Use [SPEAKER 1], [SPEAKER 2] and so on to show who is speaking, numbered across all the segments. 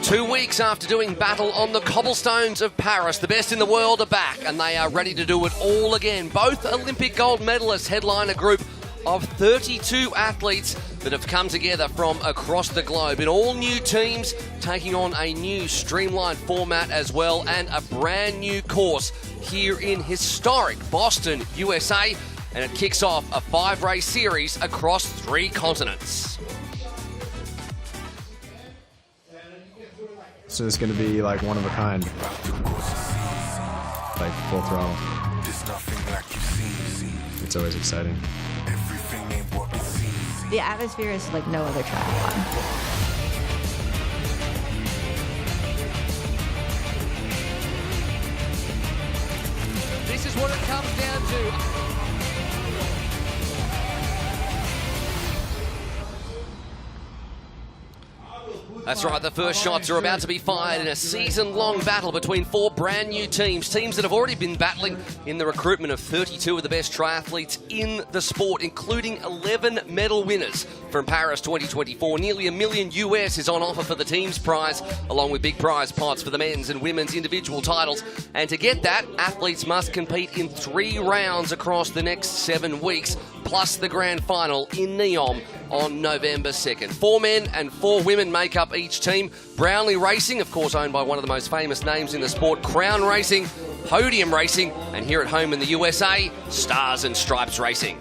[SPEAKER 1] 2 weeks after doing battle on the cobblestones of Paris, the best in the world are back and they are ready to do it all again. Both Olympic gold medalists headline a group of 32 athletes that have come together from across the globe in all new teams, taking on a new streamlined format as well and a brand new course here in historic Boston, USA. And it kicks off a 5-race series across 3 continents.
[SPEAKER 2] So it's going to be like one of a kind, like full throttle. It's always exciting.
[SPEAKER 3] The atmosphere is like no other triathlon.
[SPEAKER 1] This is what it comes down to. That's right, the first shots are about to be fired in a season-long battle between 4 brand new teams that have already been battling in the recruitment of 32 of the best triathletes in the sport, including 11 medal winners from Paris 2024. Nearly $1 million US is on offer for the team's prize, along with big prize pots for the men's and women's individual titles. And to get that, athletes must compete in 3 rounds across the next 7 weeks, plus the grand final in Neom on November 2nd. 4 men and 4 women make up each team. Brownlee Racing, of course owned by one of the most famous names in the sport, Crown Racing, Podium Racing, and here at home in the USA, Stars and Stripes Racing.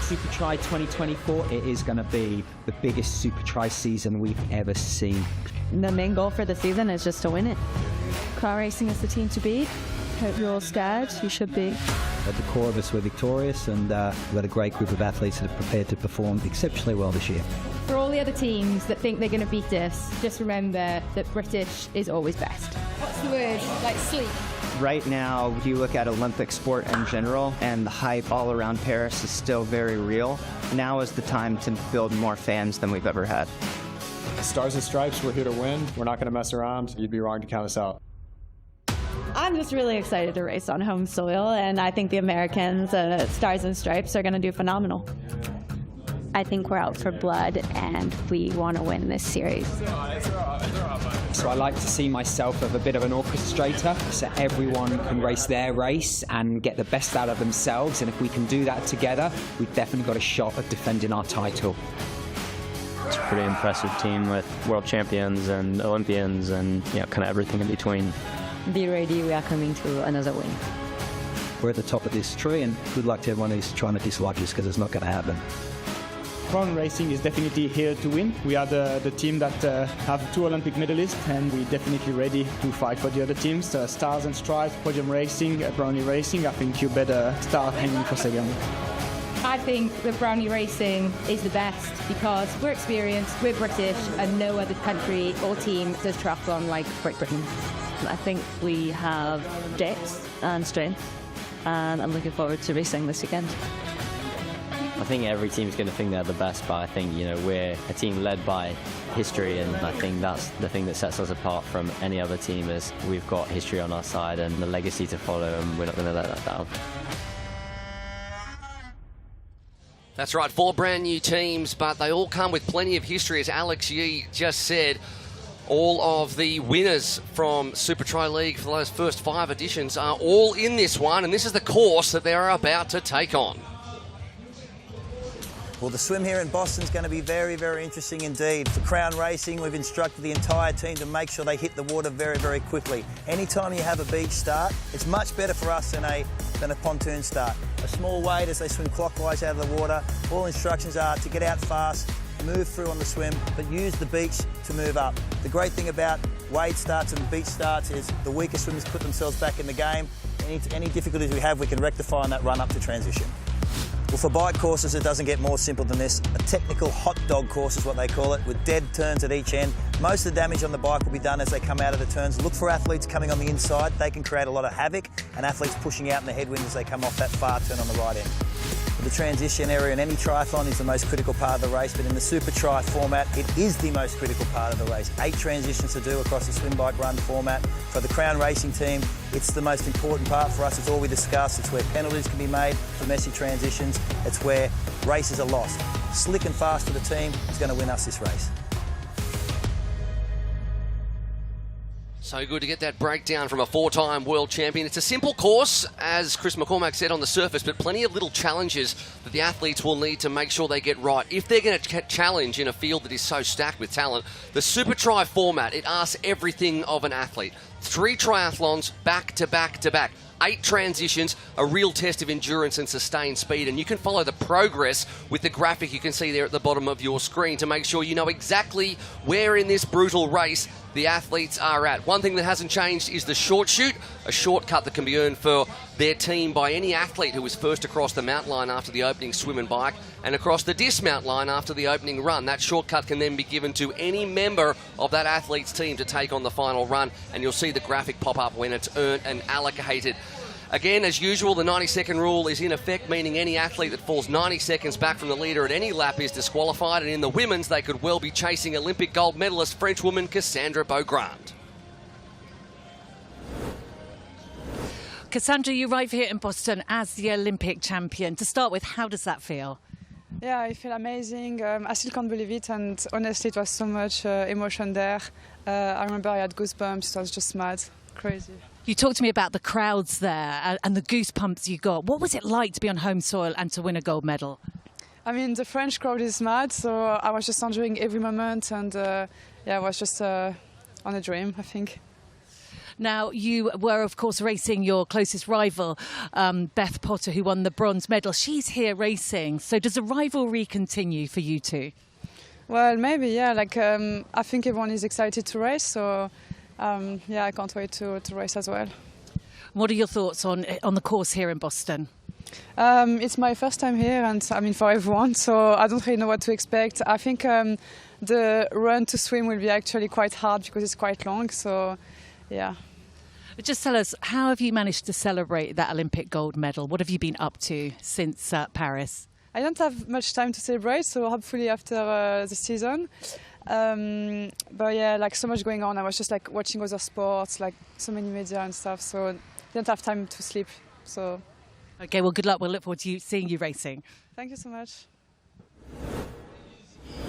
[SPEAKER 4] Supertri 2024, it is going to be the biggest Supertri season we've ever seen.
[SPEAKER 3] The main goal for the season is just to win it.
[SPEAKER 5] Car racing is the team to beat. Hope you're all scared. You should be.
[SPEAKER 6] At the core of us, we're victorious, and we've got a great group of athletes that are prepared to perform exceptionally well this year.
[SPEAKER 5] For all the other teams that think they're going to beat us, just remember that British is always best. What's the word? Like sleep.
[SPEAKER 7] Right now, if you look at Olympic sport in general, and the hype all around Paris is still very real, now is the time to build more fans than we've ever had.
[SPEAKER 2] Stars and Stripes, we're here to win. We're not going to mess around. You'd be wrong to count us out.
[SPEAKER 3] I'm just really excited to race on home soil, and I think the Americans, Stars and Stripes, are going to do phenomenal.
[SPEAKER 8] I think we're out for blood, and we want to win this series.
[SPEAKER 4] So I like to see myself as a bit of an orchestrator, so everyone can race their race and get the best out of themselves, and if we can do that together, we've definitely got a shot at defending our title.
[SPEAKER 9] It's a pretty impressive team with world champions and Olympians and kind of everything in between.
[SPEAKER 8] Be ready, we are coming to another win.
[SPEAKER 6] We're at the top of this tree, and good luck to everyone who's trying to dislodge us, because it's not going to happen.
[SPEAKER 10] Crown Racing is definitely here to win. We are the team that have 2 Olympic medalists, and we're definitely ready to fight for the other teams. Stars and Stripes, Podium Racing, Brownlee Racing. I think you better start hanging for second.
[SPEAKER 5] I think that Brownlee Racing is the best because we're experienced, we're British, and no other country or team does triathlon like Great Britain.
[SPEAKER 8] I think we have depth and strength, and I'm looking forward to racing this weekend.
[SPEAKER 9] I think every team's going to think they're the best, but I think we're a team led by history, and I think that's the thing that sets us apart from any other team is we've got history on our side and the legacy to follow, and we're not going to let that down.
[SPEAKER 1] That's right, 4 brand new teams, but they all come with plenty of history, as Alex Yee just said. All of the winners from Supertri League for those first 5 editions are all in this one, and this is the course that they're about to take on.
[SPEAKER 11] Well, the swim here in Boston is going to be very, very interesting indeed. For Crown Racing, we've instructed the entire team to make sure they hit the water very, very quickly. Anytime you have a beach start, it's much better for us than a pontoon start. A small wade as they swim clockwise out of the water. All instructions are to get out fast, move through on the swim, but use the beach to move up. The great thing about wade starts and beach starts is the weaker swimmers put themselves back in the game. Any difficulties we have, we can rectify on that run up to transition. Well, for bike courses, it doesn't get more simple than this. A technical hot dog course is what they call it, with dead turns at each end. Most of the damage on the bike will be done as they come out of the turns. Look for athletes coming on the inside. They can create a lot of havoc, and athletes pushing out in the headwind as they come off that far turn on the right end. The transition area in any triathlon is the most critical part of the race, but in the Supertri format, it is the most critical part of the race. 8 transitions to do across the swim, bike, run format. For the Crown Racing team, it's the most important part for us. It's all we discuss. It's where penalties can be made for messy transitions. It's where races are lost. Slick and fast for the team is going to win us this race.
[SPEAKER 1] So good to get that breakdown from a 4-time world champion. It's a simple course, as Chris McCormack said on the surface, but plenty of little challenges that the athletes will need to make sure they get right. If they're going to challenge in a field that is so stacked with talent, the supertri format, it asks everything of an athlete. 3 triathlons back to back to back. 8 transitions, a real test of endurance and sustained speed. And you can follow the progress with the graphic you can see there at the bottom of your screen to make sure you know exactly where in this brutal race the athletes are at. One thing that hasn't changed is the short shoot, a shortcut that can be earned for their team by any athlete who is first across the mountain line after the opening swim and bike and across the dismount line after the opening run. That shortcut can then be given to any member of that athlete's team to take on the final run, and you'll see the graphic pop up when it's earned and allocated. Again, as usual, the 90-second rule is in effect, meaning any athlete that falls 90 seconds back from the leader at any lap is disqualified, and in the women's, they could well be chasing Olympic gold medalist French woman Cassandra Beaugrand.
[SPEAKER 12] Cassandra, you arrive here in Boston as the Olympic champion. To start with, how does that feel?
[SPEAKER 13] Yeah, I feel amazing. I still can't believe it, and honestly, it was so much emotion there. I remember I had goosebumps. It was just mad, crazy.
[SPEAKER 12] You talked to me about the crowds there and the goosebumps you got. What was it like to be on home soil and to win a gold medal?
[SPEAKER 13] I mean, the French crowd is mad, so I was just enjoying every moment, and yeah, I was just on a dream, I think.
[SPEAKER 12] Now, you were, of course, racing your closest rival, Beth Potter, who won the bronze medal. She's here racing. So does the rivalry continue for you two?
[SPEAKER 13] Well, maybe, yeah. I think everyone is excited to race, so yeah, I can't wait to race as well.
[SPEAKER 12] What are your thoughts on the course here in Boston?
[SPEAKER 13] It's my first time here, and I mean for everyone, so I don't really know what to expect. I think the run to swim will be actually quite hard because it's quite long, so yeah.
[SPEAKER 12] Just tell us, how have you managed to celebrate that Olympic gold medal? What have you been up to since Paris?
[SPEAKER 13] I don't have much time to celebrate, so hopefully after the season. But yeah, so much going on. I was just watching other sports, so many media and stuff, so I didn't have time to sleep. So
[SPEAKER 12] okay, well, good luck. We'll look forward to seeing you racing.
[SPEAKER 13] Thank you so much.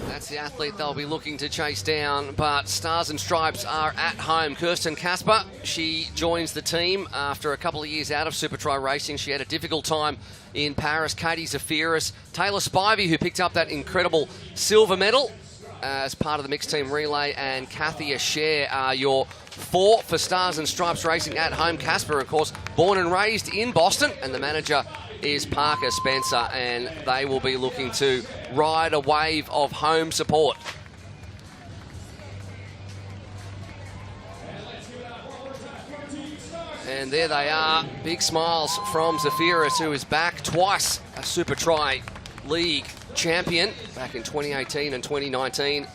[SPEAKER 1] That's the athlete they'll be looking to chase down, but Stars and Stripes are at home. Kirsten Casper, she joins the team after a couple of years out of supertri racing. She had a difficult time in Paris. Katie Zafiris, Taylor Spivey, who picked up that incredible silver medal as part of the mixed team relay, and Kathy Asher are your 4 for Stars and Stripes Racing at home. Casper, of course, born and raised in Boston, and the manager is Parker Spencer, and they will be looking to ride a wave of home support. And there they are, big smiles from Zafiris, who is back twice, a supertri league champion back in 2018 and 2019.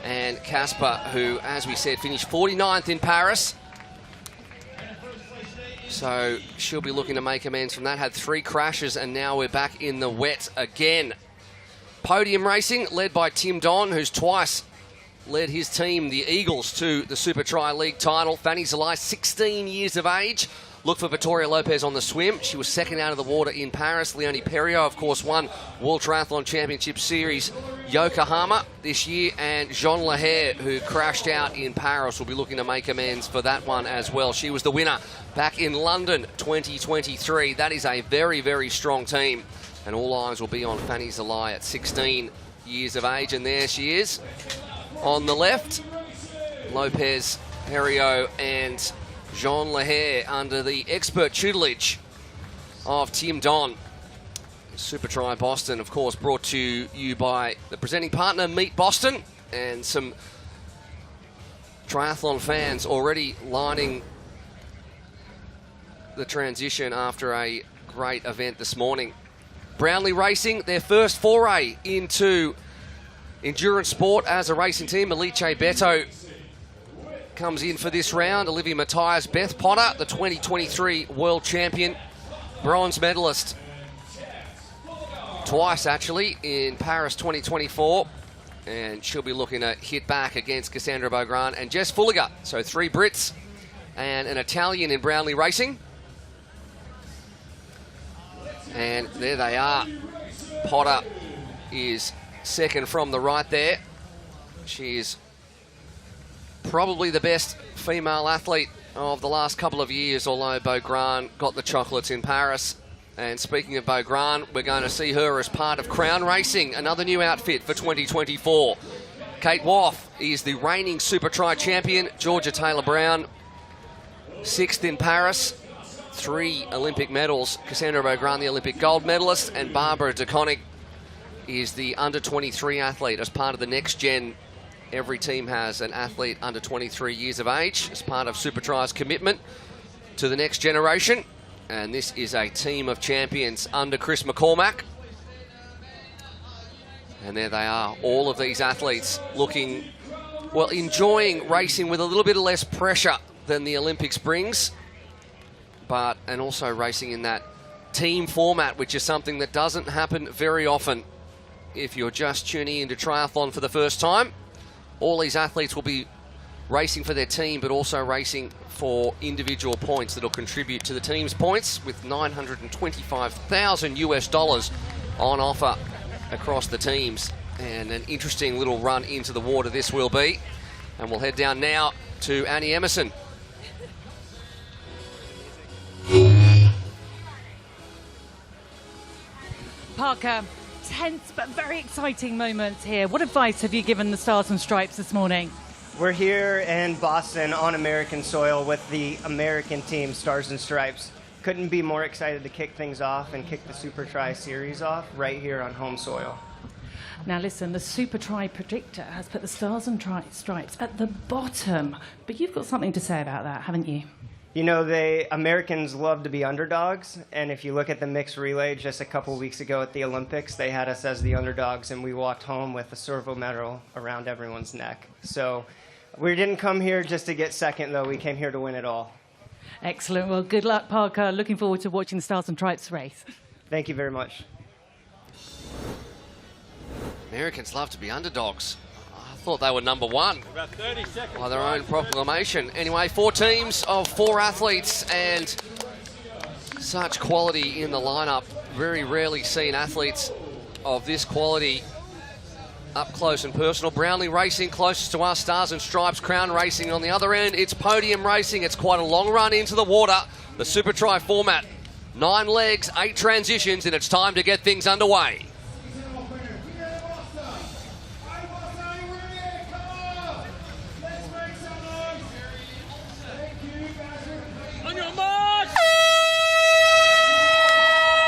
[SPEAKER 1] And Casper, who, as we said, finished 49th in Paris. So she'll be looking to make amends from that. Had 3 crashes, and now we're back in the wet again. Podium racing led by Tim Don, who's twice led his team, the Eagles, to the Supertri League title. Fanny Zalai, 16 years of age. Look for Victoria Lopez on the swim. She was second out of the water in Paris. Leonie Perriot, of course, won World Triathlon Championship Series Yokohama this year. And Jean Lahair, who crashed out in Paris, will be looking to make amends for that one as well. She was the winner back in London 2023. That is a very, very strong team. And all eyes will be on Fanny Zalai at 16 years of age. And there she is on the left. Lopez, Perriot, and Jean Lahair under the expert tutelage of Tim Don. Supertri Boston, of course, brought to you by the presenting partner, Meet Boston, and some triathlon fans already lining the transition after a great event this morning. Brownlee Racing, their first foray into endurance sport as a racing team. Alice Beto comes in for this round. Olivia Matthias, Beth Potter, the 2023 world champion, bronze medalist twice actually in Paris 2024, and she'll be looking to hit back against Cassandra Beaugrand and Jess Fulliger. So 3 Brits and an Italian in Brownlee Racing. And there they are. Potter is second from the right there. She is probably the best female athlete of the last couple of years, although Beaugrand got the chocolates in Paris. And speaking of Beaugrand, we're going to see her as part of Crown Racing, another new outfit for 2024. Kate Woff is the reigning supertri champion. Georgia Taylor-Brown, 6th in Paris. 3 Olympic medals. Cassandra Beaugrand, the Olympic gold medalist, and Barbara DeConnick is the under-23 athlete as part of the next gen. Every team has an athlete under 23 years of age as part of Supertri's commitment to the next generation. And this is a team of champions under Chris McCormack. And there they are, all of these athletes looking, well, enjoying racing with a little bit of less pressure than the Olympics brings, and also racing in that team format, which is something that doesn't happen very often if you're just tuning into triathlon for the first time. All these athletes will be racing for their team, but also racing for individual points that will contribute to the team's points, with $925,000 on offer across the teams. And an interesting little run into the water this will be. And we'll head down now to Annie Emerson.
[SPEAKER 12] Parker, tense but very exciting moments here. What advice have you given the Stars and Stripes this morning?
[SPEAKER 14] We're here in Boston on American soil with the American team, Stars and Stripes. Couldn't be more excited to kick things off and kick the Supertri series off right here on home soil.
[SPEAKER 12] Now listen, the Supertri predictor has put the Stars and Stripes at the bottom, but you've got something to say about that, haven't you?
[SPEAKER 14] You know, Americans love to be underdogs, and if you look at the mixed relay just a couple weeks ago at the Olympics, they had us as the underdogs, and we walked home with a silver medal around everyone's neck. So we didn't come here just to get second, though. We came here to win it all.
[SPEAKER 12] Excellent. Well, good luck, Parker. Looking forward to watching the Stars and Stripes race.
[SPEAKER 14] Thank you very much.
[SPEAKER 1] Americans love to be underdogs. I thought they were number one
[SPEAKER 15] About 30 seconds.
[SPEAKER 1] by their own proclamation. Anyway, 4 teams of 4 athletes, and such quality in the lineup. Very rarely seen athletes of this quality up close and personal. Brownlee Racing closest to us, Stars and Stripes, Crown Racing on the other end. It's podium racing. It's quite a long run into the water. The Supertri format, 9 legs, 8 transitions, and it's time to get things underway.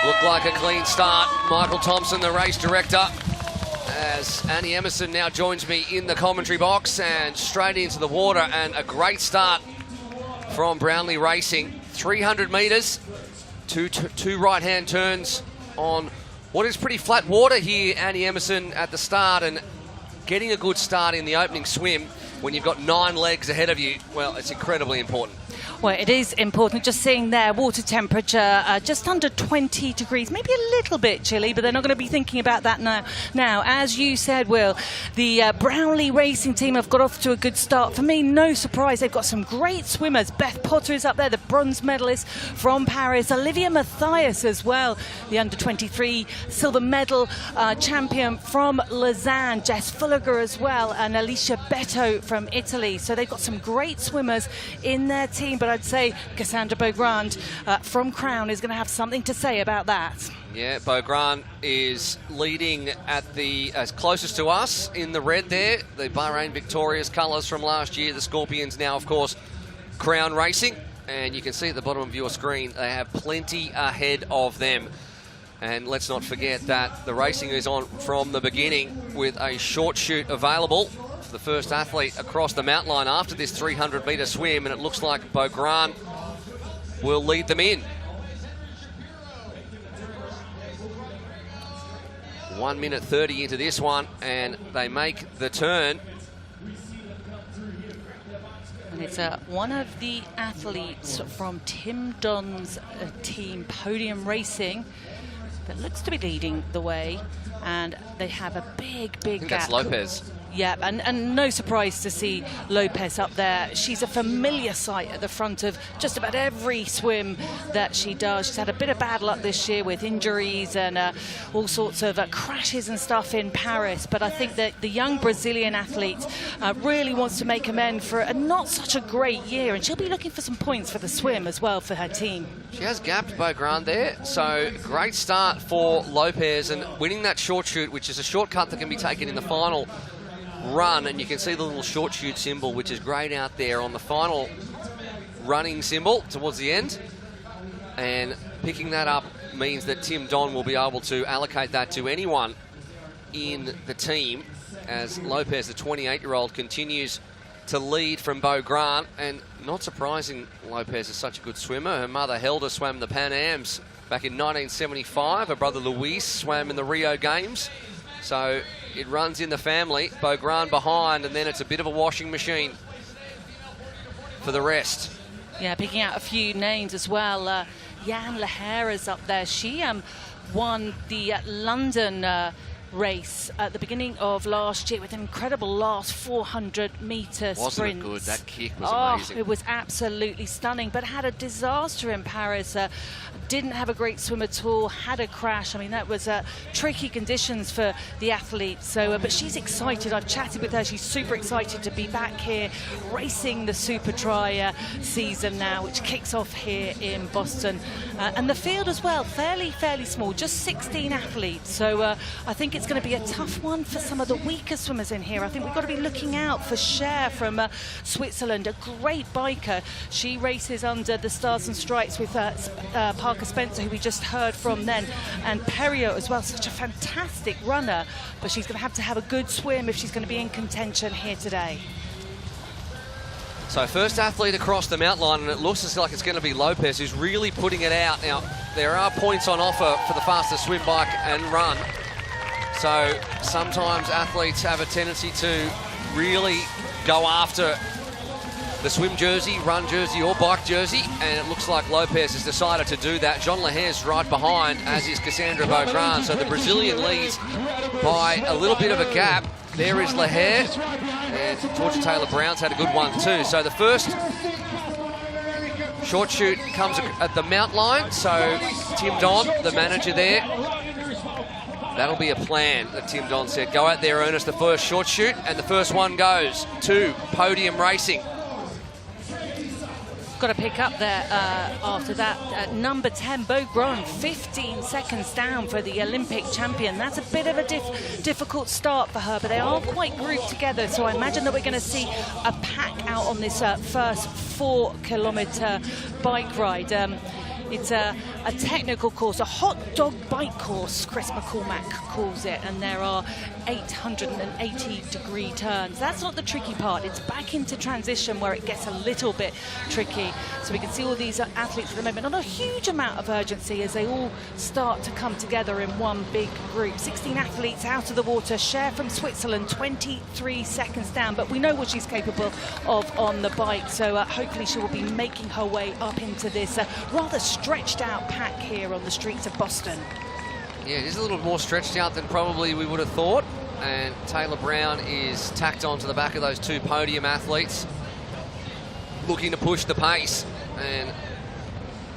[SPEAKER 1] Looked like a clean start. Michael Thompson, the race director, as Annie Emerson now joins me in the commentary box, and straight into the water, and a great start from Brownlee Racing. 300 metres, two right-hand turns on what is pretty flat water here, Annie Emerson, at the start, and getting a good start in the opening swim when you've got 9 legs ahead of you, well, it's incredibly important.
[SPEAKER 12] Well, it is important. Just seeing there, water temperature just under 20 degrees, maybe a little bit chilly, but they're not going to be thinking about that now. Now, as you said, Will, the Brownlee Racing team have got off to a good start. For me, no surprise. They've got some great swimmers. Beth Potter is up there, the bronze medalist from Paris. Olivia Mathias as well, the under-23 silver medal champion from Lausanne. Jess Fulliger as well, and Alicia Beto from Italy. So they've got some great swimmers in their team, but I'd say Cassandra Beaugrand from Crown is going to have something to say about that.
[SPEAKER 1] Yeah, Beaugrand is leading at the closest to us in the red there. The Bahrain Victorious colours from last year. The Scorpions now, of course, Crown Racing. And you can see at the bottom of your screen, they have plenty ahead of them. And let's not forget that the racing is on from the beginning with a short chute available. The first athlete across the mountain line after this 300-metre swim, and it looks like Beaugrand will lead them in. 1 minute 30 into this one, and they make the turn.
[SPEAKER 12] And it's one of the athletes from Tim Dunn's team, Podium Racing, that looks to be leading the way, and they have a big
[SPEAKER 1] I think
[SPEAKER 12] gap.
[SPEAKER 1] that's Lopez.
[SPEAKER 12] Yeah, and no surprise to see Lopez up there. She's a familiar sight at the front of just about every swim that she does. She's had a bit of bad luck this year with injuries and all sorts of crashes and stuff in Paris. But I think that the young Brazilian athlete really wants to make amends for a not such a great year. And she'll be looking for some points for the swim as well for her team.
[SPEAKER 1] She has gapped Beaugrand there. So great start for Lopez, and winning that short shoot, which is a shortcut that can be taken in the final run, and you can see the little short shoot symbol, which is great out there on the final running symbol towards the end. And picking that up means that Tim Don will be able to allocate that to anyone in the team, as Lopez, the 28-year-old, continues to lead from Beaugrand. And not surprising, Lopez is such a good swimmer. Her mother Helda swam the Pan Ams back in 1975. Her brother Luis swam in the Rio Games. So it runs in the family. Beaugrand behind, and then it's a bit of a washing machine for the rest.
[SPEAKER 12] Yeah, picking out a few names as well. Jan Leher is up there. She won the London race at the beginning of last year with an incredible last 400-metre sprint.
[SPEAKER 1] Wasn't it good? That kick was amazing.
[SPEAKER 12] It was absolutely stunning, but had a disaster in Paris. Didn't have a great swim at all, had a crash. I mean, that was tricky conditions for the athlete. So, but she's excited. I've chatted with her. She's super excited to be back here racing the supertri season now, which kicks off here in Boston. And the field as well, fairly small, just 16 athletes. So I think it's going to be a tough one for some of the weaker swimmers in here. I think we've got to be looking out for Cher from Switzerland, a great biker. She races under the Stars and Stripes with Parker Spencer, who we just heard from then, and Perriot as well, such a fantastic runner, but she's going to have a good swim if she's going to be in contention here today.
[SPEAKER 1] So first athlete across the mountain line, and it looks like it's going to be Lopez who's really putting it out. Now, there are points on offer for the fastest swim, bike and run. So sometimes athletes have a tendency to really go after the swim jersey, run jersey or bike jersey, and it looks like Lopez has decided to do that. Jean Leher's right behind, as is Cassandra Beaugrand. So the Brazilian leads by a little bit of a gap. There is Leher, and Georgia Taylor-Brown's had a good one too. So the first short shoot comes at the mount line. So Tim Don, the manager there, that'll be a plan that Tim Don said. Go out there, Ernest, the first short shoot, and the first one goes to Podium Racing.
[SPEAKER 12] Got to pick up there after that. Number 10, Beaugrand, 15 seconds down for the Olympic champion. That's a bit of a difficult start for her, but they are quite grouped together, so I imagine that we're going to see a pack out on this first 4-kilometre bike ride. It's a technical course, a hot dog bike course, Chris McCormack calls it, and there are 880-degree turns. That's not the tricky part. It's back into transition where it gets a little bit tricky. So we can see all these athletes at the moment. Not a huge amount of urgency as they all start to come together in one big group. 16 athletes out of the water. Cher from Switzerland, 23 seconds down, but we know what she's capable of on the bike. So hopefully she will be making her way up into this rather stretched out pack here on the streets of Boston.
[SPEAKER 1] Yeah, it is a little more stretched out than probably we would have thought. And Taylor Brown is tacked onto the back of those two podium athletes, looking to push the pace. And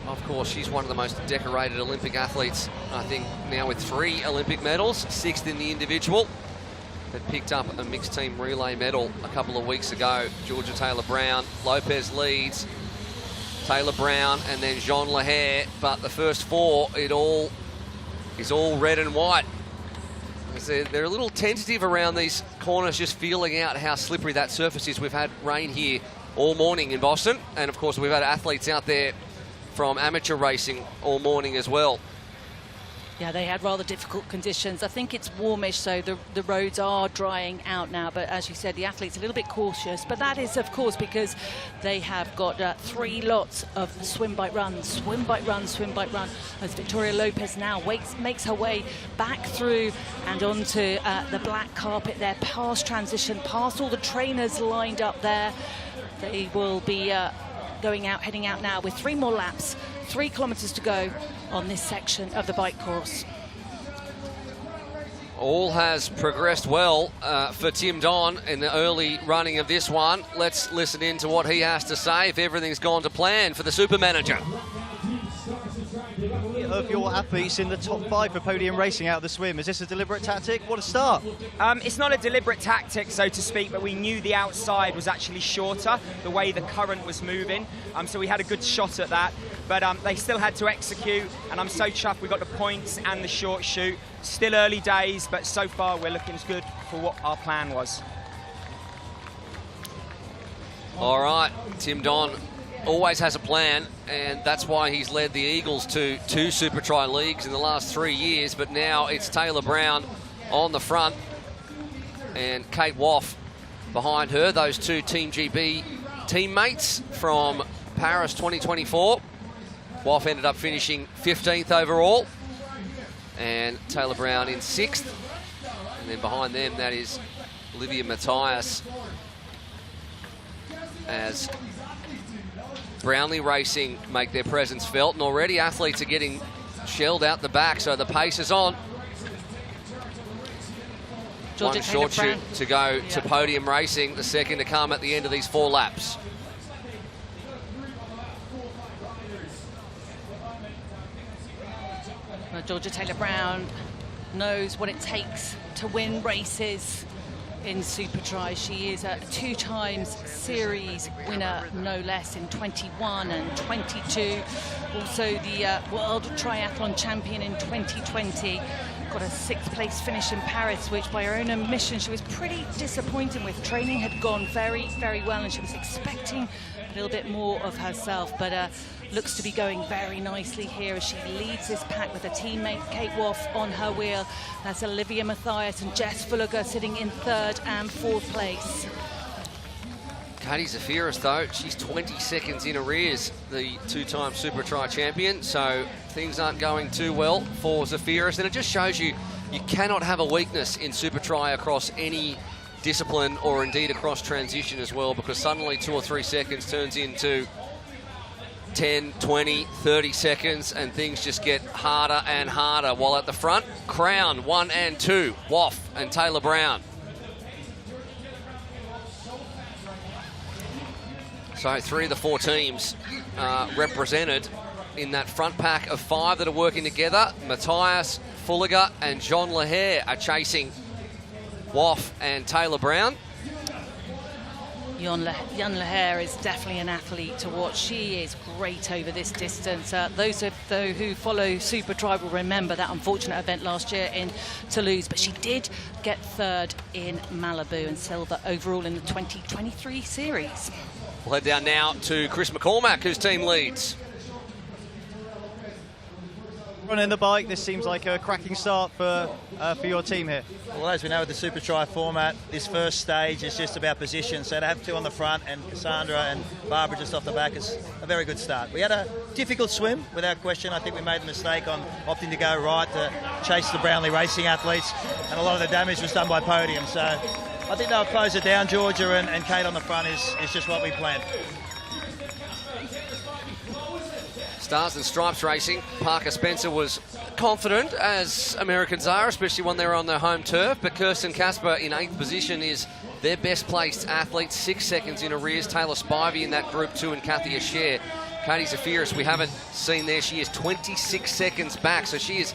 [SPEAKER 1] of course, she's one of the most decorated Olympic athletes, I think, now with 3 Olympic medals, 6th in the individual. Had picked up a mixed team relay medal a couple of weeks ago. Georgia Taylor Brown, Lopez leads, Taylor Brown, and then Jean Leher. But the first 4, it all is all red and white. They're a little tentative around these corners, just feeling out how slippery that surface is. We've had rain here all morning in Boston, and of course we've had athletes out there from amateur racing all morning as well.
[SPEAKER 12] Yeah, they had rather difficult conditions. I think it's warmish, so the roads are drying out now. But as you said, the athletes are a little bit cautious. But that is, of course, because they have got 3 lots of swim, bike, run, swim, bike, run, swim, bike, run. As Victoria Lopez now makes her way back through and onto the black carpet there, past transition, past all the trainers lined up there. They will be heading out now with 3 more laps, 3 kilometres to go on this section of the bike course.
[SPEAKER 1] All has progressed well for Tim Don in the early running of this one. Let's listen in to what he has to say if everything's gone to plan for the super manager.
[SPEAKER 15] Of your athletes in the top 5 for podium racing out of the swim, is this a deliberate tactic? What a start!
[SPEAKER 16] It's not a deliberate tactic, so to speak, but we knew the outside was actually shorter, the way the current was moving, so we had a good shot at that, but they still had to execute, and I'm so chuffed we got the points and the short shoot. Still early days, but so far we're looking as good for what our plan was.
[SPEAKER 1] All right, Tim Don always has a plan, and that's why he's led the Eagles to 2 supertri leagues in the last 3 years, but now it's Taylor Brown on the front and Kate Woff behind her, those 2 Team GB teammates from Paris 2024. Woff ended up finishing 15th overall, and Taylor Brown in 6th, and then behind them that is Olivia Matthias, as Brownlee Racing make their presence felt, and already athletes are getting shelled out the back, so the pace is on. One short shoot to go to podium racing, the second to come at the end of these 4 laps.
[SPEAKER 12] Well, Georgia Taylor-Brown knows what it takes to win races in supertri. She is a 2 times series winner, no less, in 21 and 22. Also the World Triathlon champion in 2020. Got a 6th place finish in Paris, which by her own admission she was pretty disappointed with. Training had gone very, very well, and she was expecting a little bit more of herself, but looks to be going very nicely here as she leads this pack with her teammate Kate Woff on her wheel. That's Olivia Matthias and Jess Fulliger sitting in 3rd and 4th place.
[SPEAKER 1] Katie Zafiris, though, she's 20 seconds in arrears, the 2-time supertri champion, so things aren't going too well for Zafiris, and it just shows you cannot have a weakness in supertri across any discipline, or indeed across transition as well, because suddenly 2 or 3 seconds turns into 10, 20, 30 seconds, and things just get harder and harder. While at the front, Crown 1 and 2, Woff and Taylor Brown. So 3 of the 4 teams represented in that front pack of 5 that are working together. Matthias, Fulliger and John Lahair are chasing Woff and Taylor Brown.
[SPEAKER 12] Jan Lahair is definitely an athlete to watch. She is great over this distance. Those who follow supertri will remember that unfortunate event last year in Toulouse, but she did get 3rd in Malibu and silver overall in the 2023 series.
[SPEAKER 1] We'll head down now to Chris McCormack, whose team leads.
[SPEAKER 15] Running the bike, this seems like a cracking start for your team here.
[SPEAKER 11] Well, as we know with the supertri format, this first stage is just about position. So to have 2 on the front and Cassandra and Barbara just off the back is a very good start. We had a difficult swim, without question. I think we made the mistake on opting to go right to chase the Brownlee Racing athletes, and a lot of the damage was done by podium. So I think they'll close it down. Georgia and Kate on the front is just what we planned.
[SPEAKER 1] Stars and Stripes Racing, Parker Spencer was confident, as Americans are, especially when they're on their home turf, but Kirsten Casper in 8th position is their best placed athlete, 6 seconds in arrears. Taylor Spivey in that group 2 and Kathy Asher. Katie Zafiris, we haven't seen there, she is 26 seconds back, so she is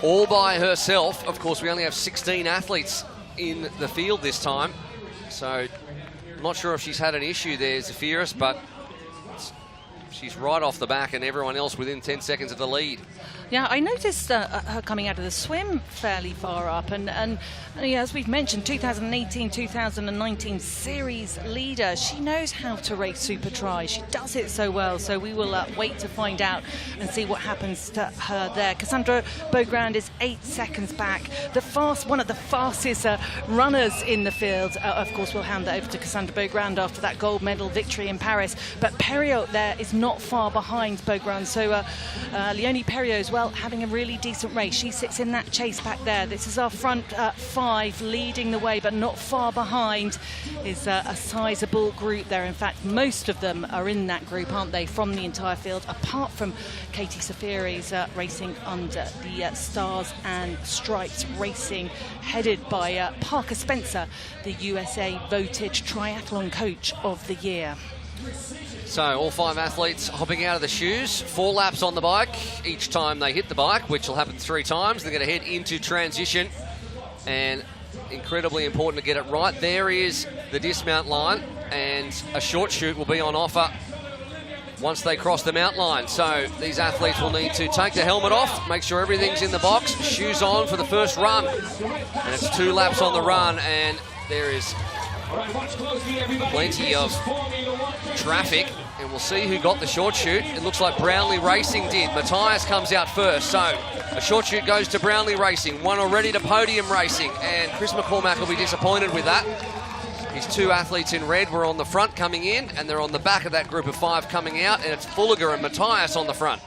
[SPEAKER 1] all by herself. Of course, we only have 16 athletes in the field this time, so I'm not sure if she's had an issue there, Zafiris, but she's right off the back and everyone else within 10 seconds of the lead.
[SPEAKER 12] Yeah, I noticed her coming out of the swim fairly far up, and as we've mentioned, 2018, 2019 series leader. She knows how to race supertri. She does it so well, so we will wait to find out and see what happens to her there. Cassandra Beaugrand is 8 seconds back. One of the fastest runners in the field. Of course, we'll hand that over to Cassandra Beaugrand after that gold medal victory in Paris. But Perriot there is not far behind Beaugrand, so Leonie Perriot as well well, having a really decent race. She sits in that chase back there. This is our front 5 leading the way, but not far behind is a sizable group there. In fact, most of them are in that group, aren't they, from the entire field, apart from Katie Safiri's racing under the Stars and Stripes Racing, headed by Parker Spencer, the USA voted Triathlon Coach of the Year.
[SPEAKER 1] So all 5 athletes hopping out of the shoes, 4 laps on the bike each time they hit the bike, which will happen 3 times. They're going to head into transition, and incredibly important to get it right. There is the dismount line, and a short chute will be on offer once they cross the mount line. So these athletes will need to take the helmet off, make sure everything's in the box, shoes on for the first run. And it's 2 laps on the run, and there is plenty of traffic, and we'll see who got the short chute. It looks like Brownlee Racing did. Matthias comes out first, so a short chute goes to Brownlee Racing, one already to Podium Racing, and Chris McCormack will be disappointed with that. His 2 athletes in red were on the front coming in, and they're on the back of that group of 5 coming out, and it's Fulliger and Matthias on the front.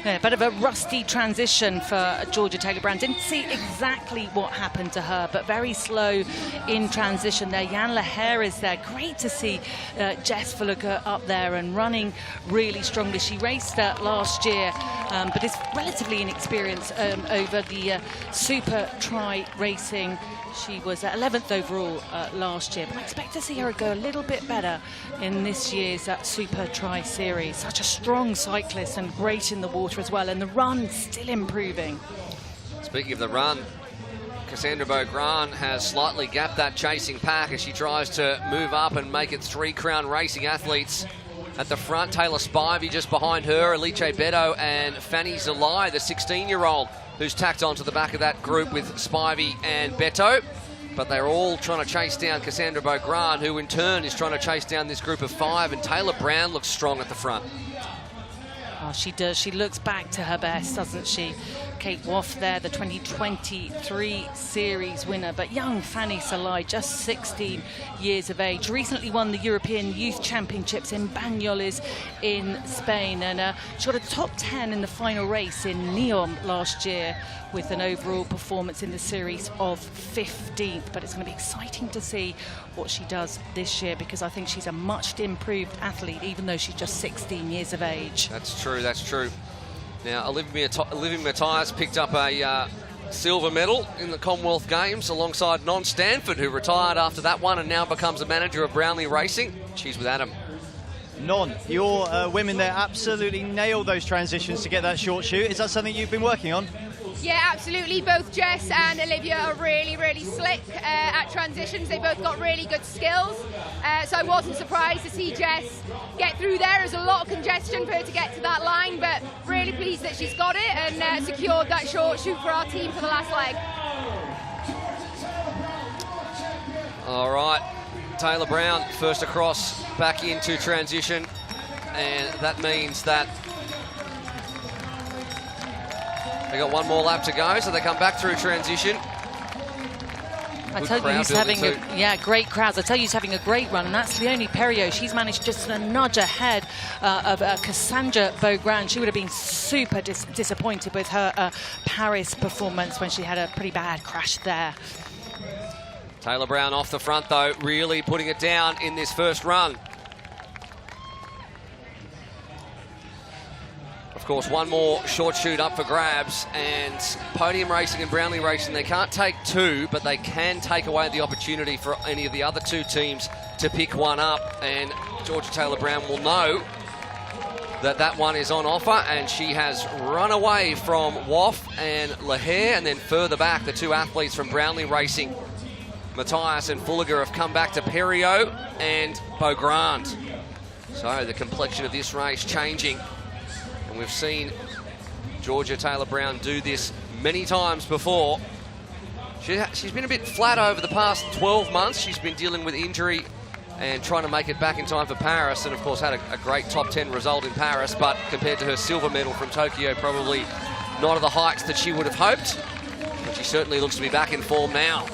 [SPEAKER 12] Yeah, a bit of a rusty transition for Georgia Taylor-Brown. Didn't see exactly what happened to her, but very slow in transition there. Jan Leher is there. Great to see Jess Fulliger up there and running really strongly. She raced last year, but is relatively inexperienced over the Super Tri Racing. She was 11th overall last year, but I expect to see her go a little bit better in this year's Super Tri Series. Such a strong cyclist and great in the water as well, and the run still improving.
[SPEAKER 1] Speaking of the run, Cassandra Beaugrand has slightly gapped that chasing pack as she tries to move up and make it 3 Crown Racing athletes at the front. Taylor Spivey just behind her, Alice Beto and Fanny Zalai, the 16-year-old, who's tacked onto the back of that group with Spivey and Beto. But they're all trying to chase down Cassandra Beaugrand, who in turn is trying to chase down this group of 5, and Taylor Brown looks strong at the front.
[SPEAKER 12] Oh, she does. She looks back to her best, doesn't she? Kate Woff there, the 2023 series winner. But young Fanny Salai, just 16 years of age, recently won the European Youth Championships in Banyoles in Spain. And she got a top 10 in the final race in Neom last year with an overall performance in the series of 15th. But it's going to be exciting to see what she does this year, because I think she's a much improved athlete, even though she's just 16 years of age.
[SPEAKER 1] That's true, that's true. Now, Olivia Matthias picked up a silver medal in the Commonwealth Games alongside Non Stanford, who retired after that one and now becomes a manager of Brownlee Racing. She's with Adam.
[SPEAKER 15] Non, your women there absolutely nailed those transitions to get that short chute. Is that something you've been working on?
[SPEAKER 17] Yeah, absolutely. Both Jess and Olivia are really, really slick at transitions. They both got really good skills. So I wasn't surprised to see Jess get through there. There's a lot of congestion for her to get to that line, but really pleased that she's got it and secured that short chute for our team for the last leg.
[SPEAKER 1] All right, Taylor Brown first across back into transition, and that means that they got 1 more lap to go, so they come back through transition.
[SPEAKER 12] I tell you, he's having great crowds. I tell you, he's having a great run, and that's Leonie Perriot. She's managed just to nudge ahead of Cassandra Beaugrand. She would have been super disappointed with her Paris performance when she had a pretty bad crash there.
[SPEAKER 1] Taylor Brown off the front, though, really putting it down in this first run. Of course, 1 more short chute up for grabs, and Podium Racing and Brownlee Racing, they can't take 2, but they can take away the opportunity for any of the other 2 teams to pick one up, and Georgia Taylor Brown will know that that one is on offer, and she has run away from Woff and Leher, and then further back, the 2 athletes from Brownlee Racing, Matthias and Fulliger, have come back to Perriot and Beaugrand. So the complexion of this race changing. And we've seen Georgia Taylor Brown do this many times before. She's been a bit flat over the past 12 months. She's been dealing with injury and trying to make it back in time for Paris, and of course had a great top 10 result in Paris, but compared to her silver medal from Tokyo, probably not at the heights that she would have hoped. But she certainly looks to be back in form now.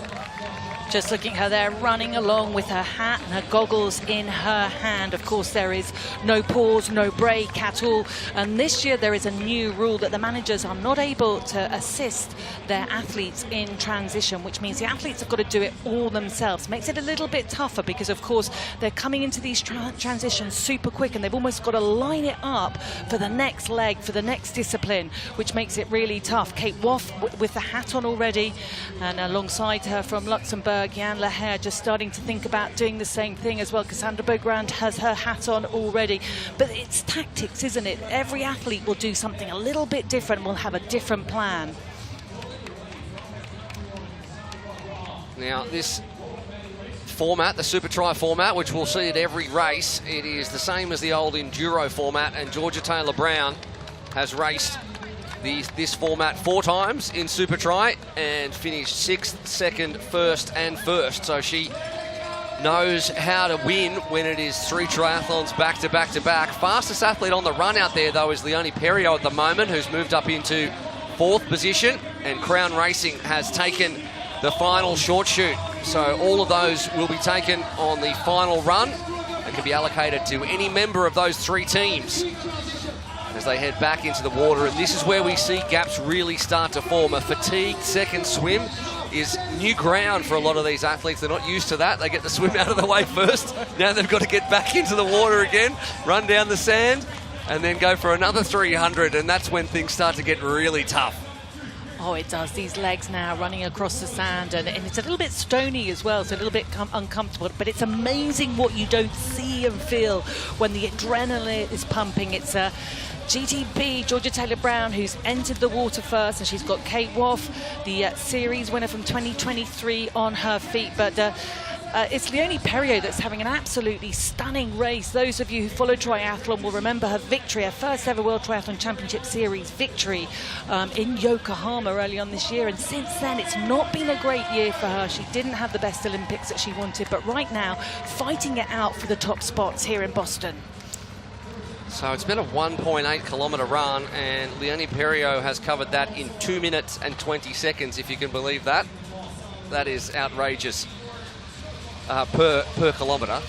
[SPEAKER 12] Just looking at her there, running along with her hat and her goggles in her hand. Of course, there is no pause, no break at all. And this year there is a new rule that the managers are not able to assist their athletes in transition, which means the athletes have got to do it all themselves. Makes it a little bit tougher because, of course, they're coming into these transitions super quick and they've almost got to line it up for the next leg, for the next discipline, which makes it really tough. Kate Woff with the hat on already, and alongside her from Luxembourg, Jan Lehair, just starting to think about doing the same thing as well. Cassandra Beaugrand has her hat on already. But it's tactics, isn't it? Every athlete will do something a little bit different, will have a different plan.
[SPEAKER 1] Now, this format, the supertri format, which we'll see at every race, it is the same as the old enduro format, and Georgia Taylor-Brown has raced this format 4 times in supertri and finished 6th, 2nd, 1st and 1st. So she knows how to win when it is 3 triathlons back to back to back. Fastest athlete on the run out there, though, is Leonie Perriot at the moment, who's moved up into 4th position, and Crown Racing has taken the final short shoot. So all of those will be taken on the final run and can be allocated to any member of those 3 teams as they head back into the water. And this is where we see gaps really start to form. A fatigued second swim is new ground for a lot of these athletes. They're not used to that. They get the swim out of the way first. Now they've got to get back into the water again, run down the sand, and then go for another 300. And that's when things start to get really tough.
[SPEAKER 12] Oh, it does. These legs now running across the sand, and it's a little bit stony as well, so a little bit uncomfortable. But it's amazing what you don't see and feel when the adrenaline is pumping. It's GTB, Georgia Taylor-Brown, who's entered the water first, and she's got Kate Woff, the series winner from 2023, on her feet. But it's Leonie Perriot that's having an absolutely stunning race. Those of you who follow triathlon will remember her victory, her first ever World Triathlon Championship Series victory in Yokohama early on this year. And since then, it's not been a great year for her. She didn't have the best Olympics that she wanted, but right now, fighting it out for the top spots here in Boston.
[SPEAKER 1] So it's been a 1.8 kilometre run, and Leonie Perriot has covered that in 2 minutes and 20 seconds, if you can believe that. That is outrageous per kilometre.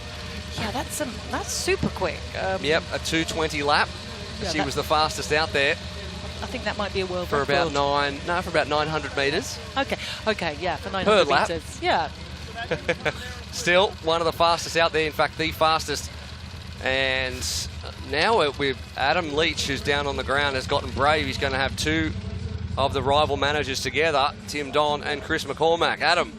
[SPEAKER 12] Yeah, that's super quick.
[SPEAKER 1] Yep, a 2:20 lap.
[SPEAKER 12] Yeah,
[SPEAKER 1] she was the fastest out there.
[SPEAKER 12] I think that might be a world
[SPEAKER 1] for
[SPEAKER 12] record.
[SPEAKER 1] For about 900 metres.
[SPEAKER 12] Okay, yeah, for 900
[SPEAKER 1] per lap.
[SPEAKER 12] metres. Yeah.
[SPEAKER 1] Still one of the fastest out there, in fact, the fastest. And now with Adam Leach, who's down on the ground, has gotten brave. He's going to have 2 of the rival managers together, Tim Don and Chris McCormack. Adam.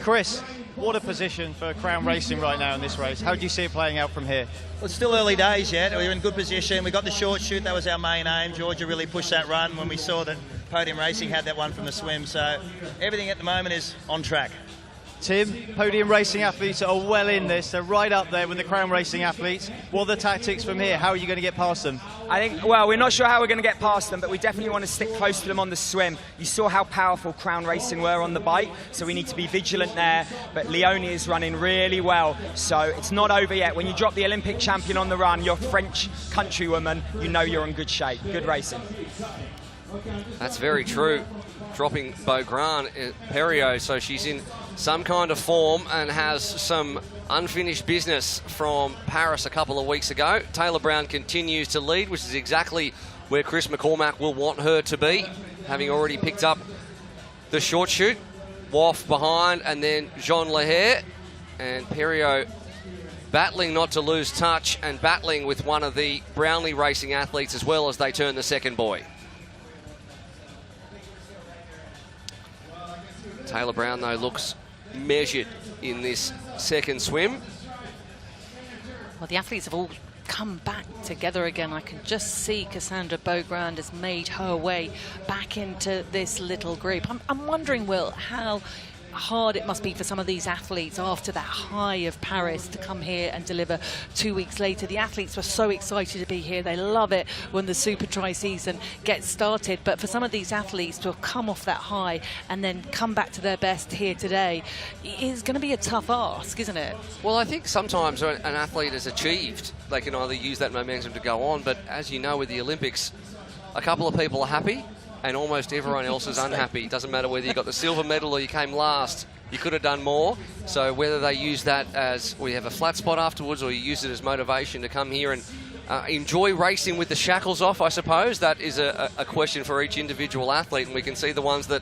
[SPEAKER 15] Chris, what a position for Crown Racing right now in this race. How do you see it playing out from here?
[SPEAKER 11] Well, it's still early days yet. We're in good position. We got the short shoot. That was our main aim. Georgia really pushed that run when we saw that Podium Racing had that one from the swim. So everything at the moment is on track.
[SPEAKER 15] Tim, Podium Racing athletes are well in this. They're right up there with the Crown Racing athletes. What are the tactics from here? How are you going to get past them?
[SPEAKER 16] I think, well, we're not sure how we're going to get past them, but we definitely want to stick close to them on the swim. You saw how powerful Crown Racing were on the bike, so we need to be vigilant there. But Leonie is running really well, so it's not over yet. When you drop the Olympic champion on the run, your French countrywoman, you know you're in good shape. Good racing.
[SPEAKER 1] That's very true. Dropping Beaugrand, Perriot, so she's in some kind of form and has some unfinished business from Paris a couple of weeks ago. Taylor-Brown continues to lead, which is exactly where Chris McCormack will want her to be, having already picked up the short shoot. Woff behind, and then Jean Lehair, and Perriot battling not to lose touch and battling with one of the Brownlee Racing athletes as well as they turn the second buoy. Taylor-Brown, though, looks measured in this second swim.
[SPEAKER 12] Well, the athletes have all come back together again. I can just see Cassandra Beaugrand has made her way back into this little group. I'm wondering, Will, how hard it must be for some of these athletes after that high of Paris to come here and deliver 2 weeks later. The athletes were so excited to be here. They love it when the supertri season gets started. But for some of these athletes to have come off that high and then come back to their best here today is going to be a tough ask, isn't it?
[SPEAKER 1] Well, I think sometimes when an athlete has achieved, they can either use that momentum to go on. But as you know, with the Olympics, a couple of people are happy and almost everyone else is unhappy. It doesn't matter whether you got the silver medal or you came last. You could have done more. So whether they use that as we have a flat spot afterwards or you use it as motivation to come here and enjoy racing with the shackles off, I suppose, that is a question for each individual athlete. And we can see the ones that,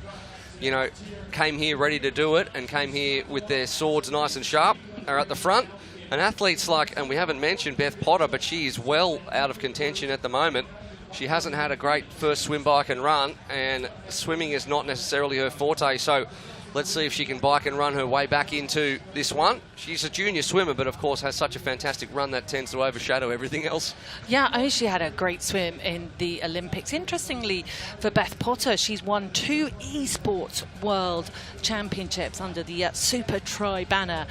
[SPEAKER 1] you know, came here ready to do it and came here with their swords nice and sharp are at the front. And athletes like, and we haven't mentioned Beth Potter, but she is well out of contention at the moment. She hasn't had a great first swim, bike and run, and swimming is not necessarily her forte. So let's see if she can bike and run her way back into this one. She's a junior swimmer, but of course has such a fantastic run that tends to overshadow everything else.
[SPEAKER 12] Yeah, she had a great swim in the Olympics. Interestingly, for Beth Potter, she's won 2 esports world championships under the supertri banner.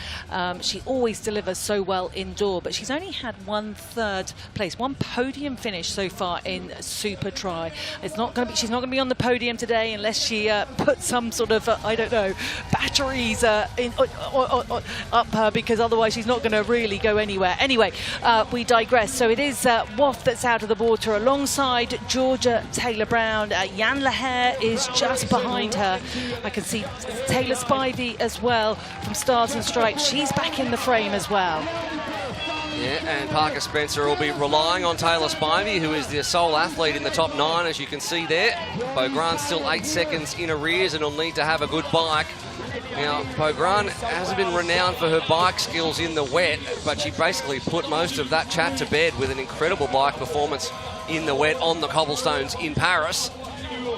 [SPEAKER 12] She always delivers so well indoor, but she's only had 1 third place, 1 podium finish so far in supertri. She's not going to be on the podium today unless she puts some sort of I don't know, batteries up her, because otherwise she's not going to really go anywhere. Anyway, we digress. So it is Waft that's out of the water alongside Georgia Taylor-Brown. Jan Legague is just behind her. I can see Taylor Spivey as well from Stars and Stripes. She's back in the frame as well.
[SPEAKER 1] Yeah, and Parker Spencer will be relying on Taylor Spivey, who is the sole athlete in the top 9, as you can see there. Beaugrand's still 8 seconds in arrears and will need to have a good bike. Now, Beaugrand hasn't been renowned for her bike skills in the wet, but she basically put most of that chat to bed with an incredible bike performance in the wet on the cobblestones in Paris.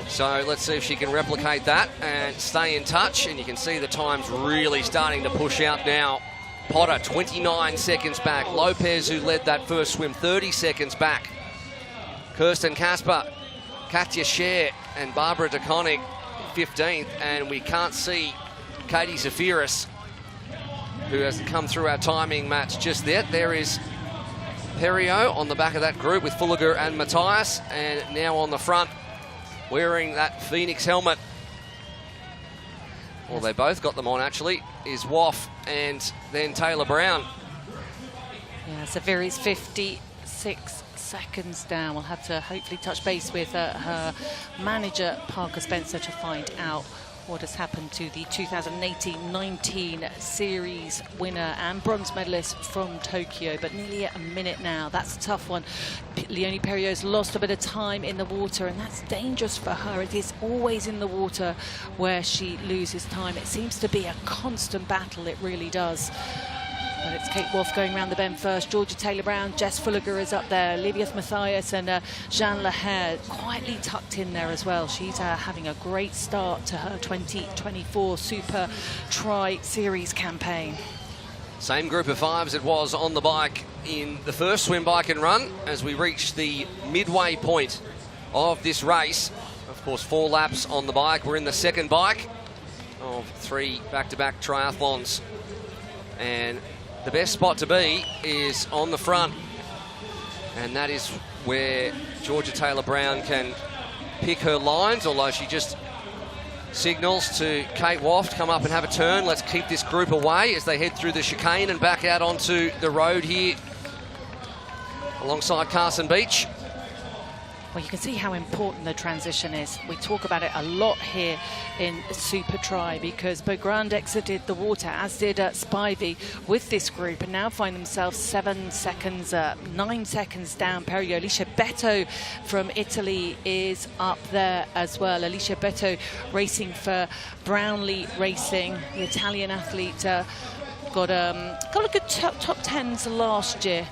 [SPEAKER 1] So let's see if she can replicate that and stay in touch. And you can see the time's really starting to push out now. Potter, 29 seconds back. Lopez, who led that first swim, 30 seconds back. Kirsten Kasper, Katja Scher, and Barbara DeConnick, 15th. And we can't see Katie Zafiris, who hasn't come through our timing match just yet. There is Perio on the back of that group with Fulliger and Matthias. And now on the front, wearing that Phoenix helmet. Well, they both got them on, actually, is Waff and then Taylor-Brown.
[SPEAKER 12] Yeah, Zaviri's 56 seconds down. We'll have to hopefully touch base with her manager, Parker Spencer, to find out what has happened to the 2018-19 series winner and bronze medalist from Tokyo. But nearly a minute now. That's a tough one. Leonie Perriot's lost a bit of time in the water, and that's dangerous for her. It is always in the water where she loses time. It seems to be a constant battle. It really does. But it's Kate Wolf going around the bend first. Georgia Taylor-Brown, Jess Fulliger is up there. Livia Matthias and Jan Legague quietly tucked in there as well. She's having a great start to her 2024 Super Tri Series campaign.
[SPEAKER 1] Same group of 5 it was on the bike in the first swim, bike and run as we reach the midway point of this race. Of course, 4 laps on the bike. We're in the second bike of 3 back-to-back triathlons. And the best spot to be is on the front, and that is where Georgia Taylor-Brown can pick her lines, although she just signals to Kate Waft to come up and have a turn. Let's keep this group away as they head through the chicane and back out onto the road here alongside Carson Beach.
[SPEAKER 12] Well, you can see how important the transition is. We talk about it a lot here in Super Tri because Beaugrand exited the water, as did Spivey, with this group, and now find themselves 7 seconds, 9 seconds down. Perio. Alicia Beto from Italy is up there as well. Alicia Beto racing for Brownlee Racing, the Italian athlete, got a good top 10s last year.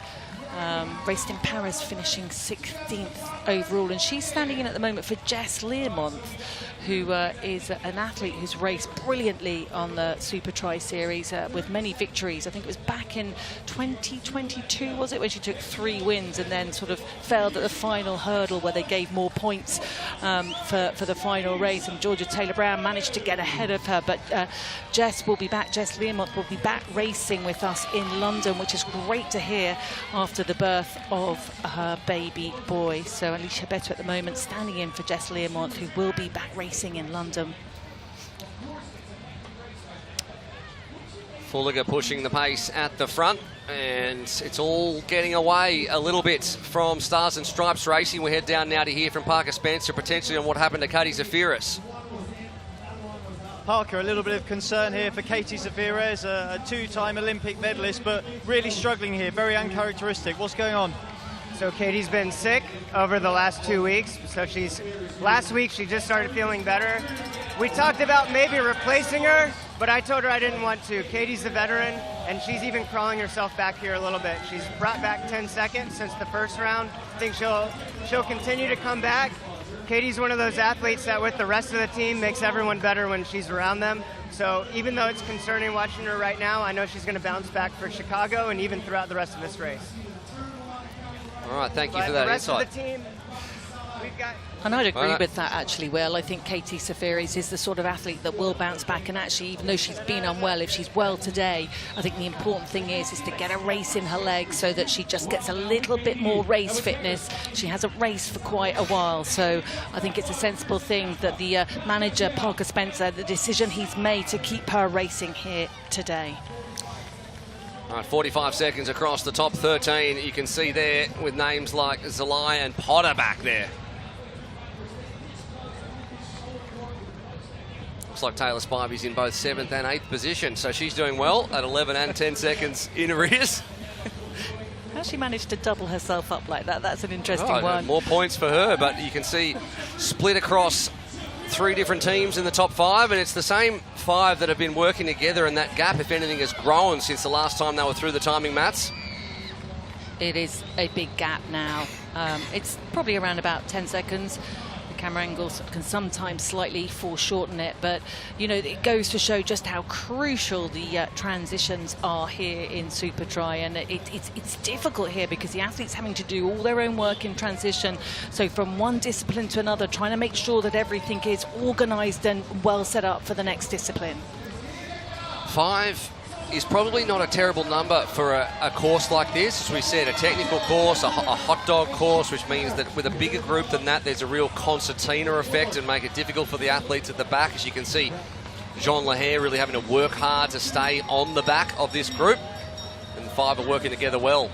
[SPEAKER 12] Raced in Paris, finishing 16th overall, and she's standing in at the moment for Jess Learmonth, who is an athlete who's raced brilliantly on the Super Tri Series with many victories. I think it was back in 2022, was it, when she took 3 wins and then sort of failed at the final hurdle where they gave more points for the final race, and Georgia Taylor-Brown managed to get ahead of her. But Jess will be back, Jess Learmonth will be back racing with us in London, which is great to hear after the birth of her baby boy. So Alicia Beto at the moment standing in for Jess Learmonth, who will be back racing in London.
[SPEAKER 1] Fulliger pushing the pace at the front, and it's all getting away a little bit from Stars and Stripes Racing. We head down now to hear from Parker Spencer potentially on what happened to Katie Zafiris.
[SPEAKER 15] Parker, a little bit of concern here for Katie Zafiris, a two-time Olympic medalist, but really struggling here, very uncharacteristic. What's going on?
[SPEAKER 14] So Katie's been sick over the last 2 weeks. So last week she just started feeling better. We talked about maybe replacing her, but I told her I didn't want to. Katie's a veteran, and she's even crawling herself back here a little bit. She's brought back 10 seconds since the first round. I think she'll continue to come back. Katie's one of those athletes that with the rest of the team makes everyone better when she's around them. So even though it's concerning watching her right now, I know she's going to bounce back for Chicago and even throughout the rest of this race.
[SPEAKER 1] All right, thank you for that insight.
[SPEAKER 14] The rest of the team, we've got...
[SPEAKER 12] And I'd agree with that, actually, Will. I think Katie Zafiris is the sort of athlete that will bounce back. And actually, even though she's been unwell, if she's well today, I think the important thing is to get a race in her legs so that she just gets a little bit more race fitness. She hasn't raced for quite a while. So I think it's a sensible thing that the manager, Parker Spencer, the decision he's made to keep her racing here today.
[SPEAKER 1] All right, 45 seconds across the top 13. You can see there with names like Zelaya and Potter back there. Looks like Taylor Spivey's in both 7th and 8th position, so she's doing well at 11 and 10 seconds in arrears.
[SPEAKER 12] How she managed to double herself up like that, that's an interesting one.
[SPEAKER 1] More points for her, but you can see split across 3 different teams in the top 5, and it's the same 5 that have been working together, and that gap, if anything, has grown since the last time they were through the timing mats.
[SPEAKER 12] It is a big gap now. It's probably around about 10 seconds. The camera angles can sometimes slightly foreshorten it, but you know, it goes to show just how crucial the transitions are here in supertri, and it's difficult here because the athletes having to do all their own work in transition. So from one discipline to another, trying to make sure that everything is organized and well set up for the next discipline.
[SPEAKER 1] 5 is probably not a terrible number for a course like this. As we said, a technical course, a hot dog course, which means that with a bigger group than that, there's a real concertina effect and make it difficult for the athletes at the back. As you can see, Jean Lahair really having to work hard to stay on the back of this group, and the 5 are working together well.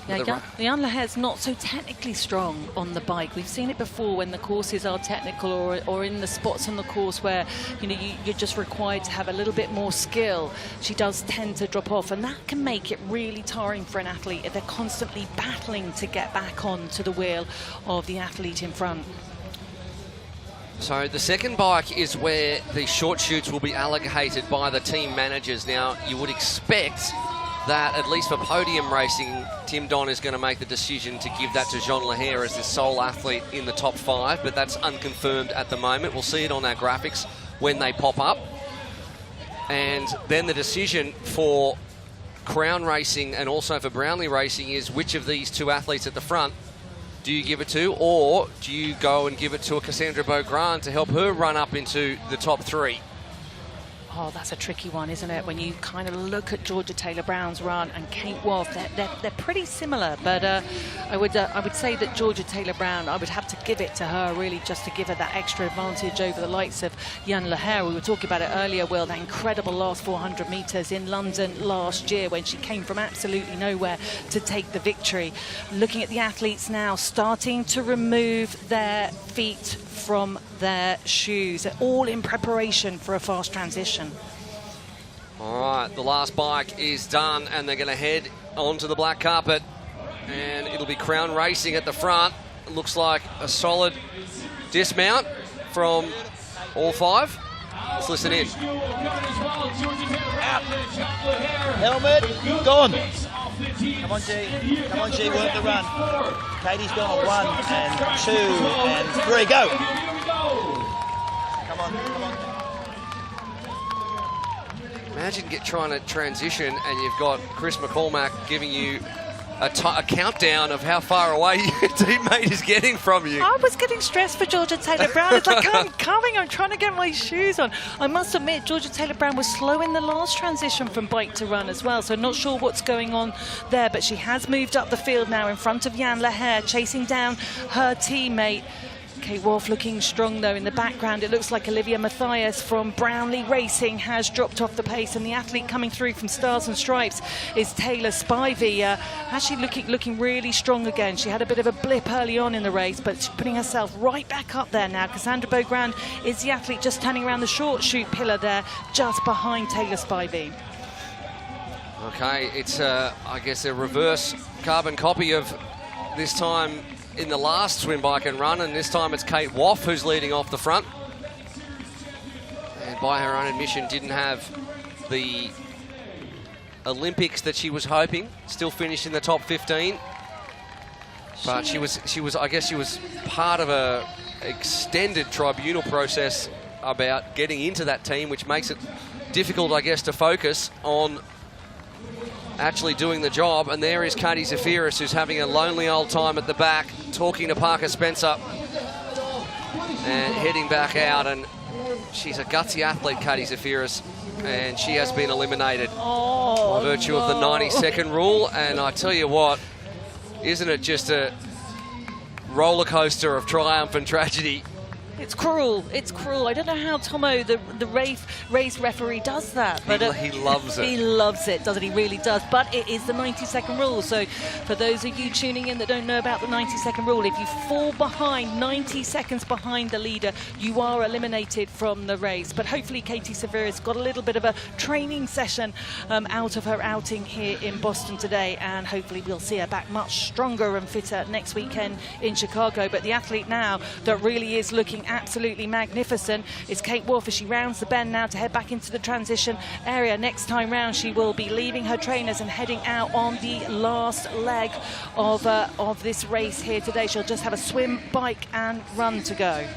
[SPEAKER 12] Yeah, Jan Lahair's not so technically strong on the bike. We've seen it before when the courses are technical or in the spots on the course where you're just required to have a little bit more skill. She does tend to drop off, and that can make it really tiring for an athlete if they're constantly battling to get back onto the wheel of the athlete in front.
[SPEAKER 1] So the second bike is where the short chutes will be allocated by the team managers. Now, you would expect that, at least for podium racing, Tim Don is going to make the decision to give that to Jean Lahair as the sole athlete in the top 5, but that's unconfirmed at the moment. We'll see it on our graphics when they pop up. And then the decision for Crown Racing and also for Brownlee Racing is which of these 2 athletes at the front do you give it to, or do you go and give it to a Cassandra Beaugrand to help her run up into the top 3?
[SPEAKER 12] Oh, that's a tricky one, isn't it? When you kind of look at Georgia Taylor-Brown's run and Kate Wolf, they're pretty similar. But I would say that Georgia Taylor-Brown, I would have to give it to her, really, just to give her that extra advantage over the likes of Jan Lahair. We were talking about it earlier, Will, that incredible last 400 metres in London last year when she came from absolutely nowhere to take the victory. Looking at the athletes now, starting to remove their feet from their shoes, all in preparation for a fast transition.
[SPEAKER 1] All right, the last bike is done, and they're going to head onto the black carpet, and it'll be Crown Racing at the front. It looks like a solid dismount from all 5. Let's listen in.
[SPEAKER 18] Helmet, gone. Come on, G. Come on, G, work the run. Katie's gone on 1 and 2 and 3. Go. Come on, come on.
[SPEAKER 1] Imagine trying to transition and you've got Chris McCormack giving you a countdown of how far away your teammate is getting from you.
[SPEAKER 12] I was getting stressed for Georgia Taylor-Brown. It's like, I'm coming, I'm trying to get my shoes on. I must admit, Georgia Taylor-Brown was slow in the last transition from bike to run as well, so not sure what's going on there, but she has moved up the field now in front of Jan Lahair, chasing down her teammate. Kate Wolf looking strong though in the background. It looks like Olivia Mathias from Brownlee Racing has dropped off the pace, and the athlete coming through from Stars and Stripes is Taylor Spivey. Actually looking really strong again. She had a bit of a blip early on in the race, but she's putting herself right back up there now. Cassandra Beaugrand is the athlete just turning around the short chute pillar there, just behind Taylor Spivey.
[SPEAKER 1] Okay, it's I guess a reverse carbon copy of this time in the last swim, bike and run, and this time it's Kate Wolf who's leading off the front. And by her own admission, didn't have the Olympics that she was hoping. Still finished in the top 15. But she was I guess she was part of a extended tribunal process about getting into that team, which makes it difficult, I guess, to focus on actually doing the job. And there is Katie Zafiris, who's having a lonely old time at the back, talking to Parker Spencer and heading back out. And she's a gutsy athlete, Katie Zafiris, and she has been eliminated by virtue of the 90-second rule. And I tell you what, isn't it just a roller coaster of triumph and tragedy?
[SPEAKER 12] It's cruel. It's cruel. I don't know how Tomo, the race referee, does that. But
[SPEAKER 1] he loves it.
[SPEAKER 12] He loves it, doesn't he? Really does. But it is the 90-second rule. So for those of you tuning in that don't know about the 90-second rule, if you fall behind 90 seconds behind the leader, you are eliminated from the race. But hopefully Katie Zafiris got a little bit of a training session out of her outing here in Boston today, and hopefully we'll see her back much stronger and fitter next weekend in Chicago. But the athlete now that really is looking absolutely magnificent is Kate Wolf, as she rounds the bend now to head back into the transition area. Next time round she will be leaving her trainers and heading out on the last leg of this race here today. She'll just have a swim, bike and run to go.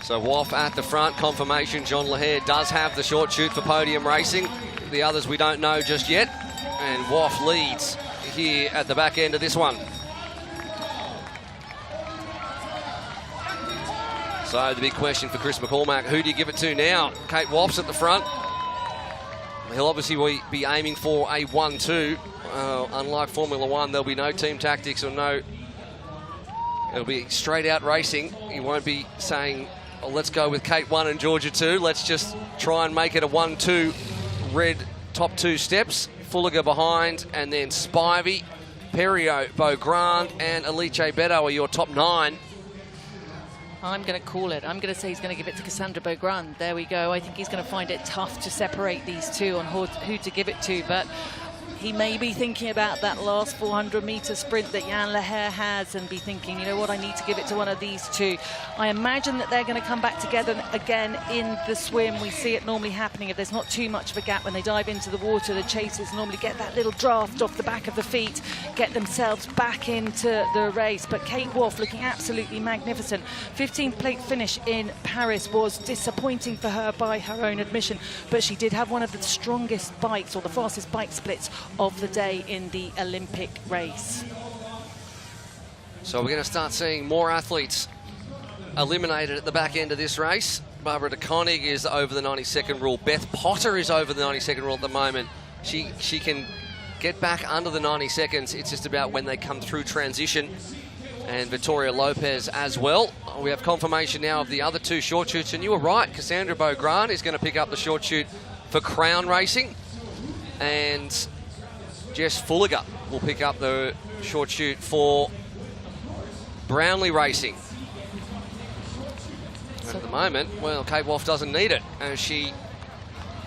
[SPEAKER 1] So Wolf at the front. Confirmation John Lahair does have the short chute for podium racing. The others we don't know just yet. And Wolf leads here at the back end of this one. So the big question for Chris McCormack, who do you give it to now? Kate Wolf's at the front. He'll obviously be aiming for a 1-2. Unlike Formula One, there'll be no team tactics or no... It'll be straight out racing. He won't be saying, oh, let's go with Kate 1 and Georgia 2. Let's just try and make it a 1-2 red top 2 steps. Fulliger behind, and then Spivey, Perriot, Beaugrand and Alice Beto are your top 9.
[SPEAKER 12] I'm going to call it. I'm going to say he's going to give it to Cassandra Beaugrand. There we go. I think he's going to find it tough to separate these two on who to give it to, but he may be thinking about that last 400-meter sprint that Jan Lahair has and be thinking, you know what, I need to give it to one of these two. I imagine that they're going to come back together again in the swim. We see it normally happening if there's not too much of a gap when they dive into the water. The chasers normally get that little draft off the back of the feet, get themselves back into the race. But Kate Wolf looking absolutely magnificent. 15th place finish in Paris was disappointing for her by her own admission, but she did have one of the strongest bikes, or the fastest bike splits of the day in the Olympic race.
[SPEAKER 1] So we're going to start seeing more athletes eliminated at the back end of this race. Barbara de Koning is over the 90-second rule. Beth Potter is over the 90-second rule at the moment. She can get back under the 90 seconds. It's just about when they come through transition. And Victoria Lopez as well. We have confirmation now of the other two short chutes. And you were right, Cassandra Beaugrand is going to pick up the short chute for Crown Racing. And Jess Fulliger will pick up the short chute for Brownlee Racing. At the moment, well, Kate Wolf doesn't need it.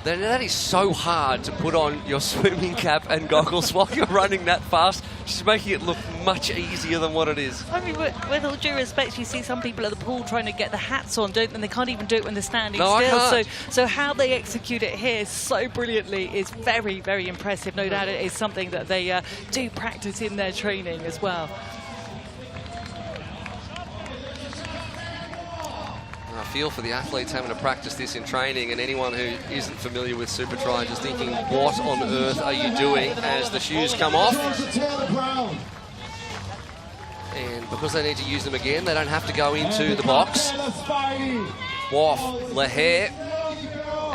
[SPEAKER 1] That is so hard to put on your swimming cap and goggles while you're running that fast. She's making it look much easier than what it is.
[SPEAKER 12] I mean, with all due respect, you see some people at the pool trying to get the hats on, don't they? And they can't even do it when they're standing
[SPEAKER 1] still.
[SPEAKER 12] I can't. So how they execute it here so brilliantly is very, very impressive. No doubt it is something that they do practice in their training as well.
[SPEAKER 1] I feel for the athletes having to practice this in training, and anyone who isn't familiar with supertri just thinking, what on earth are you doing as the shoes come off? And because they need to use them again, they don't have to go into the box. Wolf, Lahair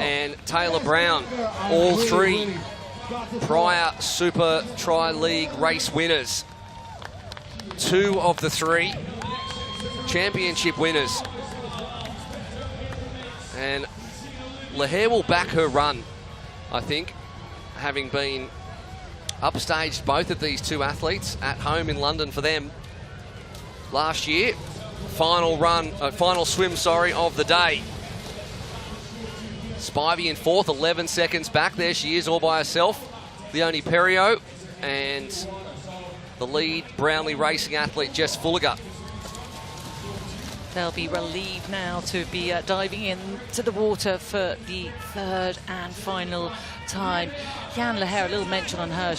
[SPEAKER 1] and Taylor Brown, all three prior Super Tri League race winners. Two of the three championship winners. And Legague will back her run, I think, having been upstaged both of these two athletes at home in London for them last year. Final swim of the day. Spivey in fourth, 11 seconds back. There she is all by herself. Leonie Perriot and the lead Brownlee Racing athlete, Jess Fullager.
[SPEAKER 12] They'll be relieved now to be diving into the water for the third and final time. Jan Legague, a little mention on her.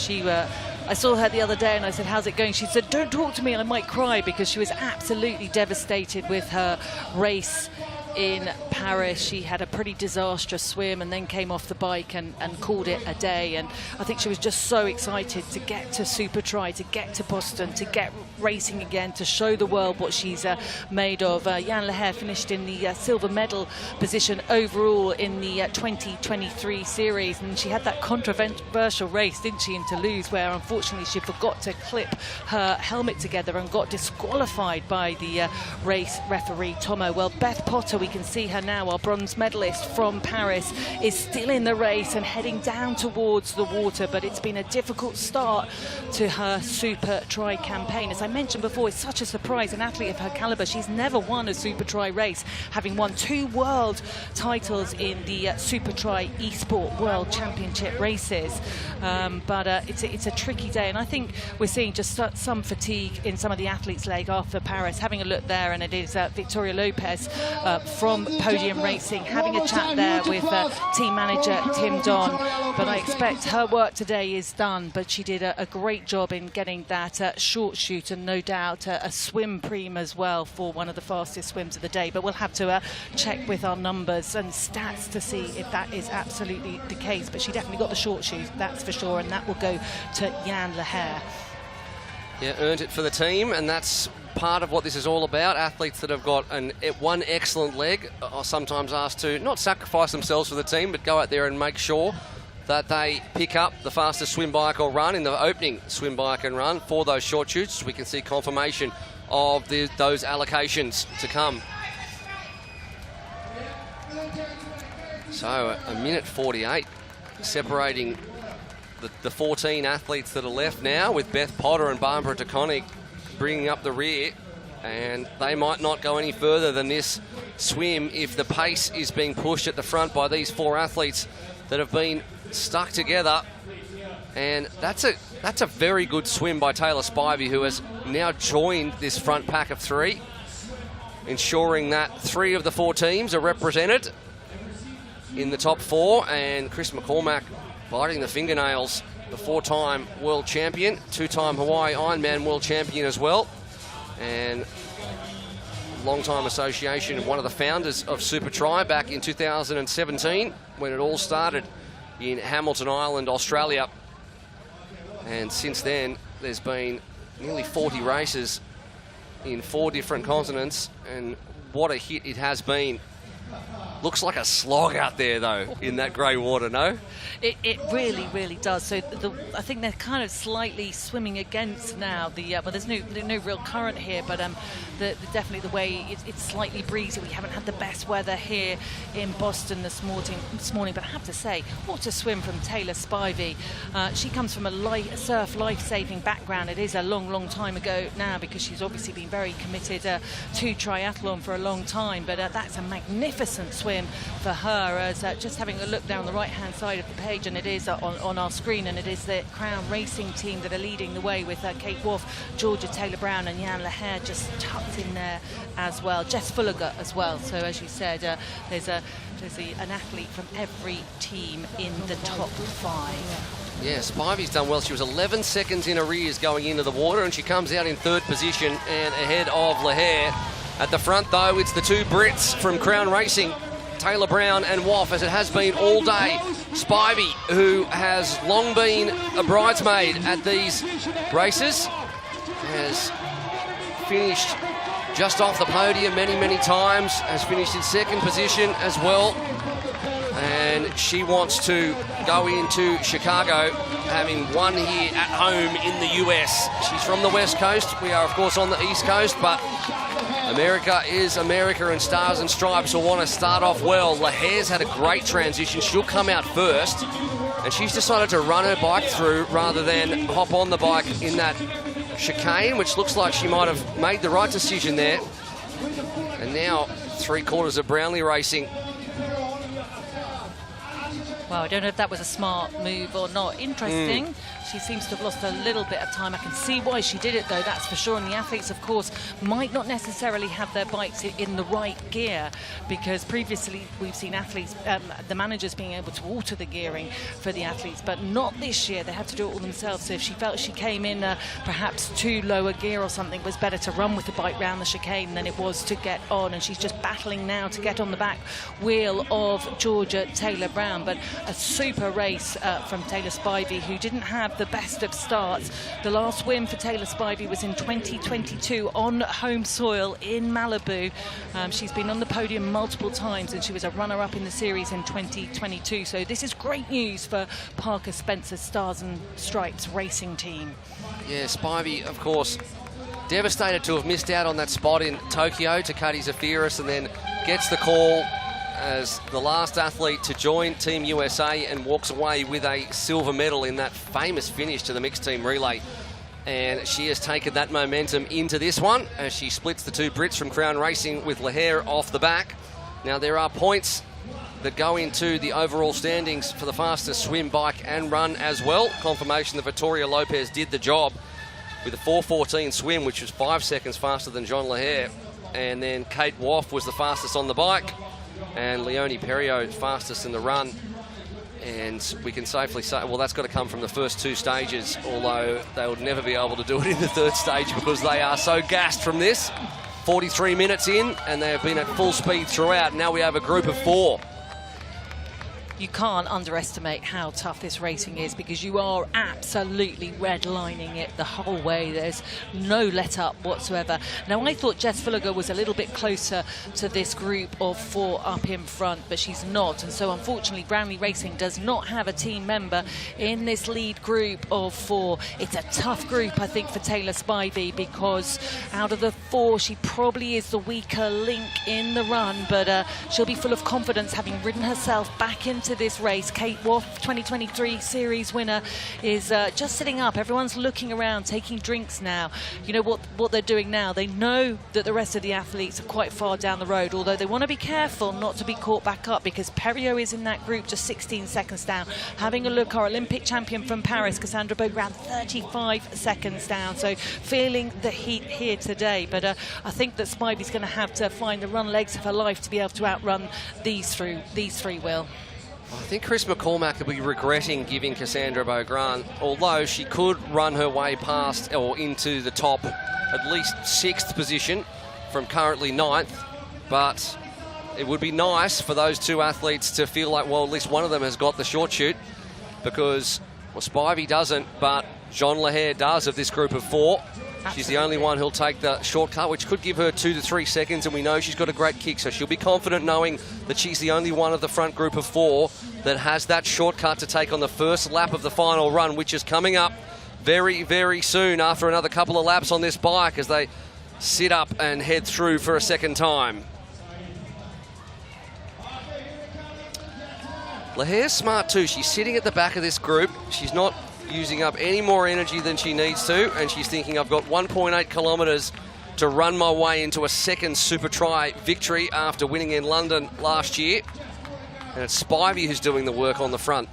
[SPEAKER 12] I saw her the other day and I said, how's it going? She said, don't talk to me, I might cry, because she was absolutely devastated with her race in Paris. She had a pretty disastrous swim and then came off the bike and called it a day. And I think she was just so excited to get to supertri, to get to Boston, to get racing again, to show the world what she's made of. Jan Legague finished in the silver medal position overall in the 2023 series, and she had that controversial race, didn't she, in Toulouse, where unfortunately she forgot to clip her helmet together and got disqualified by the race referee Tomo. Well, Beth Potter, we can see her now, our bronze medalist from Paris, is still in the race and heading down towards the water, but it's been a difficult start to her supertri campaign. As I mentioned before, it's such a surprise, an athlete of her caliber. She's never won a supertri race, having won 2 world titles in the supertri esport world championship races. But it's a tricky day, and I think we're seeing just some fatigue in some of the athletes' leg after Paris. Having a look there, and it is Victoria Lopez from Podium Racing, having a chat there with team manager Tim Don. But I expect her work today is done, but she did a great job in getting that short shoot, and no doubt a swim preem as well for one of the fastest swims of the day. But we'll have to check with our numbers and stats to see if that is absolutely the case. But she definitely got the short shoot, that's for sure, and that will go to Jan Legague.
[SPEAKER 1] Yeah, earned it for the team, and that's part of what this is all about. Athletes that have got one excellent leg are sometimes asked to not sacrifice themselves for the team, but go out there and make sure that they pick up the fastest swim, bike or run in the opening swim, bike and run for those short shoots. We can see confirmation of those allocations to come. So a minute 48 separating the 14 athletes that are left now, with Beth Potter and Barbara DeConnick bringing up the rear, and they might not go any further than this swim if the pace is being pushed at the front by these 4 athletes that have been stuck together. And that's a very good swim by Taylor Spivey, who has now joined this front pack of 3, ensuring that 3 of the 4 teams are represented in the top 4. And Chris McCormack biting the fingernails, the 4-time world champion, 2-time Hawaii Ironman world champion as well, and long-time association, one of the founders of supertri back in 2017 when it all started in Hamilton Island, Australia. And since then, there's been nearly 40 races in 4 different continents, and what a hit it has been. Looks like a slog out there, though, in that grey water, no?
[SPEAKER 12] It really, really does. So I think they're kind of slightly swimming against now. Well, there's no real current here, but definitely the way it's slightly breezy. We haven't had the best weather here in Boston this morning. But I have to say, what a swim from Taylor Spivey. She comes from a surf life-saving background. It is a long, long time ago now, because she's obviously been very committed to triathlon for a long time. But that's a magnificent swim for her. As just having a look down the right-hand side of the page, and it is on our screen, and it is the Crown Racing team that are leading the way, with Kate Wolf, Georgia Taylor-Brown and Jan Legague just tucked in there as well. Jess Fullager as well. So as you said, there's an athlete from every team in the top 5.
[SPEAKER 1] Yeah, Spivey's done well. She was 11 seconds in arrears going into the water, and she comes out in 3rd position and ahead of Legague. At the front, though, it's the 2 Brits from Crown Racing, Taylor Brown and Woff, as it has been all day. Spivey, who has long been a bridesmaid at these races, has finished just off the podium many, many times, has finished in 2nd position as well. And she wants to go into Chicago, having won here at home in the US. She's from the West Coast. We are, of course, on the East Coast, but America is America, and Stars and Stripes will want to start off well. Lahare's had a great transition. She'll come out first, and she's decided to run her bike through rather than hop on the bike in that chicane, which looks like she might have made the right decision there. And now 3/4 of Brownlee Racing.
[SPEAKER 12] Well, I don't know if that was a smart move or not. Interesting. She seems to have lost a little bit of time. I can see why she did it, though, that's for sure. And the athletes, of course, might not necessarily have their bikes in the right gear, because previously we've seen athletes, the managers being able to alter the gearing for the athletes, but not this year. They had to do it all themselves. So if she felt she came in perhaps too low a gear or something, it was better to run with the bike round the chicane than it was to get on. And she's just battling now to get on the back wheel of Georgia Taylor-Brown. But a super race from Taylor Spivey, who didn't have the best of starts. The last win for Taylor Spivey was in 2022 on home soil in Malibu. She's been on the podium multiple times, and she was a runner-up in the series in 2022. So this is great news for Parker Spencer's Stars and Stripes racing team.
[SPEAKER 1] Yeah, Spivey, of course, devastated to have missed out on that spot in Tokyo to Katie Zafiris, and then gets the call as the last athlete to join Team USA and walks away with a silver medal in that famous finish to the mixed team relay. And she has taken that momentum into this one as she splits the two Brits from Crown Racing with Lahare off the back. Now there are points that go into the overall standings for the fastest swim, bike and run as well. Confirmation that Victoria Lopez did the job with a 4:14 swim, which was 5 seconds faster than John Lahare. And then Kate Woff was the fastest on the bike, and Leonie Perriot fastest in the run. And we can safely say, well, that's got to come from the first two stages, although they would never be able to do it in the third stage because they are so gassed from this. 43 minutes in, and they have been at full speed throughout. Now we have a group of 4.
[SPEAKER 12] You can't underestimate how tough this racing is, because you are absolutely redlining it the whole way. There's no let up whatsoever. Now, I thought Jess Fulliger was a little bit closer to this group of 4 up in front, but she's not. And so, unfortunately, Brownlee Racing does not have a team member in this lead group of 4. It's a tough group, I think, for Taylor Spivey, because out of the 4, she probably is the weaker link in the run, but she'll be full of confidence, having ridden herself back into this race. Kate Woff, 2023 series winner, is just sitting up. Everyone's looking around, taking drinks now. You know what they're doing now? They know that the rest of the athletes are quite far down the road, although they want to be careful not to be caught back up, because Perriot is in that group just 16 seconds down. Having a look, our Olympic champion from Paris, Cassandra Beaugrand, 35 seconds down. So feeling the heat here today, but I think that Spivey's going to have to find the run legs of her life to be able to outrun these three, Will.
[SPEAKER 1] I think Chris McCormack will be regretting giving Cassandra Beaugrand, although she could run her way past or into the top, at least 6th position from currently 9th. But it would be nice for those 2 athletes to feel like, well, at least one of them has got the short shoot, because, well, Spivey doesn't, but John Lahare does of this group of 4. She's the only one who'll take the shortcut, which could give her 2 to 3 seconds, and we know she's got a great kick, so she'll be confident knowing that she's the only one of the front group of 4 that has that shortcut to take on the first lap of the final run, which is coming up very, very soon after another couple of laps on this bike as they sit up and head through for a second time. Lahare's smart too. She's sitting at the back of this group. She's not using up any more energy than she needs to, and she's thinking, I've got 1.8 kilometres to run my way into a second supertri victory after winning in London last year. And it's Spivey who's doing the work on the front.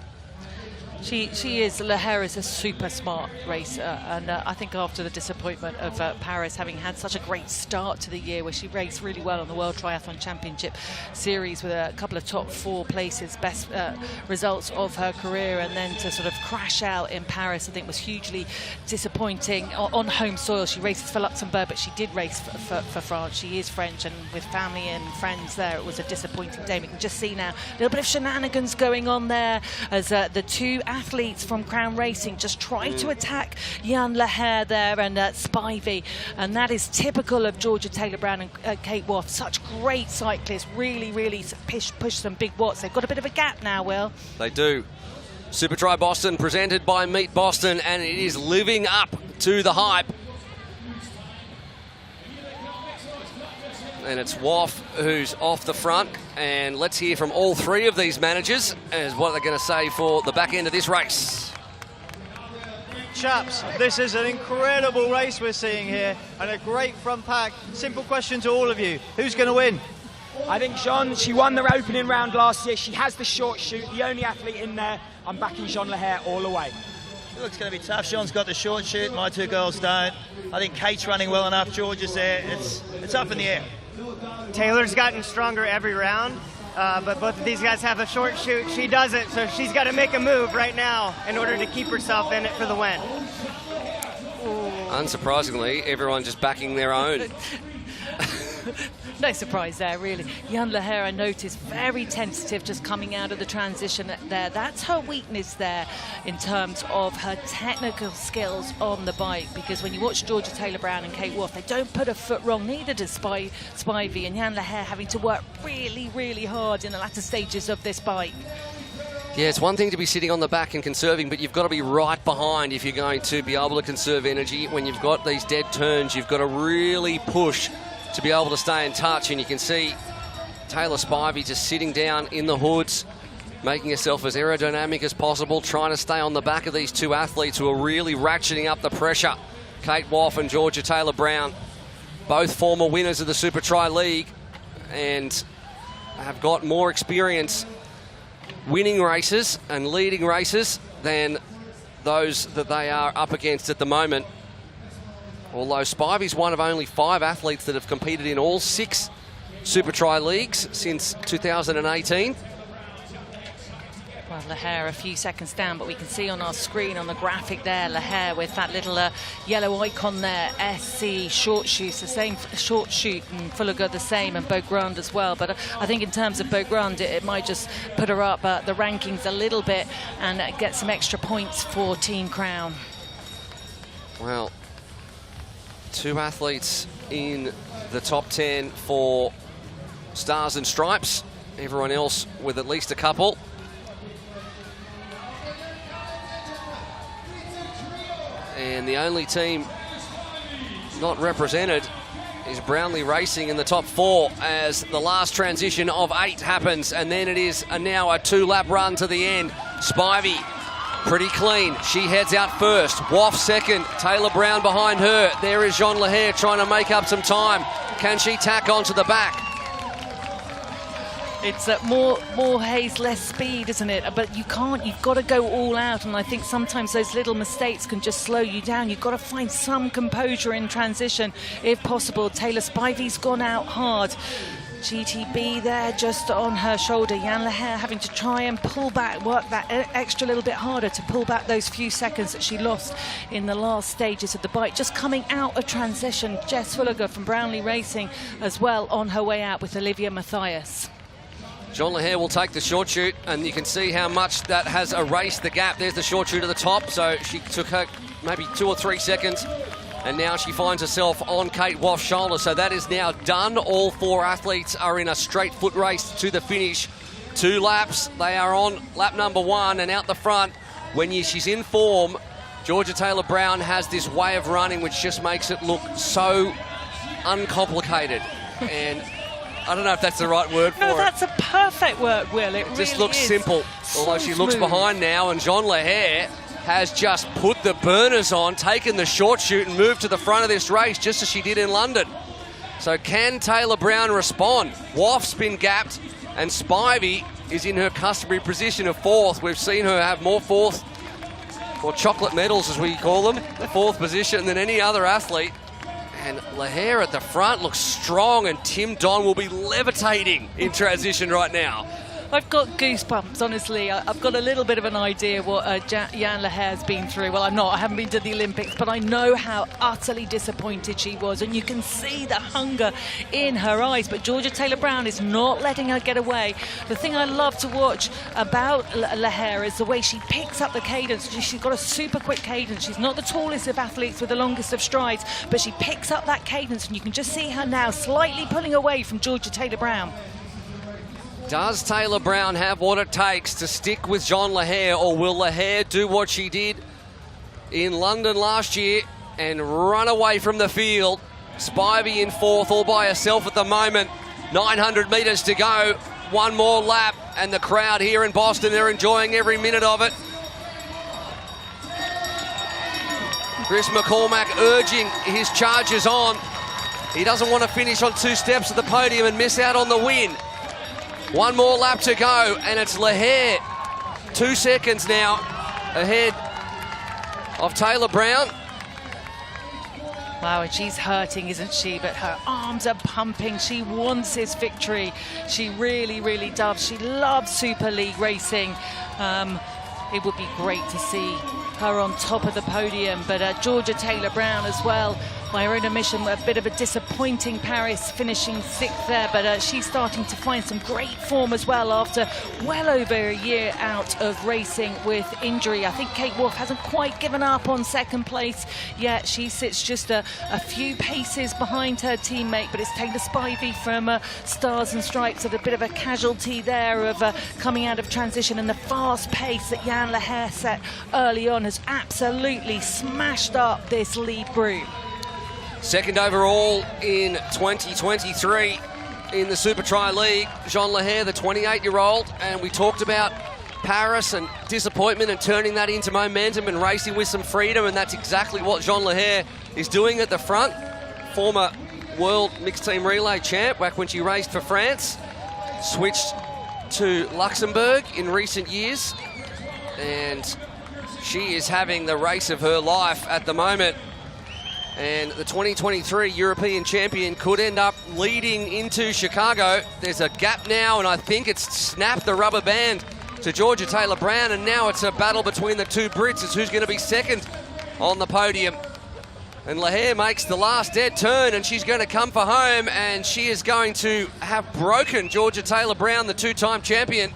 [SPEAKER 12] She is. Lahare is a super smart racer, and I think after the disappointment of Paris, having had such a great start to the year where she raced really well on the World Triathlon Championship Series with a couple of top 4 places, best results of her career, and then to sort of crash out in Paris, I think was hugely disappointing. On home soil, she races for Luxembourg, but she did race for France. She is French, and with family and friends there, it was a disappointing day. We can just see now a little bit of shenanigans going on there as the 2 athletes from Crown Racing just try to attack Jan Lahare there and Spivey, and that is typical of Georgia Taylor-Brown and Kate Woff. Such great cyclists, really push some big watts. They've got a bit of a gap now, Will.
[SPEAKER 1] They do. Supertri Boston presented by Meet Boston, and it is living up to the hype. And it's Woff who's off the front. And let's hear from all three of these managers as what they're going to say for the back end of this race.
[SPEAKER 15] Chaps, this is an incredible race we're seeing here and a great front pack. Simple question to all of you. Who's going to win?
[SPEAKER 16] I think Jean, she won the opening round last year. She has the short shoot, the only athlete in there. I'm backing Jean Lahair all the way.
[SPEAKER 18] Look, it's going to be tough. Sean's got the short shoot. My two girls don't. I think Kate's running well enough. George is there. It's up in the air.
[SPEAKER 14] Taylor's gotten stronger every round, but both of these guys have a short shoot. She doesn't, so she's got to make a move right now in order to keep herself in it for the win.
[SPEAKER 1] Unsurprisingly, everyone just backing their own.
[SPEAKER 12] No surprise there, really. Jan Lahair, I noticed, very tentative just coming out of the transition there. That's her weakness there in terms of her technical skills on the bike, because when you watch Georgia Taylor-Brown and Kate Woff, they don't put a foot wrong, neither does Spivey, and Jan Lahair having to work really, really hard in the latter stages of this bike.
[SPEAKER 1] Yeah, it's one thing to be sitting on the back and conserving, but you've got to be right behind if you're going to be able to conserve energy. When you've got these dead turns, you've got to really push to be able to stay in touch. And you can see Taylor Spivey just sitting down in the hoods, making herself as aerodynamic as possible, trying to stay on the back of these two athletes who are really ratcheting up the pressure. Kate Woff and Georgia Taylor-Brown, both former winners of the supertri League and have got more experience winning races and leading races than those that they are up against at the moment. Although Spivey's one of only 5 athletes that have competed in all 6 supertri leagues since 2018.
[SPEAKER 12] Well, Lahair a few seconds down, but we can see on our screen, on the graphic there, Lahair with that little yellow icon there, SC short shoot, the same short shoot, and Fullager the same, and Beaugrand as well. But I think in terms of Beaugrand, it might just put her up the rankings a little bit and get some extra points for Team Crown.
[SPEAKER 1] Well, 2 athletes in the top 10 for Stars and Stripes. Everyone else with at least a couple. And the only team not represented is Brownlee Racing in the top 4 as the last transition of 8 happens. And then it is now a 2-lap run to the end. Spivey, pretty clean. She heads out first. Woff second. Taylor-Brown behind her. There is Jean Lahair trying to make up some time. Can she tack onto the back?
[SPEAKER 12] It's more haze, less speed, isn't it? But you can't. You've got to go all out. And I think sometimes those little mistakes can just slow you down. You've got to find some composure in transition, if possible. Taylor Spivey's gone out hard. GTB there just on her shoulder. Jan Lahair having to try and pull back, work that extra little bit harder to pull back those few seconds that she lost in the last stages of the bike. Just coming out of transition, Jess Fullager from Brownlee Racing as well on her way out with Olivia Mathias.
[SPEAKER 1] Jean Lahair will take the short shoot, and you can see how much that has erased the gap. There's the short shoot at the top, so she took her maybe 2 or 3 seconds. And now she finds herself on Kate Woff's shoulder. So that is now done. All 4 athletes are in a straight foot race to the finish. 2 laps. They are on lap number 1 and out the front. When she's in form, Georgia Taylor-Brown has this way of running which just makes it look so uncomplicated. And I don't know if that's the right word for it.
[SPEAKER 12] No, that's a perfect word, Will. It
[SPEAKER 1] just
[SPEAKER 12] really
[SPEAKER 1] looks
[SPEAKER 12] is.
[SPEAKER 1] simple. Although she looks behind now, and Jean Lahair has just put the burners on, taken the short shoot and moved to the front of this race just as she did in London. So can Taylor-Brown respond? Woff's been gapped and Spivey is in her customary position of 4th. We've seen her have more 4th, or chocolate medals as we call them, the 4th position than any other athlete. And Lahair at the front looks strong, and Tim Don will be levitating in transition right now.
[SPEAKER 12] I've got goosebumps, honestly. I've got a little bit of an idea what Jan Lahair's been through. Well, I haven't been to the Olympics, but I know how utterly disappointed she was, and you can see the hunger in her eyes. But Georgia Taylor-Brown is not letting her get away. The thing I love to watch about Lahair is the way she picks up the cadence. She's got a super quick cadence. She's not the tallest of athletes with the longest of strides, but she picks up that cadence, and you can just see her now slightly pulling away from Georgia Taylor-Brown.
[SPEAKER 1] Does Taylor-Brown have what it takes to stick with Jean Lahair, or will Lahair do what she did in London last year and run away from the field Spivey in fourth, all by herself at the moment. 900 metres to go. One more lap, and the crowd here in Boston, they're enjoying every minute of it. Chris McCormack urging his chargers on. He doesn't want to finish on 2 steps of the podium and miss out on the win. One more lap to go, and it's Legague. 2 seconds now ahead of Taylor Brown.
[SPEAKER 12] Wow, and she's hurting, isn't she? But her arms are pumping. She wants this victory. She really, really does. She loves Super League racing. It would be great to see her on top of the podium, but Georgia Taylor Brown as well, by her own admission, a bit of a disappointing Paris, finishing 6th there, but she's starting to find some great form as well after well over a year out of racing with injury. I think Kate Wolf hasn't quite given up on 2nd place yet. She sits just a few paces behind her teammate, but it's Taylor Spivey from Stars and Stripes at a bit of a casualty there of coming out of transition, and the fast pace that Jan Legague set early on has absolutely smashed up this lead group.
[SPEAKER 1] 2nd overall in 2023 in the supertri league, Jean Legague, the 28-year-old, and we talked about Paris and disappointment and turning that into momentum and racing with some freedom, and that's exactly what Jean Legague is doing at the front. Former world mixed team relay champ back when she raced for France, switched to Luxembourg in recent years, and she is having the race of her life at the moment. And the 2023 European champion could end up leading into Chicago. There's a gap now, and I think it's snapped the rubber band to Georgia Taylor Brown, and now it's a battle between the 2 Brits as who's going to be 2nd on the podium. And Legague makes the last dead turn, and she's going to come for home, and she is going to have broken Georgia Taylor Brown, the 2-time champion.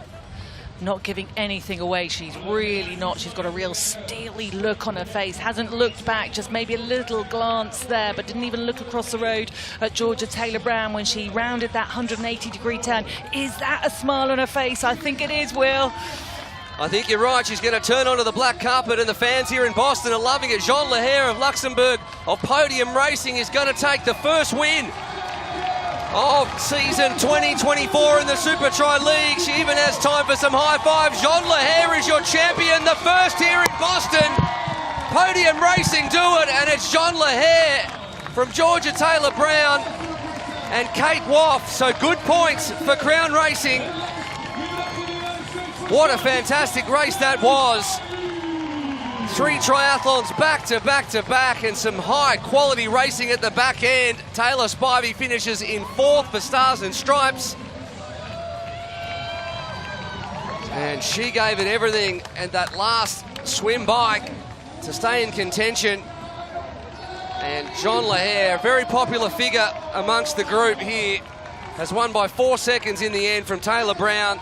[SPEAKER 12] Not giving anything away, she's really not. She's got a real steely look on her face, hasn't looked back, just maybe a little glance there, but didn't even look across the road at Georgia Taylor Brown when she rounded that 180-degree turn. Is that a smile on her face? I think it is, Will.
[SPEAKER 1] I think you're right. She's going to turn onto the black carpet, and the fans here in Boston are loving it. Jean Legague of Luxembourg of Podium Racing is going to take the first win of season 2024 in the Supertri League. She even has time for some high fives. Jean Legague is your champion, the first here in Boston. Podium Racing do it, and it's Jean Legague from Georgia Taylor Brown and Kate Wolf. So good points for Crown Racing. What a fantastic race that was. 3 triathlons back to back to back, and some high quality racing at the back end. Taylor Spivey finishes in 4th for Stars and Stripes. And she gave it everything at that last swim bike to stay in contention. And Jean Legague, a very popular figure amongst the group here, has won by 4 seconds in the end from Taylor Brown.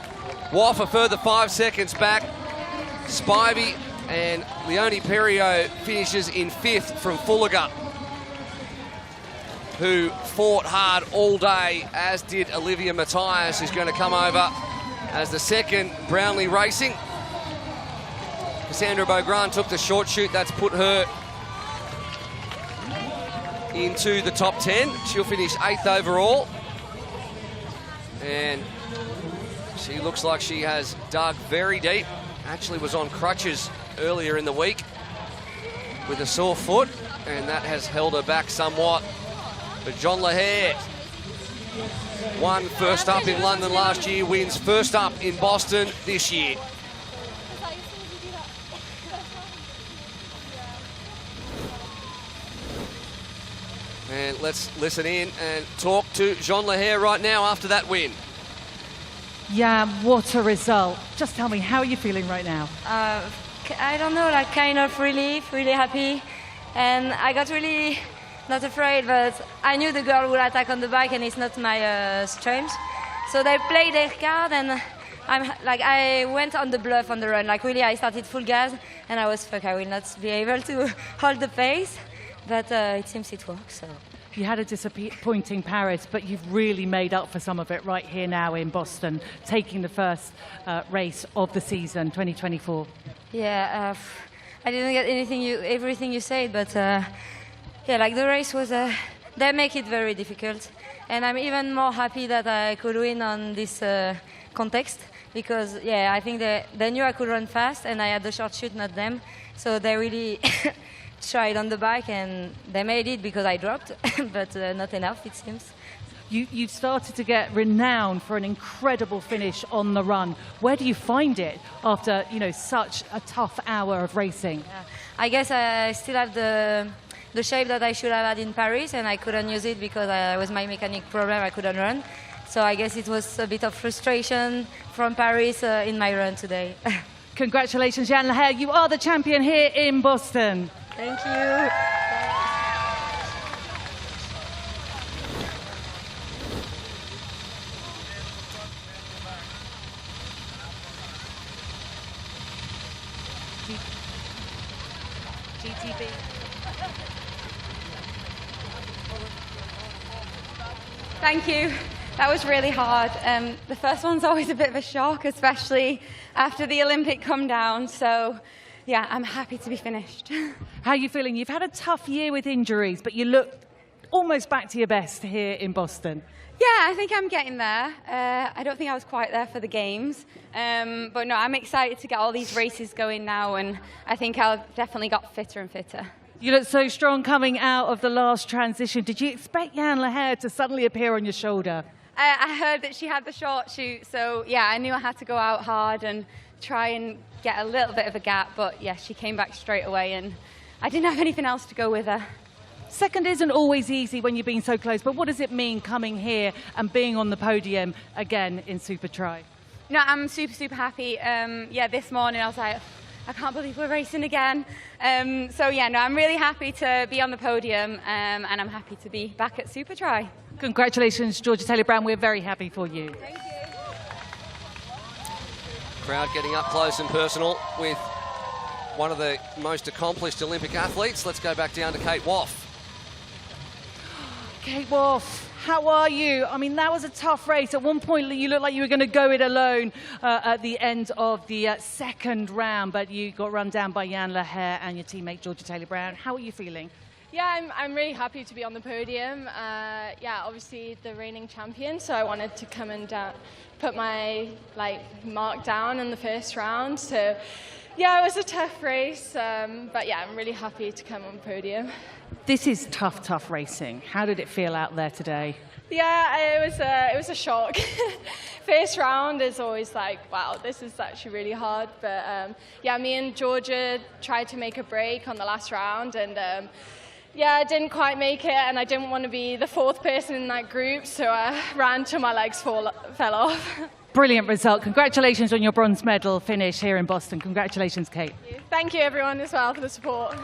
[SPEAKER 1] Wolf a further 5 seconds back. Spivey and Leonie Perriot finishes in 5th from Fullaga, who fought hard all day, as did Olivia Matthias, who's going to come over as the 2nd. Brownlee Racing. Cassandra Beaugrand took the short chute. That's put her into the top 10. She'll finish 8th overall. And she looks like she has dug very deep. Actually was on crutches earlier in the week with a sore foot, and that has held her back somewhat. But Jean Legague won first up in London last year, wins first up in Boston this year. And let's listen in and talk to Jean Legague right now after that win.
[SPEAKER 19] Yeah, what a result. Just tell me, how are you feeling right now?
[SPEAKER 20] I don't know, like kind of relief, really happy. And I got really not afraid, but I knew the girl would attack on the bike, and it's not my strength. So they played their card, and I went on the bluff on the run. Like really, I started full gas, and I was, I will not be able to hold the pace. But it seems it works, so.
[SPEAKER 19] You had a disappointing Paris, but you've really made up for some of it right here now in Boston, taking the first race of the season, 2024.
[SPEAKER 20] Yeah, I didn't get everything you said, but yeah, like the race was they make it very difficult. And I'm even more happy that I could win on this context because, yeah, I think they knew I could run fast and I had the short shoot, not them. So they really tried on the bike and they made it because I dropped, but not enough, it seems.
[SPEAKER 19] You've started to get renowned for an incredible finish on the run. Where do you find it after, such a tough hour of racing?
[SPEAKER 20] Yeah. I guess I still have the shape that I should have had in Paris, and I couldn't use it because it was my mechanic problem. I couldn't run. So I guess it was a bit of frustration from Paris in my run today.
[SPEAKER 19] Congratulations, Jan Lehair. You are the champion here in Boston.
[SPEAKER 20] Thank you.
[SPEAKER 12] GTB.
[SPEAKER 21] Thank you. That was really hard. The first one's always a bit of a shock, especially after the Olympic come down. So, yeah, I'm happy to be finished.
[SPEAKER 19] How are you feeling? You've had a tough year with injuries, but you look almost back to your best here in Boston.
[SPEAKER 21] Yeah, I think I'm getting there. I don't think I was quite there for the games. But no, I'm excited to get all these races going now, and I think I've definitely got fitter and fitter.
[SPEAKER 19] You look so strong coming out of the last transition. Did you expect Jan Lehair to suddenly appear on your shoulder?
[SPEAKER 21] I heard that she had the short shoot, so yeah, I knew I had to go out hard and try and get a little bit of a gap, but yeah, she came back straight away and I didn't have anything else to go with her.
[SPEAKER 19] Second isn't always easy when you've been so close, but what does it mean coming here and being on the podium again in supertri?
[SPEAKER 21] No, I'm super happy. Yeah, this morning I was like, I can't believe we're racing again. So yeah, no, I'm really happy to be on the podium and I'm happy to be back at supertri.
[SPEAKER 19] Congratulations, Georgia Taylor-Brown. We're very happy for you.
[SPEAKER 21] Thank you.
[SPEAKER 1] Crowd getting up close and personal with one of the most accomplished Olympic athletes. Let's go back down to Kate Woff.
[SPEAKER 19] Kate Woff, how are you? I mean, that was a tough race. At one point, you looked like you were going to go it alone at the end of the second round, but you got run down by Jan Lehair and your teammate, Georgia Taylor-Brown. How are you feeling?
[SPEAKER 22] Yeah, I'm really happy to be on the podium. Yeah, obviously the reigning champion, so I wanted to come and put my mark down in the first round. So yeah, it was a tough race, but yeah, I'm really happy to come on the podium.
[SPEAKER 19] This is tough racing. How did it feel out there today?
[SPEAKER 22] Yeah, it was a shock. First round is always like, wow, this is actually really hard. But yeah, me and Georgia tried to make a break on the last round, and yeah, I didn't quite make it, and I didn't want to be the fourth person in that group, so I ran till my legs fell off.
[SPEAKER 19] Brilliant result. Congratulations on your bronze medal finish here in Boston. Congratulations, Kate.
[SPEAKER 22] Thank you, everyone, as well, for the support.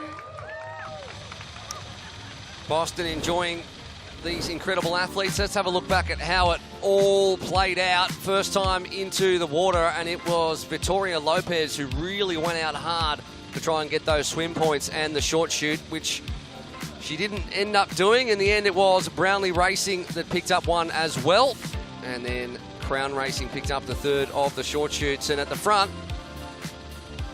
[SPEAKER 1] Boston enjoying these incredible athletes. Let's have a look back at how it all played out. First time into the water, and it was Victoria Lopez who really went out hard to try and get those swim points and the short shoot, which she didn't end up doing. In the end, it was Brownlee Racing that picked up one as well. And then Crown Racing picked up the third of the short shoots. And at the front,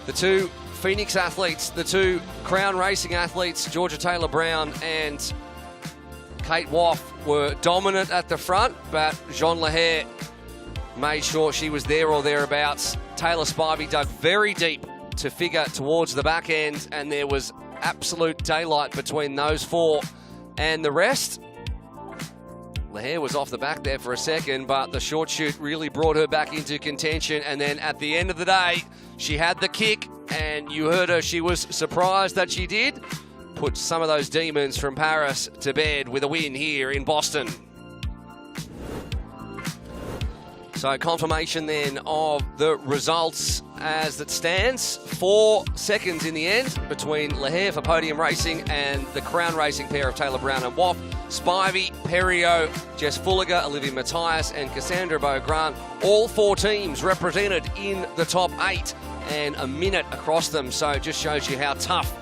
[SPEAKER 1] the two Phoenix athletes, the two Crown Racing athletes, Georgia Taylor-Brown and Kate Woff, were dominant at the front, but Jan Lehair made sure she was there or thereabouts. Taylor Spivey dug very deep to figure towards the back end, and there was absolute daylight between those four and the rest. Lehair was off the back there for a second, but the short shoot really brought her back into contention. And then at the end of the day, she had the kick, and you heard her. She was surprised that she did. Put some of those demons from Paris to bed with a win here in Boston. So confirmation then of the results as it stands. 4 seconds in the end between Lehair for podium racing and the Crown Racing pair of Taylor-Brown and Woff. Spivey, Perriot, Jess Fulliger, Olivia Matthias and Cassandra Beaugrand. All 4 teams represented in the top 8 and a minute across them. So it just shows you how tough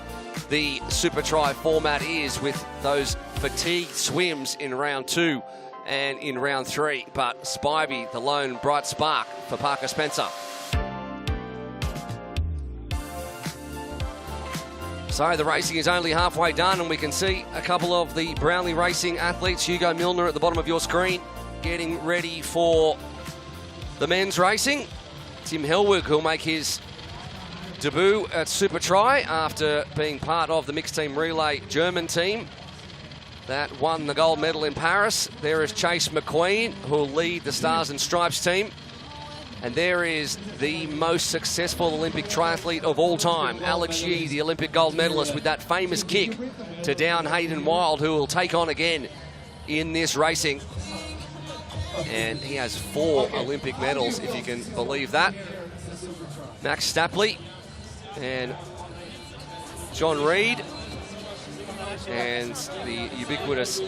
[SPEAKER 1] the supertri format is with those fatigued swims in round 2 and in round 3. But Spivey, the lone bright spark for Parker Spencer. So the racing is only halfway done, and we can see a couple of the Brownlee Racing athletes, Hugo Milner at the bottom of your screen, getting ready for the men's racing. Tim Hellwig, who'll make his debut at supertri after being part of the mixed team relay German team that won the gold medal in Paris. There is Chase McQueen, who'll lead the Stars and Stripes team. And there is the most successful Olympic triathlete of all time, Alex Yee, the Olympic gold medalist, with that famous kick to down Hayden Wild, who will take on again in this racing. And he has 4 Olympic medals, if you can believe that. Max Stapley and John Reed, and the ubiquitous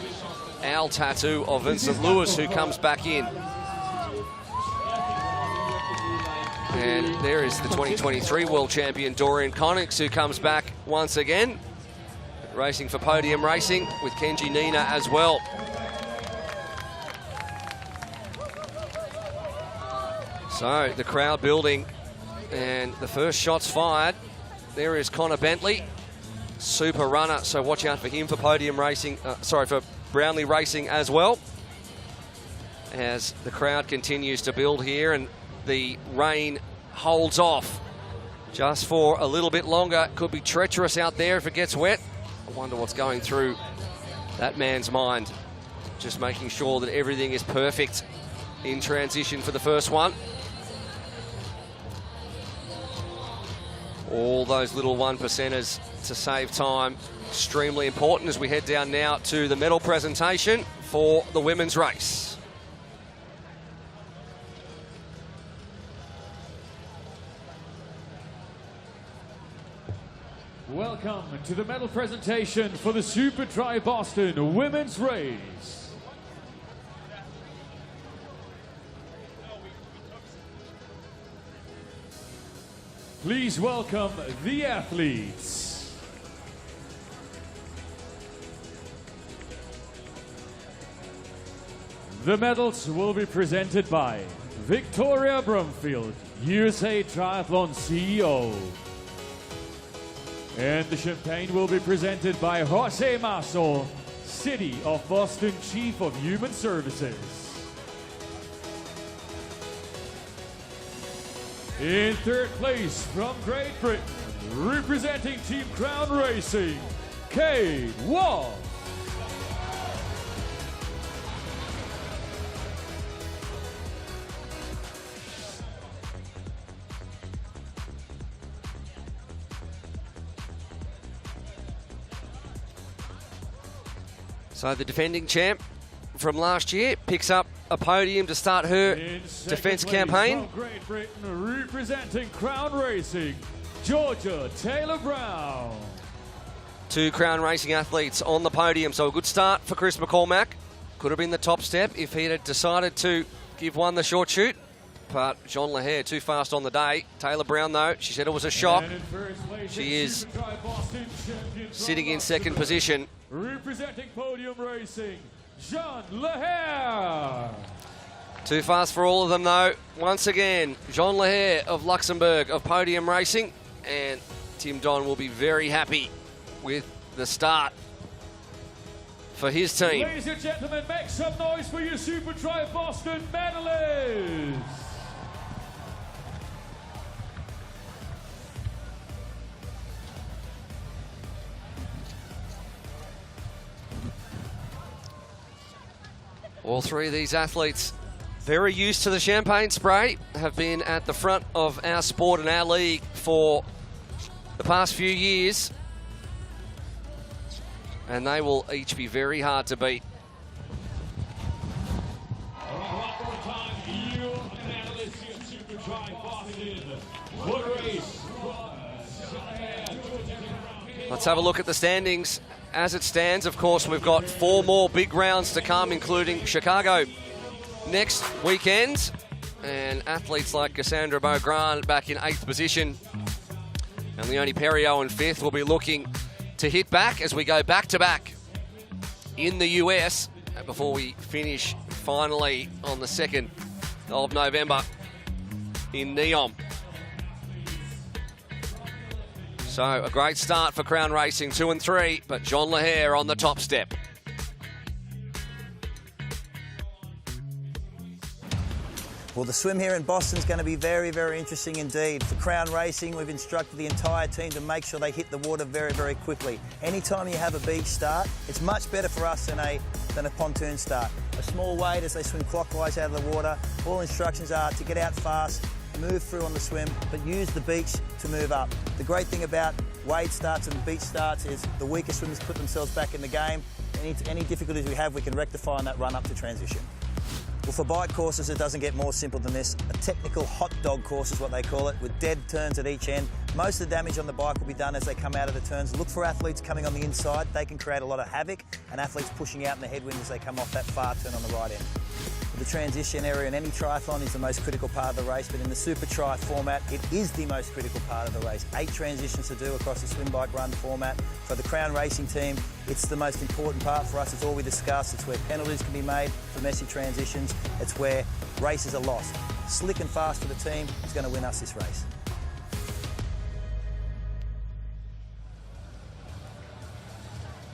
[SPEAKER 1] owl tattoo of Vincent Lewis, who comes back in. And there is the 2023 world champion Dorian Connix, who comes back once again, racing for podium racing with Kenji Nina as well. So the crowd building, and the first shot's fired. There is Connor Bentley, super runner, so watch out for him for podium racing, for Brownlee Racing as well, as the crowd continues to build here and the rain holds off just for a little bit longer. It could be treacherous out there if it gets wet. I wonder what's going through that man's mind. Just making sure that everything is perfect in transition for the first one. All those little 1%ers to save time, extremely important as we head down now to the medal presentation for the women's race.
[SPEAKER 2] Welcome to the medal presentation for the supertri Boston women's race. Please welcome the athletes. The medals will be presented by Victoria Brumfield, USA Triathlon CEO. And the champagne will be presented by Jose Maso, City of Boston Chief of Human Services. In third place from Great Britain, representing Team Crown Racing, Kate Wall.
[SPEAKER 1] So the defending champ from last year picks up a podium to start her defence campaign.
[SPEAKER 2] From Great Britain, representing Crown Racing, Georgia Taylor Brown.
[SPEAKER 1] 2 Crown Racing athletes on the podium, so a good start for Chris McCormack. Could have been the top step if he had decided to give one the short shoot, but Jean Lahair too fast on the day. Taylor Brown, though, she said it was a shock. She is sitting in second position.
[SPEAKER 2] Representing podium racing, Jean Lahair.
[SPEAKER 1] Too fast for all of them, though. Once again, Jean Lahair of Luxembourg of podium racing, and Tim Don will be very happy with the start for his team.
[SPEAKER 2] Ladies and gentlemen, make some noise for your supertri Boston medalists.
[SPEAKER 1] All 3 of these athletes, very used to the champagne spray, have been at the front of our sport and our league for the past few years. And they will each be very hard to beat. Let's have a look at the standings. As it stands, of course, we've got 4 more big rounds to come, including Chicago next weekend. And athletes like Cassandra Beaugrand back in 8th position. And Leonie Perriot in 5th will be looking to hit back as we go back-to-back in the US before we finish finally on the 2nd of November in Neom. So a great start for Crown Racing, 2 and 3, but John Lahair on the top step.
[SPEAKER 11] Well, the swim here in Boston is going to be very, very interesting indeed. For Crown Racing, we've instructed the entire team to make sure they hit the water very, very quickly. Anytime you have a beach start, it's much better for us than a pontoon start. A small wade as they swim clockwise out of the water. All instructions are to get out fast, move through on the swim, but use the beach to move up. The great thing about wade starts and beach starts is the weaker swimmers put themselves back in the game. Any difficulties we have, we can rectify on that run up to transition. Well, for bike courses, it doesn't get more simple than this. A technical hot dog course is what they call it, with dead turns at each end. Most of the damage on the bike will be done as they come out of the turns. Look for athletes coming on the inside. They can create a lot of havoc, and athletes pushing out in the headwind as they come off that far turn on the right end. The transition area in any triathlon is the most critical part of the race, but in the super tri format, it is the most critical part of the race. 8 transitions to do across the swim, bike, run format. For the Crown Racing team, it's the most important part for us. It's all we discuss. It's where penalties can be made for messy transitions. It's where races are lost. Slick and fast for the team is going to win us this race.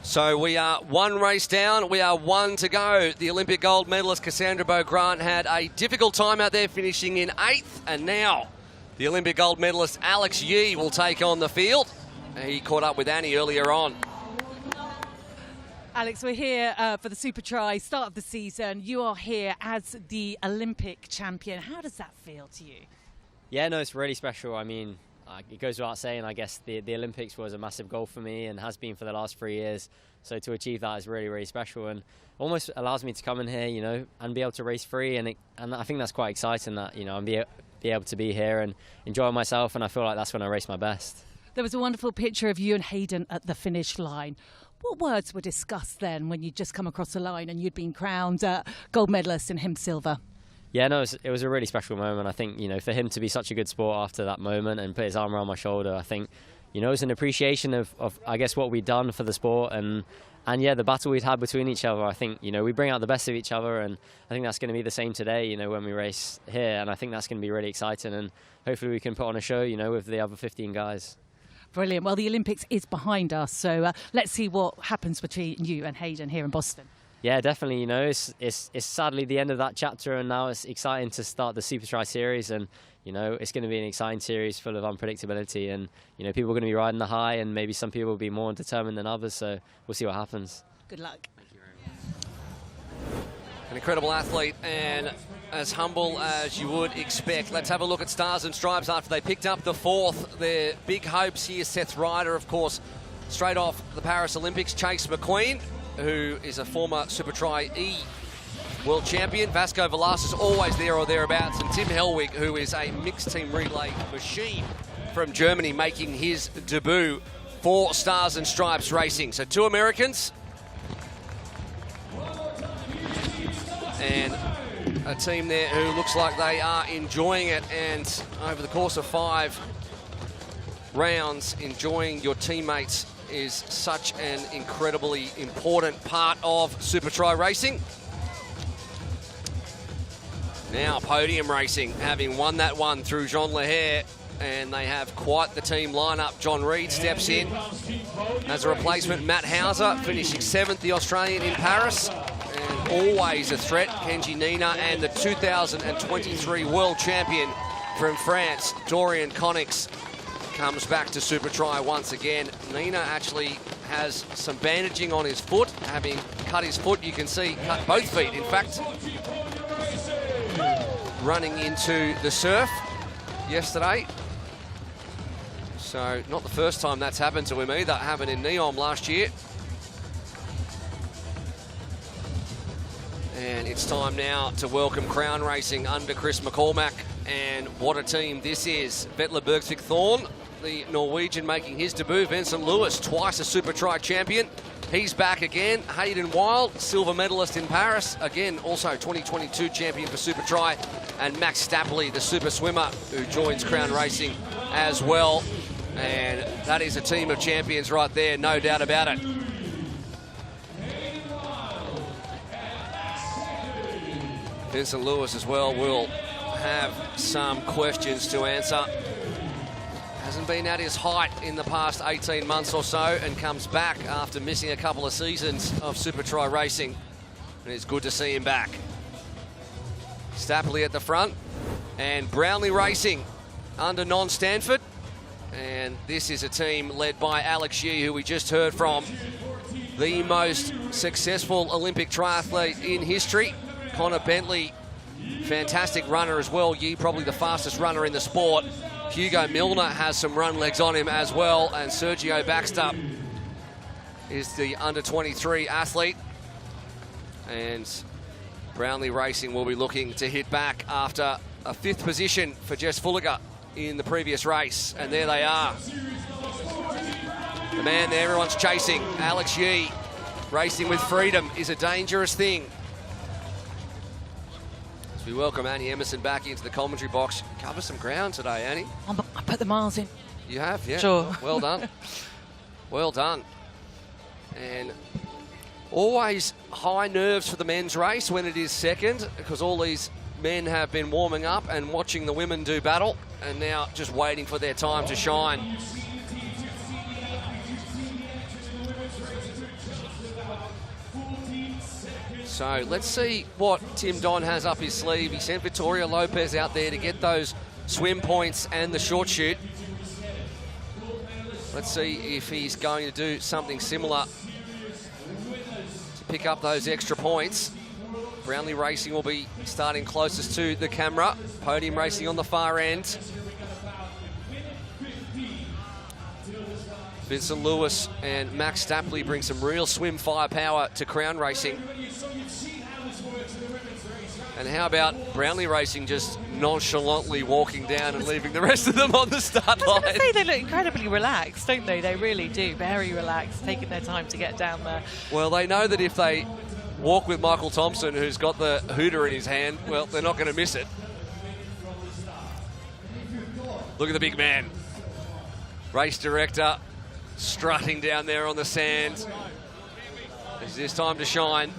[SPEAKER 1] So we are 1 race down. We are 1 to go. The Olympic gold medalist Cassandra Beaugrant had a difficult time out there, finishing in 8th. And now the Olympic gold medalist Alex Yee will take on the field. He caught up with Annie earlier on.
[SPEAKER 19] Alex, we're here for the Super Tri, start of the season. You are here as the Olympic champion. How does that feel to you?
[SPEAKER 9] Yeah, no, it's really special. I mean, it goes without saying, I guess the Olympics was a massive goal for me and has been for the last 3 years. So to achieve that is really, really special, and almost allows me to come in here, you know, and be able to race free. And I think that's quite exciting that, you know, I'm be able to be here and enjoy myself. And I feel like that's when I race my best.
[SPEAKER 19] There was a wonderful picture of you and Hayden at the finish line. What words were discussed then when you'd just come across the line and you'd been crowned gold medalist and him silver?
[SPEAKER 9] Yeah, no, it was a really special moment. I think, you know, for him to be such a good sport after that moment and put his arm around my shoulder, I think, you know, it's an appreciation of I guess, what we'd done for the sport and yeah, the battle we'd had between each other. I think, you know, we bring out the best of each other, and I think that's going to be the same today, you know, when we race here. And I think that's going to be really exciting, and hopefully we can put on a show, you know, with the other 15 guys.
[SPEAKER 19] Brilliant. Well, the Olympics is behind us, so let's see what happens between you and Hayden here in Boston.
[SPEAKER 9] Yeah, definitely. You know, it's sadly the end of that chapter, and now it's exciting to start the Super Tri series. And you know, it's going to be an exciting series full of unpredictability, and you know, people are going to be riding the high, and maybe some people will be more determined than others. So we'll see what happens.
[SPEAKER 19] Good luck.
[SPEAKER 1] An incredible athlete and as humble as you would expect. Let's have a look at Stars and Stripes after they picked up the 4th. Their big hopes here. Seth Ryder, of course, straight off the Paris Olympics. Chase McQueen, who is a former Super Tri E world champion. Vasco Velasquez always there or thereabouts. And Tim Hellwig, who is a mixed team relay machine from Germany, making his debut for Stars and Stripes Racing. So 2 Americans and a team there who looks like they are enjoying it, and over the course of 5 rounds, enjoying your teammates is such an incredibly important part of Super Tri racing. Now podium racing, having won that one through Jean Lahair, and they have quite the team lineup. John Reed steps in as a replacement. Matt Hauser finishing 7th, the Australian in Paris. And always a threat, Kenji Nina, and the 2023 world champion from France, Dorian Connix, comes back to Super Tri once again. Nina actually has some bandaging on his foot, having cut his foot. You can see, cut both feet, in fact, running into the surf yesterday. So not the first time that's happened to him either. That happened in Neom last year. And it's time now to welcome Crown Racing under Chris McCormack. And what a team this is. Vetle Bergsvik Thorn, the Norwegian, making his debut. Vincent Lewis, twice a Super Tri champion. He's back again. Hayden Wild, silver medalist in Paris. Again, also 2022 champion for Super Tri. And Max Stapley, the super swimmer, who joins Crown Racing as well. And that is a team of champions right there, no doubt about it. Vincent Lewis as well will have some questions to answer. Hasn't been at his height in the past 18 months or so and comes back after missing a couple of seasons of supertri racing. And it's good to see him back. Stapley at the front and Brownlee Racing under non-Stanford. And this is a team led by Alex Yee, who we just heard from, the most successful Olympic triathlete in history. Connor Bentley, fantastic runner as well. Yee probably the fastest runner in the sport. Hugo Milner has some run legs on him as well. And Sergio Baxter is the under-23 athlete. And Brownlee Racing will be looking to hit back after a 5th position for Jess Fulliger in the previous race. And there they are. The man there everyone's chasing, Alex Yee. Racing with freedom is a dangerous thing. As we welcome Annie Emerson back into the commentary box. Cover some ground today, Annie.
[SPEAKER 19] I put the miles in.
[SPEAKER 1] You have, yeah.
[SPEAKER 19] Sure.
[SPEAKER 1] Well done. Well done. And always high nerves for the men's race when it is second, because all these men have been warming up and watching the women do battle, and now just waiting for their time to shine. So let's see what Tim Don has up his sleeve. He sent Vittoria Lopez out there to get those swim points and the short shoot. Let's see if he's going to do something similar to pick up those extra points. Brownlee Racing will be starting closest to the camera. Podium Racing on the far end. Vincent Lewis and Max Stapley bring some real swim firepower to Crown Racing. And how about Brownlee Racing just nonchalantly walking down and leaving the rest of them on the start line?
[SPEAKER 19] I was going to say, they look incredibly relaxed, don't they? They really do. Very relaxed, taking their time to get down there.
[SPEAKER 1] Well, they know that if they walk with Michael Thompson, who's got the hooter in his hand, well, they're not going to miss it. Look at the big man. Race director strutting down there on the sand. It's his time to shine.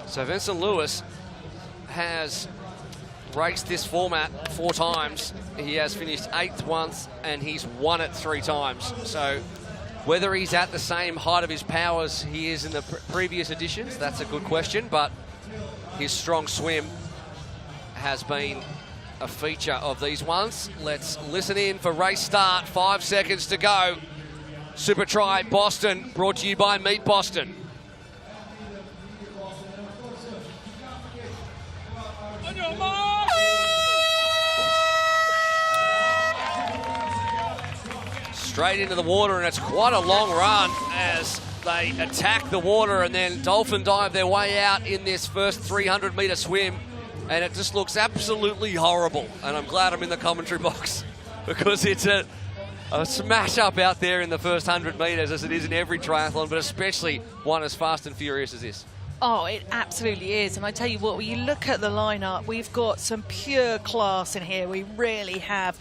[SPEAKER 1] So Vincent Lewis has raced this format 4 times. He has finished 8th once and he's won it 3 times. So whether he's at the same height of his powers he is in the previous editions, that's a good question, but his strong swim has been a feature of these ones. Let's listen in for race start. 5 seconds to go. Supertri Boston, brought to you by Meet Boston. On your mark. Straight into the water, and it's quite a long run as they attack the water and then dolphin dive their way out in this first 300-metre swim. And it just looks absolutely horrible. And I'm glad I'm in the commentary box because it's a smash up out there in the first 100 metres, as it is in every triathlon, but especially one as fast and furious as this.
[SPEAKER 19] Oh, it absolutely is. And I tell you what, when you look at the lineup, we've got some pure class in here. We really have.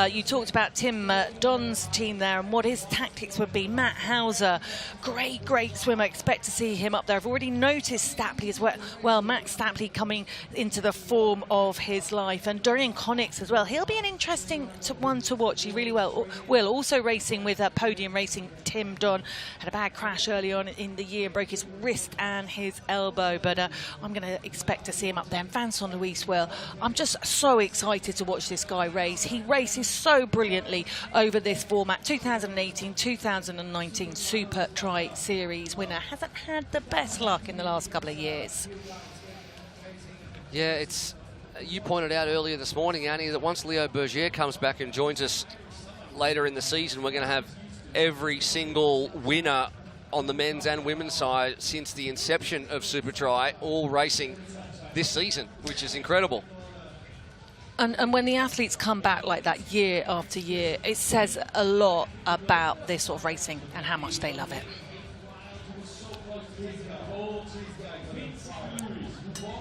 [SPEAKER 19] You talked about Tim Don's team there and what his tactics would be. Matt Hauser, great swimmer. Expect to see him up there. I've already noticed Stapley as well. Well, Max Stapley coming into the form of his life. And Dorian Connix as well. He'll be an interesting one to watch. He really will. Also racing with Podium Racing, Tim Don. Had a bad crash early on in the year and broke his wrist and his elbow, but I'm going to expect to see him up there. And Vincent Luis will. I'm just so excited to watch this guy race. He races so brilliantly over this format. 2018, 2019 Super Tri Series winner. Hasn't had the best luck in the last couple of years.
[SPEAKER 1] Yeah, it's. You pointed out earlier this morning, Annie, that once Leo Bergier comes back and joins us later in the season, we're going to have every single winner on the men's and women's side since the inception of Supertri all racing this season, which is incredible.
[SPEAKER 19] And when the athletes come back like that year after year, it says a lot about this sort of racing and how much they love it.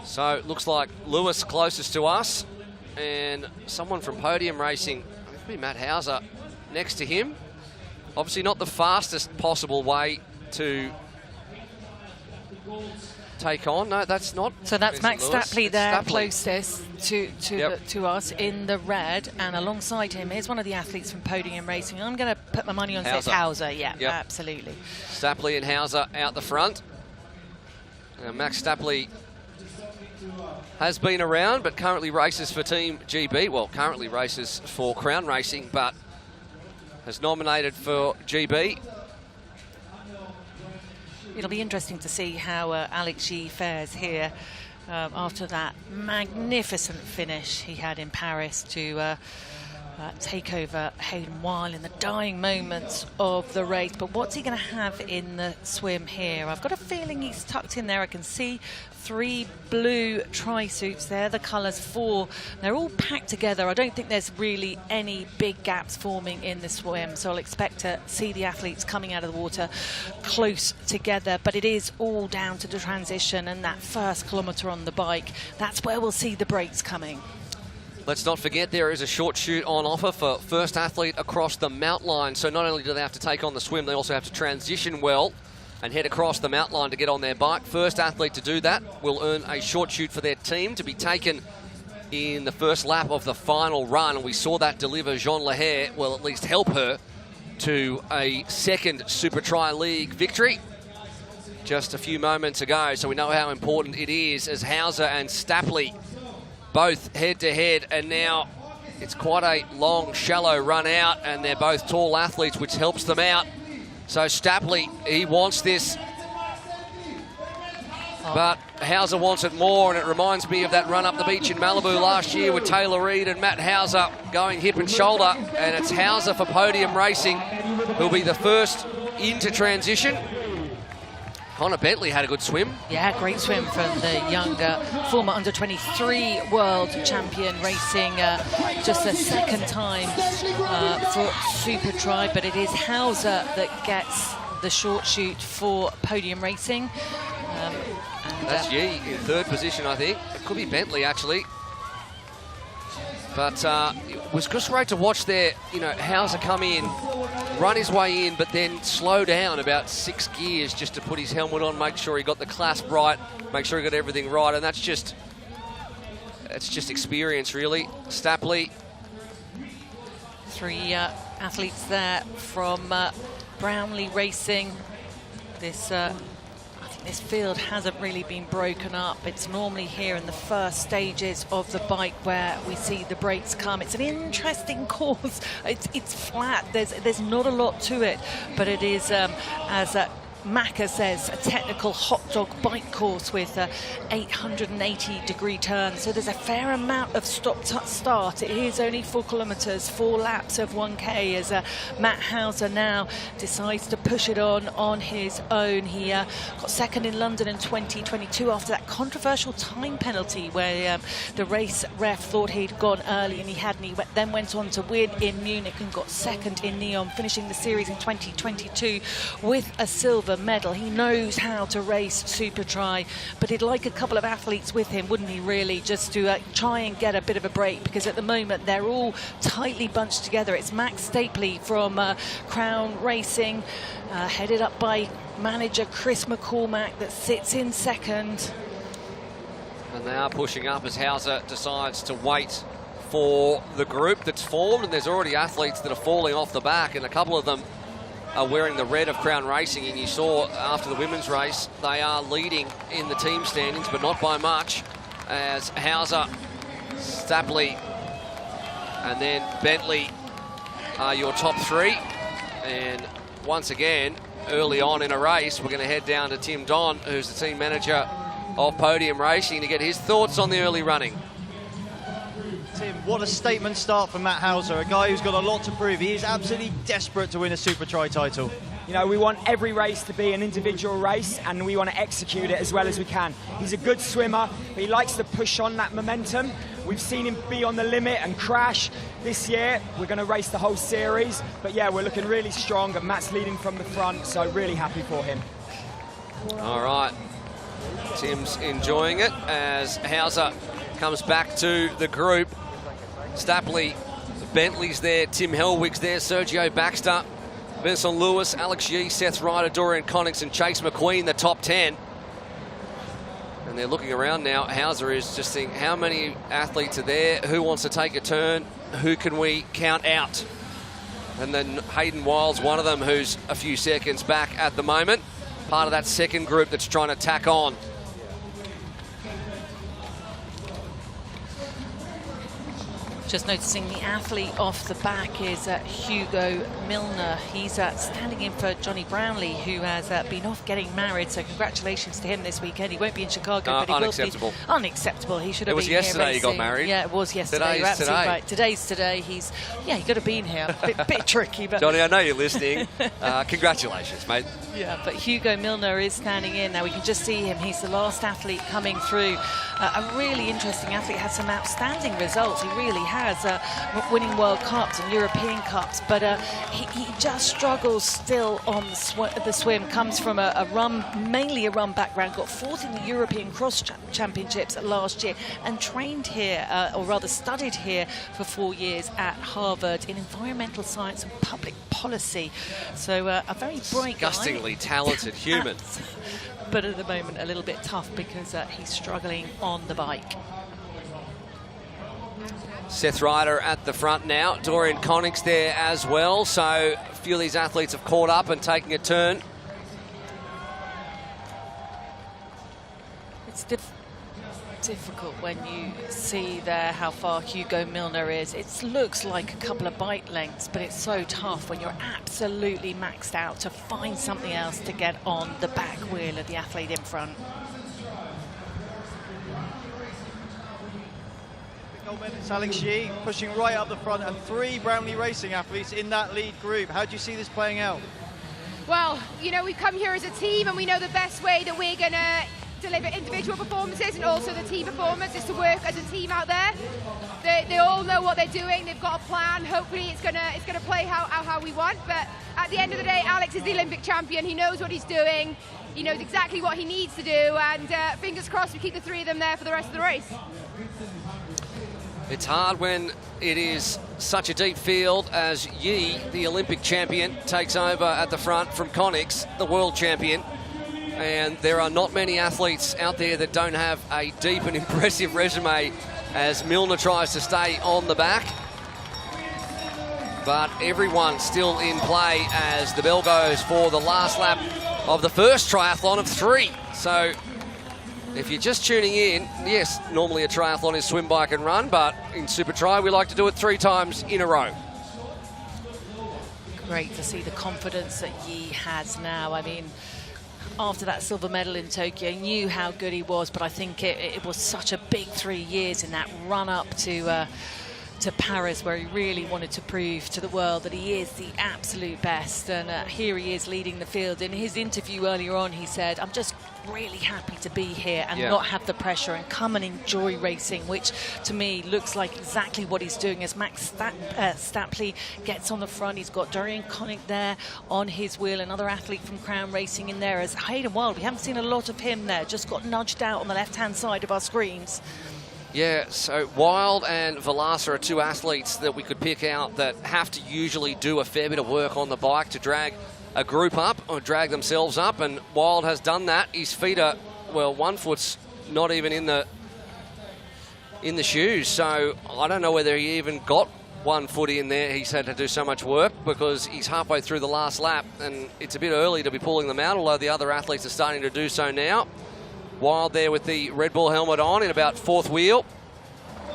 [SPEAKER 1] So it looks like Lewis closest to us and someone from Podium Racing, I think it'll be Matt Hauser, next to him. Obviously not the fastest possible way to take on. No, that's not.
[SPEAKER 12] So that's Max
[SPEAKER 1] Vincent Lewis.
[SPEAKER 12] Stapley
[SPEAKER 1] It's
[SPEAKER 12] there,
[SPEAKER 1] Stapley.
[SPEAKER 12] closest to us in the red, and alongside him, here's one of the athletes from Podium Racing. I'm going to put my money on says Hauser. Yeah,
[SPEAKER 1] Yep.
[SPEAKER 12] absolutely.
[SPEAKER 1] Stapley and Hauser out the front. Max Stapley has been around, but currently races for Team GB. Well, currently races for Crown Racing, but has nominated for GB.
[SPEAKER 12] It'll be interesting to see how Alex Yee fares here after that magnificent finish he had in Paris to take over Hayden Weil in the dying moments of the race. But what's he going to have in the swim here? I've got a feeling he's tucked in there. I can see 3 blue tri-suits there, the colours 4. They're all packed together. I don't think there's really any big gaps forming in the swim, so I'll expect to see the athletes coming out of the water close together. But it is all down to the transition and that first kilometre on the bike. That's where we'll see the breaks coming.
[SPEAKER 1] Let's not forget there is a short shoot on offer for first athlete across the mount line. So not only do they have to take on the swim, they also have to transition well and head across the mount line to get on their bike. First athlete to do that will earn a short shoot for their team to be taken in the first lap of the final run. And we saw that deliver Jean Lehair, well, at least help her to a second Super Tri League victory just a few moments ago. So we know how important it is as Hauser and Stapley both head-to-head, and now it's quite a long, shallow run out, and they're both tall athletes, which helps them out. So Stapley, he wants this, but Hauser wants it more, and it reminds me of that run up the beach in Malibu last year with Taylor Reid and Matt Hauser going hip and shoulder, and it's Hauser for Podium Racing who'll be the first into transition. Connor Bentley had a good swim.
[SPEAKER 12] Yeah, great swim from the younger former under-23 world champion, racing just the second time for Super Tri, but it is Hauser that gets the short shoot for Podium Racing.
[SPEAKER 1] That's Yee in third position, I think. It could be Bentley, actually. But it was just great to watch there, Hauser come in, run his way in, but then slow down about 6 gears just to put his helmet on, make sure he got the clasp right, make sure he got everything right, and that's just experience, really. Stapley.
[SPEAKER 12] 3 athletes there from Brownlee Racing. This field hasn't really been broken up. It's normally here in the first stages of the bike where we see the breaks come. It's an interesting course. It's flat. There's not a lot to it, but it is, as Macca says, a technical hot dog bike course with 880-degree turns. So there's a fair amount of stop-start. It is only 4 kilometres, 4 laps of 1K as Matt Hauser now decides to push it on his own. He got second in London in 2022 after that controversial time penalty where the race ref thought he'd gone early and he hadn't. He then went on to win in Munich and got second in Neon, finishing the series in 2022 with a silver medal. He knows how to race Super Tri, but he'd like a couple of athletes with him, wouldn't he, really, just to try and get a bit of a break, because at the moment they're all tightly bunched together. It's Max Stapley from Crown Racing, headed up by manager Chris McCormack, that sits in second.
[SPEAKER 1] And they are pushing up as Hauser decides to wait for the group that's formed, and there's already athletes that are falling off the back, and a couple of them are wearing the red of Crown Racing, and you saw after the women's race they are leading in the team standings, but not by much, as Hauser, Stapley and then Bentley are your top 3. And once again, early on in a race, we're going to head down to Tim Don, who's the team manager of Podium Racing, to get his thoughts on the early running.
[SPEAKER 15] Tim, what a statement start from Matt Hauser, a guy who's got a lot to prove. He is absolutely desperate to win a Super Tri title.
[SPEAKER 16] We want every race to be an individual race, and we want to execute it as well as we can. He's a good swimmer, but he likes to push on that momentum. We've seen him be on the limit and crash. This year, we're going to race the whole series, but yeah, we're looking really strong, and Matt's leading from the front, so really happy for him.
[SPEAKER 1] All right, Tim's enjoying it as Hauser comes back to the group. Stapley, Bentley's there, Tim Helwig's there, Sergio Baxter, Vincent Lewis, Alex Yee, Seth Ryder, Dorian Conningson, Chase McQueen, the top 10. they're looking around now. Hauser is just thinking, how many athletes are there? Who wants to take a turn? Who can we count out? And then Hayden Wild's one of them, who's a few seconds back at the moment. Part of that second group that's trying to tack on.
[SPEAKER 12] Just noticing the athlete off the back is Hugo Milner. He's standing in for Johnny Brownlee, who has been off getting married. So congratulations to him this weekend. He won't be in Chicago, but he
[SPEAKER 1] unacceptable.
[SPEAKER 12] will be unacceptable. He should have
[SPEAKER 1] been
[SPEAKER 12] here.
[SPEAKER 1] It was yesterday he got married.
[SPEAKER 12] Yeah, it was yesterday. You're absolutely right. Today's today. He could have been here. Bit tricky, but
[SPEAKER 1] Johnny, I know you're listening. Congratulations, mate.
[SPEAKER 12] Yeah, but Hugo Milner is standing in now. We can just see him. He's the last athlete coming through. A really interesting athlete. Had some outstanding results. He really has, winning World Cups and European Cups. But he just struggles still on the swim. Comes from mainly a run background. Got fourth in the European Cross Championships last year and trained here, or rather studied here for 4 years at Harvard in environmental science and public policy. So a very bright guy.
[SPEAKER 1] Disgustingly talented human.
[SPEAKER 12] But at the moment a little bit tough because he's struggling on the bike.
[SPEAKER 1] Seth Ryder at the front now. Dorian Connick's there as well. So a few of these athletes have caught up and taking a turn.
[SPEAKER 12] It's difficult when you see there how far Hugo Milner is. It looks like a couple of bike lengths, but it's so tough when you're absolutely maxed out to find something else to get on the back wheel of the athlete in front.
[SPEAKER 15] It's Alex Yee pushing right up the front, and 3 Brownlee Racing athletes in that lead group. How do you see this playing out?
[SPEAKER 17] Well, you know, we've come here as a team and we know the best way that we're going to deliver individual performances and also the team performance is to work as a team out there. They all know what they're doing. They've got a plan. Hopefully it's gonna play how we want. But at the end of the day, Alex is the Olympic champion. He knows what he's doing. He knows exactly what he needs to do. And fingers crossed we keep the 3 of them there for the rest of the race.
[SPEAKER 1] It's hard when it is such a deep field as Yee, the Olympic champion, takes over at the front from Connick's, the world champion. And there are not many athletes out there that don't have a deep and impressive resume as Milner tries to stay on the back. But everyone's still in play as the bell goes for the last lap of the first triathlon of 3. So if you're just tuning in, yes, normally a triathlon is swim, bike and run, but in supertri we like to do it 3 times in a row.
[SPEAKER 12] Great to see the confidence that Yee has now. I mean, after that silver medal in Tokyo, knew how good he was, but I think it was such a big 3 years in that run up to Paris, where he really wanted to prove to the world that he is the absolute best. And here he is leading the field. In his interview earlier on, he said, I'm just really happy to be here and not have the pressure and come and enjoy racing, which to me looks like exactly what he's doing as Max Stapley gets on the front. He's got Dorian Connick there on his wheel, another athlete from Crown Racing in there as Hayden Wild. We haven't seen a lot of him there, just got nudged out on the left-hand side of our screens.
[SPEAKER 1] Yeah, so Wild and Velasa are 2 athletes that we could pick out that have to usually do a fair bit of work on the bike to drag a group up or drag themselves up, and Wild has done that. His feet are, well, one foot's not even in the shoes, so I don't know whether he even got 1 foot in there. He's had to do so much work because he's halfway through the last lap, and it's a bit early to be pulling them out, although the other athletes are starting to do so now. Wild there with the Red Bull helmet on in about 4th wheel.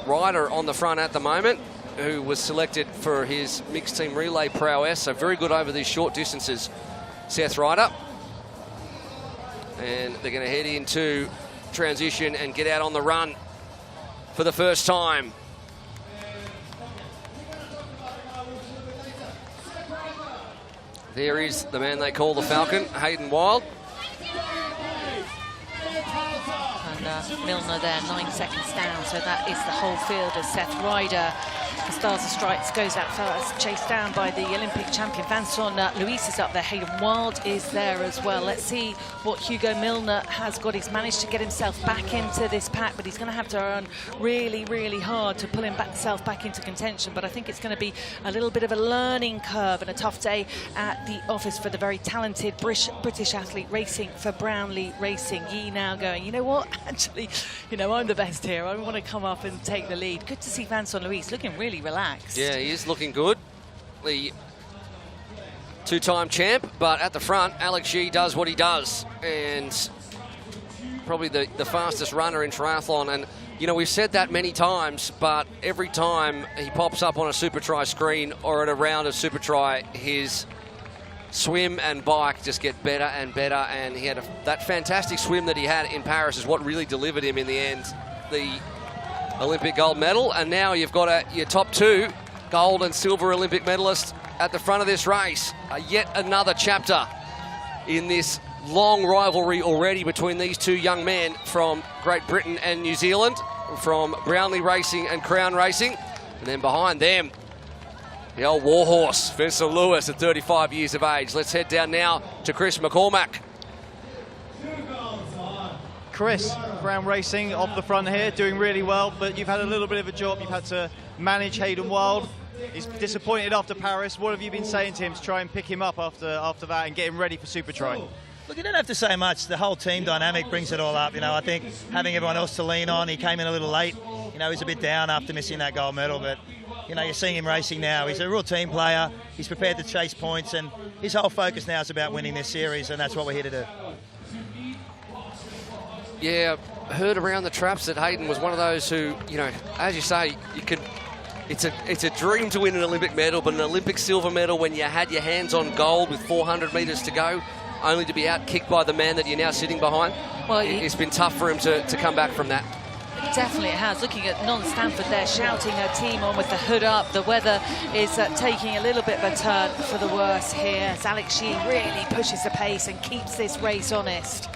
[SPEAKER 1] Ryder on the front at the moment, who was selected for his mixed team relay prowess, so very good over these short distances, Seth Ryder. And they're going to head into transition and get out on the run for the first time. There is the man they call the Falcon, Hayden Wild.
[SPEAKER 12] And Milner there, 9 seconds down, so that is the whole field as Seth Ryder for Stars and Stripes goes out first, chased down by the Olympic champion. Vincent Luis is up there. Hayden Wild is there as well. Let's see what Hugo Milner has got. He's managed to get himself back into this pack, but he's going to have to run really, really hard to pull himself back into contention. But I think it's going to be a little bit of a learning curve and a tough day at the office for the very talented British athlete racing for Brownlee Racing. Yi now going, you know what, actually, you know, I'm the best here. I want to come up and take the lead. Good to see Vincent Luis looking really relaxed.
[SPEAKER 1] Yeah, he is looking good. The two-time champ, but at the front, Legague does what he does, and probably the fastest runner in triathlon. And, you know, we've said that many times, but every time he pops up on a supertri screen or at a round of supertri, his swim and bike just get better and better, and he had that fantastic swim that he had in Paris is what really delivered him in the end the Olympic gold medal. And now you've got your top two gold and silver Olympic medalists at the front of this race. Yet another chapter in this long rivalry already between these two young men from Great Britain and New Zealand, from Brownlee Racing and Crown Racing. And then behind them, the old warhorse, Vincent Luis at 35 years of age. Let's head down now to Chris McCormack.
[SPEAKER 15] Chris, Crown Racing off the front here, doing really well, but you've had a little bit of a job. You've had to manage Hayden Wild. He's disappointed after Paris. What have you been saying to him to try and pick him up after that and get him ready for supertri?
[SPEAKER 18] Look, you don't have to say much. The whole team dynamic brings it all up. You know, I think having everyone else to lean on, he came in a little late. You know, he's a bit down after missing that gold medal, but, you know, you're seeing him racing now. He's a real team player. He's prepared to chase points, and his whole focus now is about winning this series, and that's what we're here to do.
[SPEAKER 1] Yeah, heard around the traps that Hayden was one of those who, you know, as you say, you could. It's a dream to win an Olympic medal, but an Olympic silver medal when you had your hands on gold with 400 metres to go, only to be out-kicked by the man that you're now sitting behind. Well, it's been tough for him to come back from that.
[SPEAKER 12] Definitely it has. Looking at Non-Stanford there, shouting her team on with the hood up. The weather is taking a little bit of a turn for the worse here, as Legague really pushes the pace and keeps this race honest.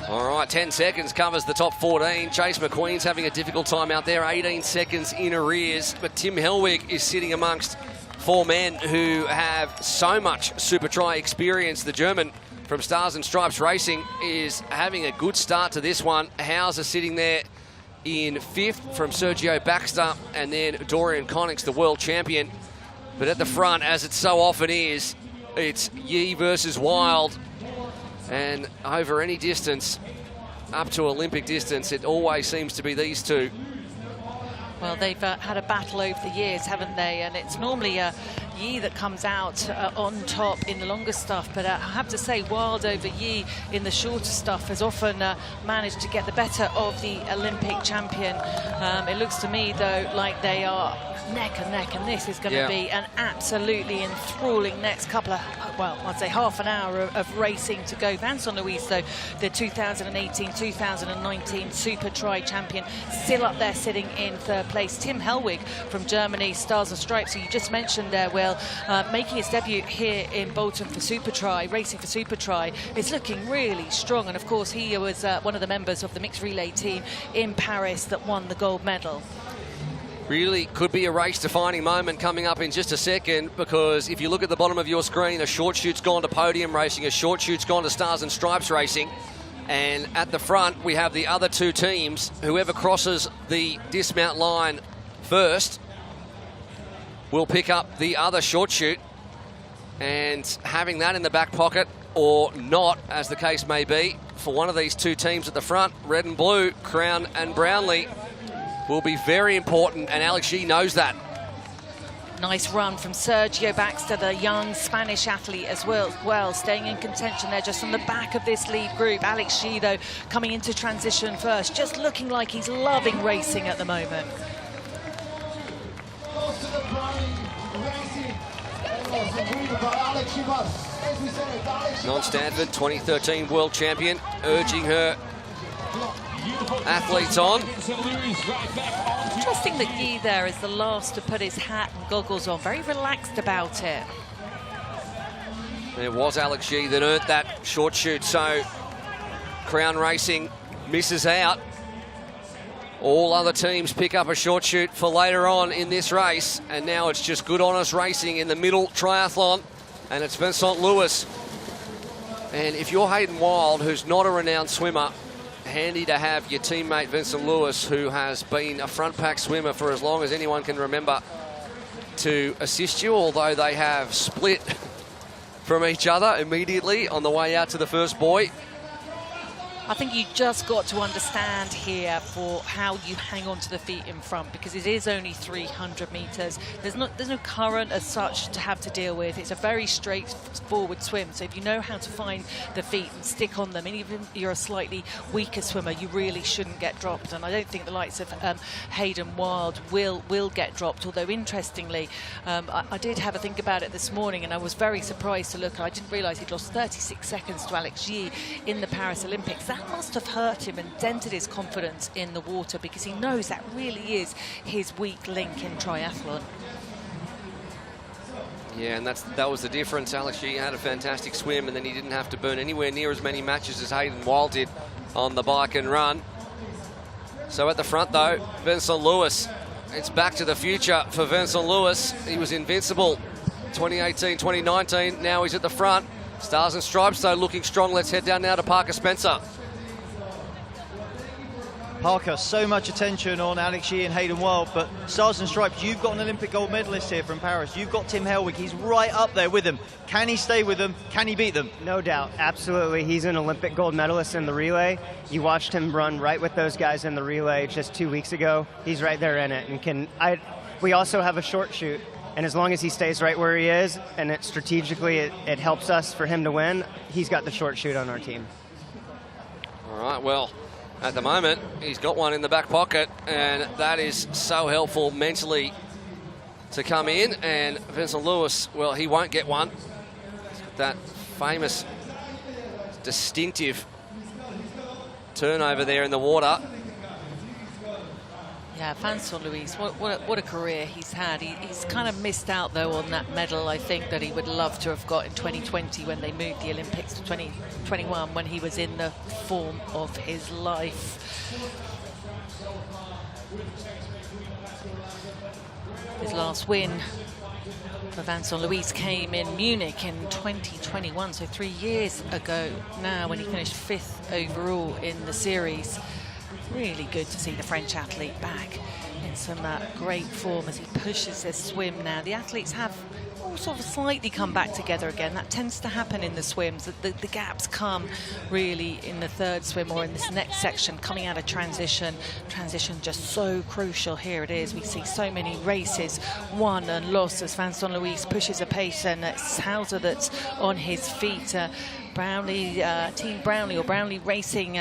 [SPEAKER 1] All right, 10 seconds covers the top 14. Chase McQueen's having a difficult time out there, 18 seconds in arrears. But Tim Hellwig is sitting amongst four men who have so much supertri experience. The German from Stars and Stripes Racing is having a good start to this one. Hauser sitting there in fifth from Sergio Baxter, and then Dorian Connick's the world champion. But at the front, as it so often is, it's Yi versus Wild. And over any distance, up to Olympic distance, it always seems to be these two.
[SPEAKER 12] Well, they've had a battle over the years, haven't they? And it's normally Yi that comes out on top in the longer stuff. But I have to say, Wild over Yi in the shorter stuff has often managed to get the better of the Olympic champion. It looks to me, though, like they are neck and neck, and this is going to be an absolutely enthralling next couple of, well, I'd say half an hour of racing to go. Vincent Luis, though, the 2018-2019 supertri champion, still up there sitting in third place. Tim Hellwig from Germany, Stars and Stripes, who you just mentioned there, Will, making his debut here in Bolton for supertri, racing for supertri, is looking really strong. And of course, he was one of the members of the mixed relay team in Paris that won the gold medal.
[SPEAKER 1] Really could be a race-defining moment coming up in just a second, because if you look at the bottom of your screen, a short shoot's gone to Podium Racing, a short shoot's gone to Stars and Stripes Racing, and at the front we have the other two teams. Whoever crosses the dismount line first will pick up the other short shoot, and having that in the back pocket, or not, as the case may be, for one of these two teams at the front, red and blue, Crown and Brownlee, will be very important, and Legague knows that.
[SPEAKER 12] Nice run from Sergio Baxter, the young Spanish athlete as well, staying in contention there just on the back of this lead group. Legague, though, coming into transition first, just looking like he's loving racing at the moment.
[SPEAKER 1] Non-Stanford, 2013 world champion, urging her athletes on.
[SPEAKER 12] Interesting that Yi there is the last to put his hat and goggles on. Very relaxed about it.
[SPEAKER 1] It was Legague that earned that short shoot. So Crown Racing misses out. All other teams pick up a short shoot for later on in this race, and now it's just good honest racing in the middle triathlon, and it's Vincent Lewis. And if you're Hayden Wild, who's not a renowned swimmer, handy to have your teammate Vincent Lewis, who has been a front pack swimmer for as long as anyone can remember, to assist you, although they have split from each other immediately on the way out to the first buoy.
[SPEAKER 19] I think you just got to understand here for how you hang on to the feet in front, because it is only 300 metres. There's no current as such to have to deal with. It's a very straightforward swim. So if you know how to find the feet and stick on them, and even if you're a slightly weaker swimmer, you really shouldn't get dropped. And I don't think the likes of Hayden Wild will get dropped. Although interestingly, I did have a think about it this morning, and I was very surprised to look. I didn't realise he'd lost 36 seconds to Legague in the Paris Olympics. That must have hurt him and dented his confidence in the water, because he knows that really is his weak link in triathlon.
[SPEAKER 1] Yeah, and that was the difference. Legague had a fantastic swim, and then he didn't have to burn anywhere near as many matches as Hayden Wild did on the bike and run. So at the front, though, Vincent Lewis. It's back to the future for Vincent Lewis. He was invincible 2018, 2019. Now he's at the front. Stars and Stripes, though, looking strong. Let's head down now to Parker Spencer.
[SPEAKER 15] Parker, so much attention on Legague and Hayden Wild, but Stars and Stripes, you've got an Olympic gold medalist here from Paris. You've got Tim Hellwig. He's right up there with them. Can he stay with them? Can he beat them?
[SPEAKER 14] No doubt, absolutely. He's an Olympic gold medalist in the relay. You watched him run right with those guys in the relay just 2 weeks ago. He's right there in it. And we also have a short shoot, and as long as he stays right where he is, and it helps us for him to win, he's got the short shoot on our team.
[SPEAKER 1] All right, well, at the moment, he's got one in the back pocket, and that is so helpful mentally to come in. And Vincent Lewis, well, he won't get one. He's got that famous, distinctive turnover there in the water.
[SPEAKER 19] Yeah, Vincent Lewis, what a career he's had. He's kind of missed out, though, on that medal, I think, that he would love to have got in 2020 when they moved the Olympics to 2021, when he was in the form of his life. His last win for Vincent Lewis came in Munich in 2021, so 3 years ago now, when he finished 5th overall in the series. Really good to see the French athlete back in some great form as he pushes his swim now. The athletes have all sort of slightly come back together again. That tends to happen in the swims. The gaps come really in the third swim or in this next section coming out of transition. Transition just so crucial. Here it is. We see so many races won and lost as Vincent Lewis pushes a pace, and it's Hauser that's on his feet. Brownlee, Team Brownlee or Brownlee Racing,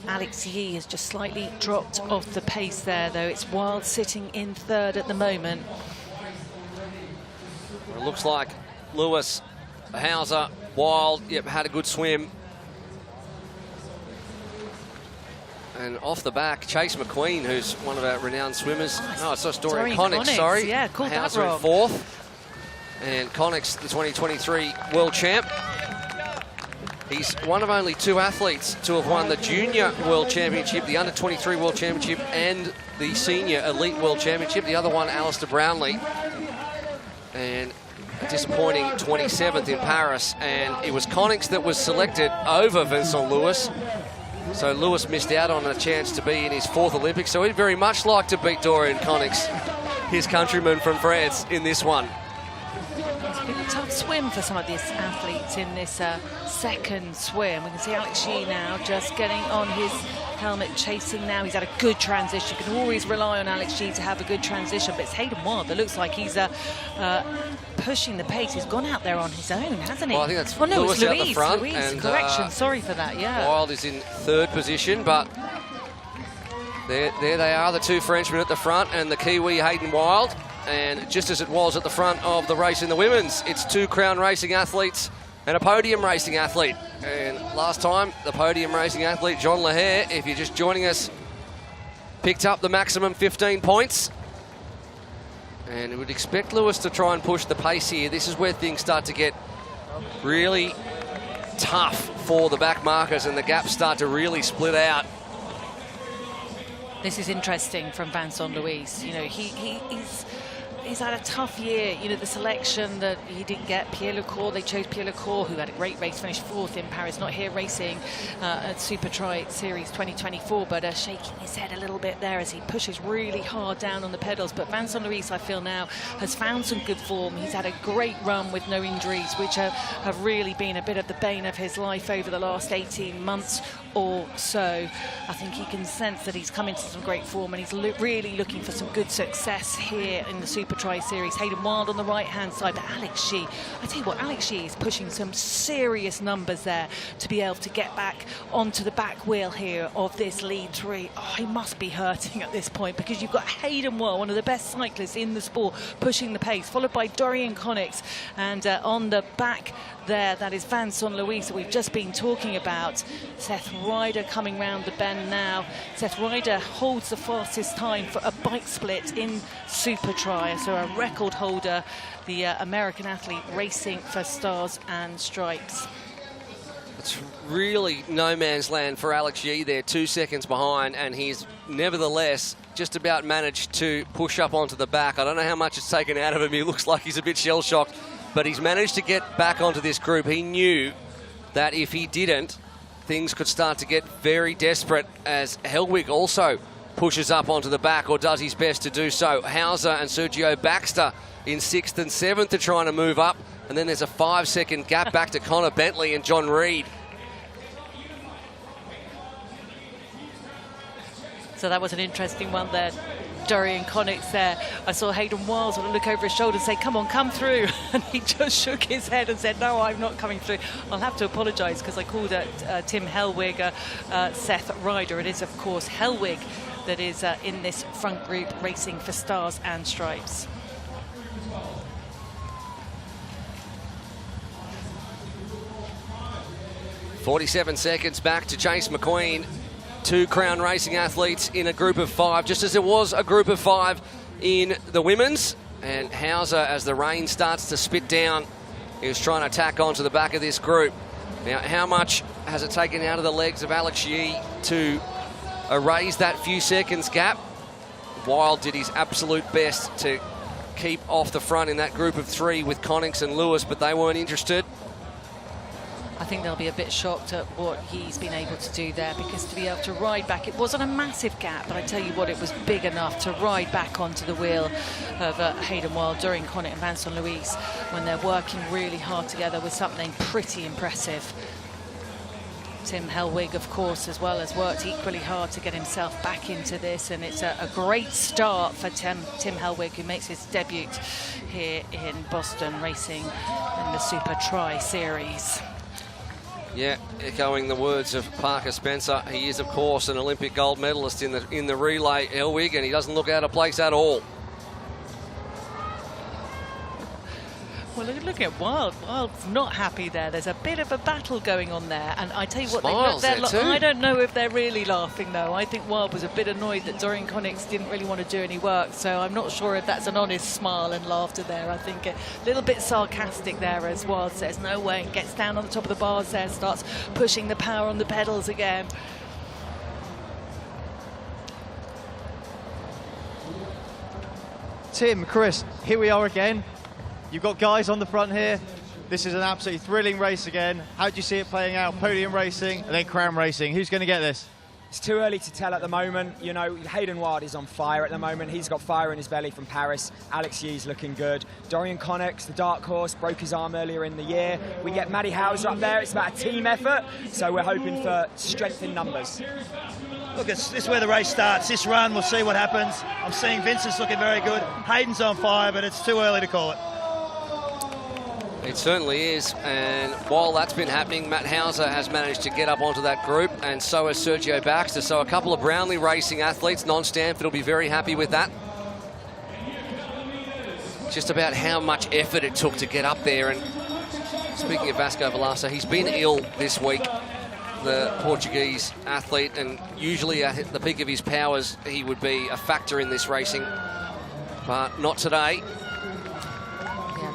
[SPEAKER 19] Alex Yee has just slightly dropped off the pace there, though. It's Wild sitting in third at the moment.
[SPEAKER 1] It looks like Lewis, Hauser, Wild, yep, had a good swim. And off the back, Chase McQueen, who's one of our renowned swimmers. No, it's not Dorian Connick, sorry.
[SPEAKER 19] Yeah, called
[SPEAKER 1] Hauser
[SPEAKER 19] that wrong.
[SPEAKER 1] in fourth. And Connick's the 2023 world champ. He's one of only 2 athletes to have won the Junior World Championship, the Under-23 World Championship, and the Senior Elite World Championship. The other one, Alistair Brownlee. And a disappointing 27th in Paris. And it was Connick that was selected over Vincent Lewis. So Lewis missed out on a chance to be in his 4th Olympics. So he'd very much like to beat Dorian Connick, his countryman from France, in this one.
[SPEAKER 19] It's been a tough swim for some of these athletes in this second swim. We can see Alex Yee now just getting on his helmet, chasing now. He's had a good transition. You can always rely on Alex Yee to have a good transition, but it's Hayden Wild that looks like he's pushing the pace. He's gone out there on his own, hasn't he?
[SPEAKER 1] Well, I think that's
[SPEAKER 19] no,
[SPEAKER 1] Lewis
[SPEAKER 19] it's
[SPEAKER 1] out the front.
[SPEAKER 19] Louise,
[SPEAKER 1] And,
[SPEAKER 19] correction, sorry for that, yeah.
[SPEAKER 1] Wild is in 3rd position, but there they are, the 2 Frenchmen at the front, and the Kiwi Hayden Wild. And just as it was at the front of the race in the women's, it's 2 crown racing athletes and a podium racing athlete. And last time, the podium racing athlete, John Lahair, if you're just joining us, picked up the maximum 15 points. And we would expect Lewis to try and push the pace here. This is where things start to get really tough for the back markers, and the gaps start to really split out.
[SPEAKER 19] This is interesting from Vincent Louis. You know, he's had a tough year. You know, the selection that he didn't get, Pierre Lecour, they chose Pierre Lecour, who had a great race, finished 4th in Paris, not here racing at supertri Series 2024, but shaking his head a little bit there as he pushes really hard down on the pedals. But Vincent Louis, I feel now, has found some good form. He's had a great run with no injuries, which have really been a bit of the bane of his life over the last 18 months or so. I think he can sense that he's come into some great form, and he's really looking for some good success here in the supertri series. Hayden Wild on the right-hand side, but Alex Shi, I tell you what, Alex Shi is pushing some serious numbers there to be able to get back onto the back wheel here of this lead 3. Oh, he must be hurting at this point, because you've got Hayden Wild, one of the best cyclists in the sport, pushing the pace, followed by Dorian Connix, and on the back there, that is Vincent Louis that we've just been talking about. Seth Ryder coming round the bend now. Seth Ryder holds the fastest time for a bike split in supertri, so a record holder, the American athlete racing for Stars and Stripes.
[SPEAKER 1] It's really no man's land for Alex Yee there, 2 seconds behind, and he's nevertheless just about managed to push up onto the back. I don't know how much it's taken out of him. He looks like he's a bit shell-shocked, but he's managed to get back onto this group. He knew that if he didn't, things could start to get very desperate, as Hellwig also pushes up onto the back, or does his best to do so. Hauser and Sergio Baxter in 6th and 7th are trying to move up, and then there's a 5-second gap back to Connor Bentley and John Reed.
[SPEAKER 19] So that was an interesting one there. Dorian Connix there. I saw Hayden Wild sort of look over his shoulder and say, come on, come through. And he just shook his head and said, no, I'm not coming through. I'll have to apologise because I called it Tim Hellwig, Seth Ryder. It is, of course, Hellwig that is in this front group racing for Stars and Stripes.
[SPEAKER 1] .47 seconds back to Chase McQueen. 2 Crown Racing athletes in a group of 5, just as there was a group of 5 in the women's. And Hauser, as the rain starts to spit down, is trying to tack onto the back of this group. Now, how much has it taken out of the legs of Alex Yee to erase that few seconds gap? Wild did his absolute best to keep off the front in that group of 3 with Connix and Lewis, but they weren't interested.
[SPEAKER 19] I think they'll be a bit shocked at what he's been able to do there, because to be able to ride back, it wasn't a massive gap, but I tell you what, it was big enough to ride back onto the wheel of Hayden Wild, Dorian Connix and Vincent Louis when they're working really hard together with something pretty impressive. Tim Hellwig, of course, as well, has worked equally hard to get himself back into this, and it's a great start for Tim Hellwig, who makes his debut here in Boston racing in the supertri series.
[SPEAKER 1] Yeah, echoing the words of Parker Spencer, he is, of course, an Olympic gold medalist in the relay, Hellwig, and he doesn't look out of place at all.
[SPEAKER 19] Well, look at Wild. Wild's not happy there. There's a bit of a battle going on there. And I tell you what,
[SPEAKER 1] Smiles
[SPEAKER 19] I don't know if they're really laughing, though. I think Wild was a bit annoyed that Dorian Connix didn't really want to do any work. So I'm not sure if that's an honest smile and laughter there. I think a little bit sarcastic there, as Wild says, no way, and gets down on the top of the bars there and starts pushing the power on the pedals again.
[SPEAKER 15] Tim, Chris, here we are again. You've got guys on the front here. This is an absolutely thrilling race again. How do you see it playing out? Podium racing and then crown racing. Who's going to get this?
[SPEAKER 3] It's too early to tell at the moment. You know, Hayden Wild is on fire at the moment. He's got fire in his belly from Paris. Alex Yee's looking good. Dorian Connix, the dark horse, broke his arm earlier in the year. We get Maddie Hauser up there. It's about a team effort, so we're hoping for strength in numbers.
[SPEAKER 18] Look, this is where the race starts. This run, we'll see what happens. I'm seeing Vincent's looking very good. Hayden's on fire, but it's too early to call it.
[SPEAKER 1] It certainly is, and while that's been happening, Matt Hauser has managed to get up onto that group, and so has Sergio Baxter. So a couple of Brownlee racing athletes. Non-Stanford will be very happy with that. Just about how much effort it took to get up there. And speaking of Vasco Velasco, he's been ill this week, the Portuguese athlete, and usually at the peak of his powers, he would be a factor in this racing, but not today.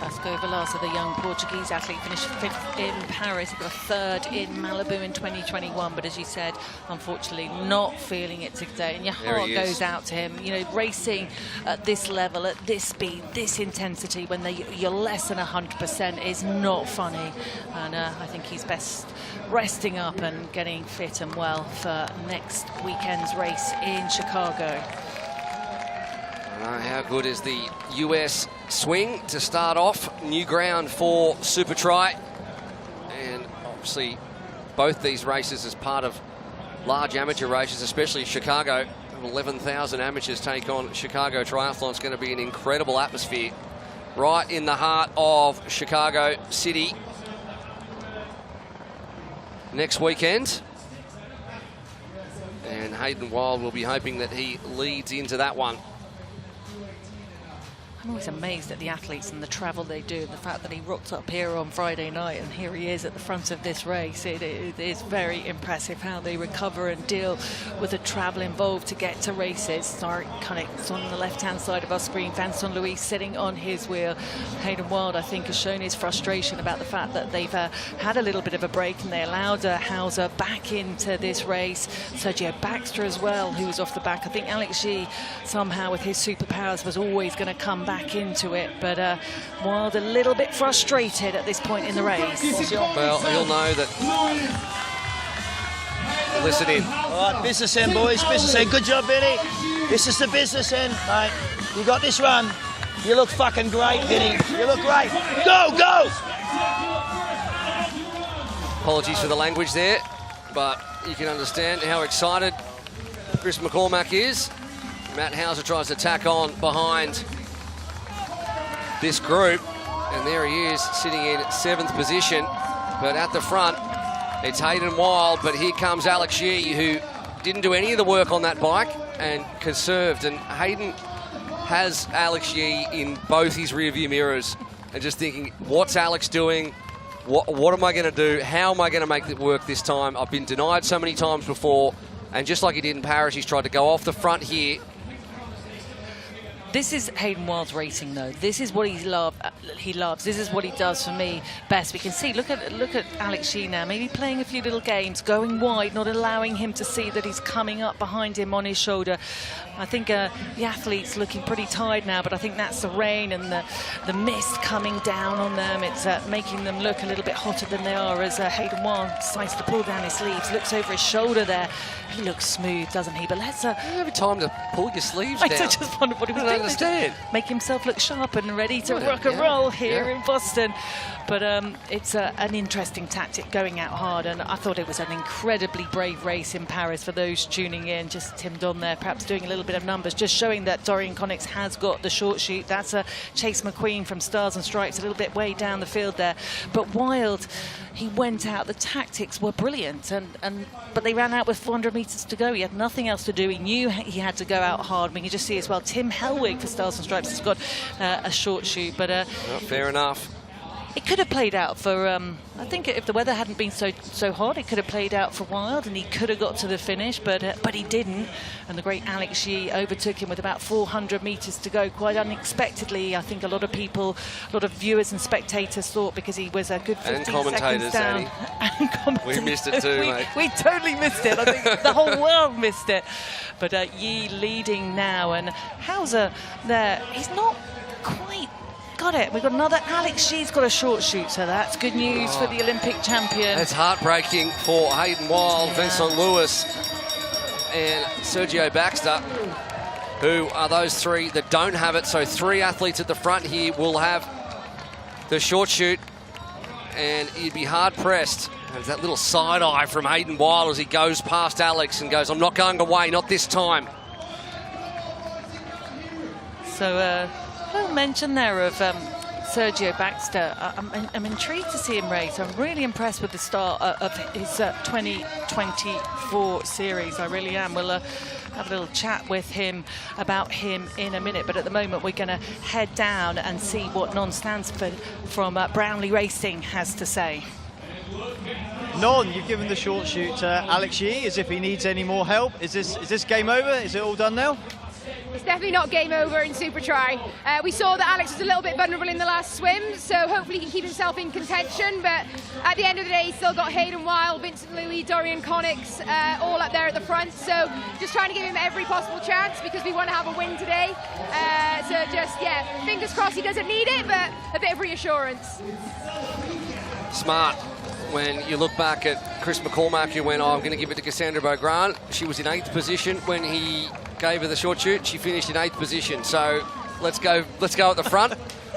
[SPEAKER 19] That's Vasco Velasco, the young Portuguese athlete, finished 5th in Paris. He got a 3rd in Malibu in 2021, but as you said, unfortunately not feeling it today. And your heart goes out to him. You know, racing at this level, at this speed, this intensity, when you're less than 100% is not funny. And I think he's best resting up and getting fit and well for next weekend's race in Chicago.
[SPEAKER 1] How good is the US swing to start off? New ground for supertri. And obviously both these races as part of large amateur races, especially Chicago. 11,000 amateurs take on Chicago Triathlon. It's going to be an incredible atmosphere right in the heart of Chicago City next weekend. And Hayden Wilde will be hoping that he leads into that one.
[SPEAKER 19] I'm always amazed at the athletes and the travel they do, and the fact that he rocked up here on Friday night and here he is at the front of this race. It is very impressive how they recover and deal with the travel involved to get to races. Sorry, Connick's on the left-hand side of our screen. Vincent Louis sitting on his wheel. Hayden Wilde, I think, has shown his frustration about the fact that they've had a little bit of a break and they allowed Hauser back into this race. Sergio Baxter as well, who was off the back. I think Alex G, somehow with his superpowers, was always going to come back into it, but Wilde a little bit frustrated at this point in the race.
[SPEAKER 1] Well, he'll know that. Listen in.
[SPEAKER 11] All right, business end, boys, business end. Good job, Vinny. This is the business end, mate. You got this run. You look fucking great, Vinny. You look great. Go, go!
[SPEAKER 1] Apologies for the language there, but you can understand how excited Chris McCormack is. Matt Hauser tries to tack on behind this group, and there he is sitting in 7th position, but at the front it's Hayden Wilde, but here comes Alex Yee, who didn't do any of the work on that bike and conserved, and Hayden has Alex Yee in both his rearview mirrors and just thinking, what's Alex doing? What am I going to do? How am I going to make it work this time? I've been denied so many times before, and just like he did in Paris, he's tried to go off the front here.
[SPEAKER 19] This is Hayden Wilde's racing, though. This is what he loves. This is what he does for me best. We can see, look at Alex Shee now, maybe playing a few little games, going wide, not allowing him to see that he's coming up behind him on his shoulder. I think the athlete's looking pretty tired now, but I think that's the rain and the mist coming down on them. It's making them look a little bit hotter than they are as Hayden Wilde decides to pull down his sleeves, looks over his shoulder there. He looks smooth, doesn't he? But let's...
[SPEAKER 1] every time to pull your sleeves down.
[SPEAKER 19] I just wondered what he was doing.
[SPEAKER 1] Understand.
[SPEAKER 19] Make himself look sharp and ready to rock and roll here in Boston. But it's an interesting tactic, going out hard, and I thought it was an incredibly brave race in Paris for those tuning in. Just Tim Don there, perhaps doing a little bit of numbers, just showing that Dorian Connick has got the short shoot. That's Chase McQueen from Stars and Stripes, a little bit way down the field there. But Wilde, he went out. The tactics were brilliant, but they ran out with 400 metres to go. He had nothing else to do. He knew he had to go out hard. We can just see as well, Tim Hellwig for Stars and Stripes has got a short shoot. But
[SPEAKER 1] fair enough.
[SPEAKER 19] It could have played out for, I think if the weather hadn't been so hot, it could have played out for Wilde and he could have got to the finish, but he didn't. And the great Alex Yee overtook him with about 400 metres to go, quite unexpectedly. I think a lot of people, a lot of viewers and spectators thought, because he was a good 15 seconds down. And commentators.
[SPEAKER 1] We missed it too, mate.
[SPEAKER 19] We totally missed it. I think the whole world missed it. But Yee leading now, and Hauser there, he's not quite got it. We've got another Alex Shee's got a short shoot, so that's good news for the Olympic champion.
[SPEAKER 1] That's heartbreaking for Hayden Wilde, Vincent Lewis and Sergio Baxter, who are those three that don't have it. So 3 athletes at the front here will have the short shoot, and you'd be hard pressed. There's that little side eye from Hayden Wilde as he goes past Alex and goes, I'm not going away, not this time.
[SPEAKER 19] So a little mention there of Sergio Baxter. I'm intrigued to see him race. I'm really impressed with the start of his 2024 series. I really am. We'll have a little chat with him about him in a minute, but at the moment we're going to head down and see what Non Stansford from Brownlee Racing has to say.
[SPEAKER 15] Non, you've given the short shoot to Alex Yee as if he needs any more help. Is this game over? Is it all done now?
[SPEAKER 17] it's definitely not game over in supertri. We saw that Alex was a little bit vulnerable in the last swim, so hopefully he can keep himself in contention. But at the end of the day, he's still got Hayden Wild, Vincent Louis, Dorian Connix, all up there at the front. So just trying to give him every possible chance because we want to have a win today. So just, yeah, fingers crossed he doesn't need it, but a bit of reassurance.
[SPEAKER 1] Smart. When you look back at Chris McCormack, who went, I'm going to give it to Cassandra Beaugrand. She was in 8th position when he gave her the short shoot. She finished in 8th position. So let's go at the front.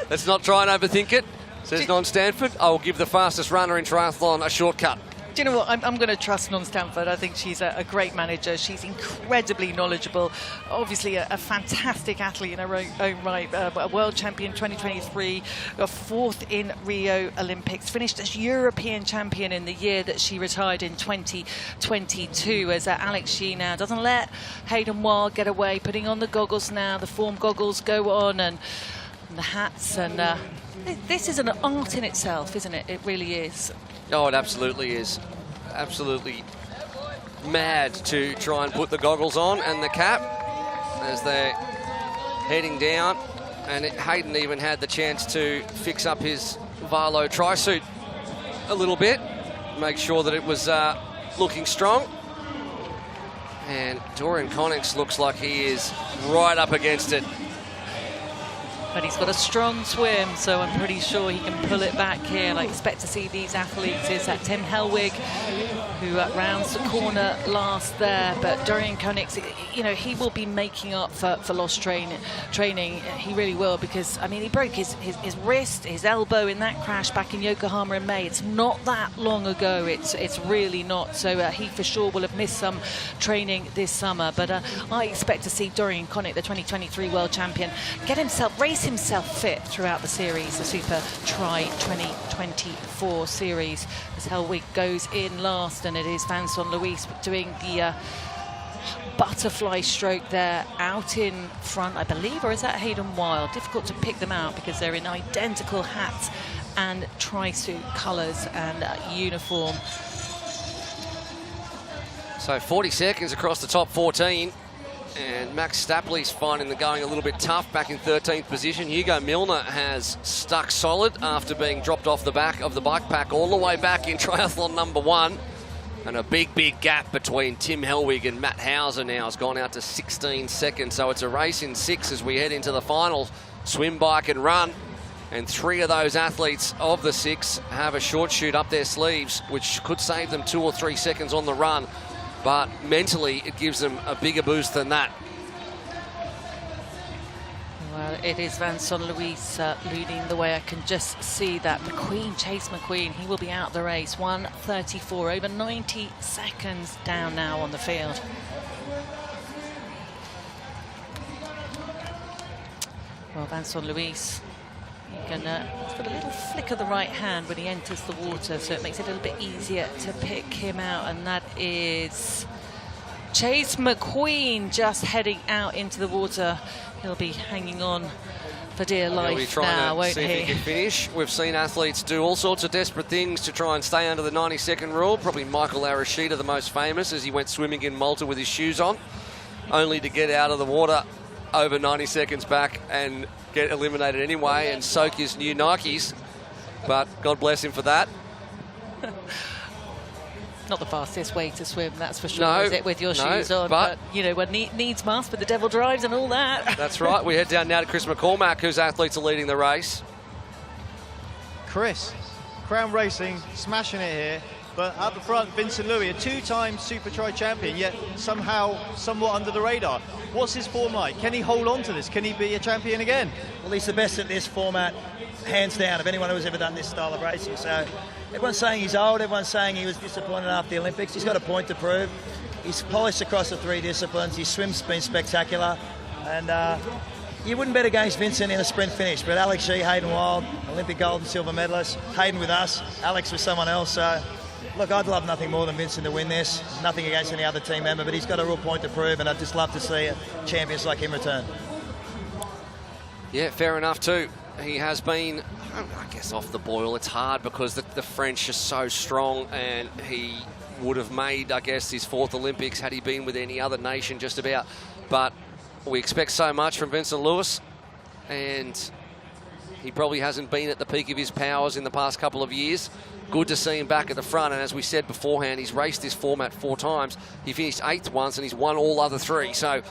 [SPEAKER 1] Let's not try and overthink it. Says Non-Stanford, I will give the fastest runner in triathlon a shortcut.
[SPEAKER 4] Do you know what? I'm going to trust Non-Stanford. I think she's a great manager. She's incredibly knowledgeable. Obviously, a fantastic athlete in her own right. A world champion 2023, a 4th in Rio Olympics. Finished as European champion in the year that she retired in 2022. As Alex Shee now doesn't let Hayden Wild get away, putting on the goggles now. The form goggles go on and the hats. And this is an art in itself, isn't it? It really is.
[SPEAKER 1] Oh, it absolutely is. Absolutely mad to try and put the goggles on and the cap as they're heading down. And Hayden even had the chance to fix up his Valo tri-suit a little bit, make sure that it was looking strong. And Dorian Connix looks like he is right up against it.
[SPEAKER 4] But he's got a strong swim, so I'm pretty sure he can pull it back here. And I expect to see these athletes. Is that Tim Hellwig, who rounds the corner last there. But Dorian Connix, you know, he will be making up for lost training. He really will, because, I mean, he broke his wrist, his elbow in that crash back in Yokohama in May. It's not that long ago. It's really not. So he for sure will have missed some training this summer. But I expect to see Dorian Connick, the 2023 world champion, race himself fit throughout the series, the Super Tri 2024 series, as Hellwig goes in last, and it is Vincent Louis doing the butterfly stroke there out in front, I believe, or is that Hayden Wild? Difficult to pick them out because they're in identical hats and tri-suit colours and uniform.
[SPEAKER 1] So 40 seconds across the top 14. And Max Stapley's finding the going a little bit tough, back in 13th position. Hugo Milner has stuck solid after being dropped off the back of the bike pack all the way back in triathlon number 1. And a big gap between Tim Hellwig and Matt Hauser now has gone out to 16 seconds. So it's a race in 6 as we head into the final. Swim, bike and run. And 3 of those athletes of the 6 have a short shoot up their sleeves, which could save them 2 or 3 seconds on the run. But mentally, it gives them a bigger boost than that.
[SPEAKER 4] Well, it is Vincent Louis leading the way. I can just see that. Chase McQueen, he will be out the race. 1:34, over 90 seconds down now on the field. Well, Vincent Louis, you can he's got a little flick of the right hand when he enters the water, so it makes it a little bit easier to pick him out. And that is Chase McQueen just heading out into the water. He'll be hanging on for dear life. He'll be trying to see if he can finish.
[SPEAKER 1] We've seen athletes do all sorts of desperate things to try and stay under the 90-second rule. Probably Michael Arashida, the most famous, as he went swimming in Malta with his shoes on, only to get out of the water over 90 seconds back and get eliminated anyway and soak his new Nikes. But God bless him for that.
[SPEAKER 4] Not the fastest way to swim, that's for sure,
[SPEAKER 1] no,
[SPEAKER 4] is it, with your shoes on? But you know, when needs must, but the devil drives and all that.
[SPEAKER 1] That's right. We head down now to Chris McCormack, whose athletes are leading the race.
[SPEAKER 15] Chris, Crown Racing, smashing it here. But at the front, Vincent Louis, a 2-time Super Tri champion, yet somehow somewhat under the radar. What's his form like? Can he hold on to this? Can he be a champion again?
[SPEAKER 18] Well, he's the best at this format, hands down, of anyone who's ever done this style of racing. So everyone's saying he's old, everyone's saying he was disappointed after the Olympics. He's got a point to prove. He's polished across the 3 disciplines. His swim's been spectacular. And you wouldn't bet against Vincent in a sprint finish, but Alex Shee, Hayden Wild, Olympic gold and silver medalist. Hayden with us, Alex with someone else. So look, I'd love nothing more than Vincent to win this. Nothing against any other team member, but he's got a real point to prove, and I'd just love to see champions like him return.
[SPEAKER 1] Yeah, fair enough too. He has been, I guess, off the boil. It's hard because the French are so strong, and he would have made, I guess, his 4th Olympics had he been with any other nation just about. But We expect so much from Vincent Lewis, and he probably hasn't been at the peak of his powers in the past couple of years. Good to see him back at the front, and as we said beforehand, he's raced this format 4 times. He finished 8th once, and he's won all other 3. So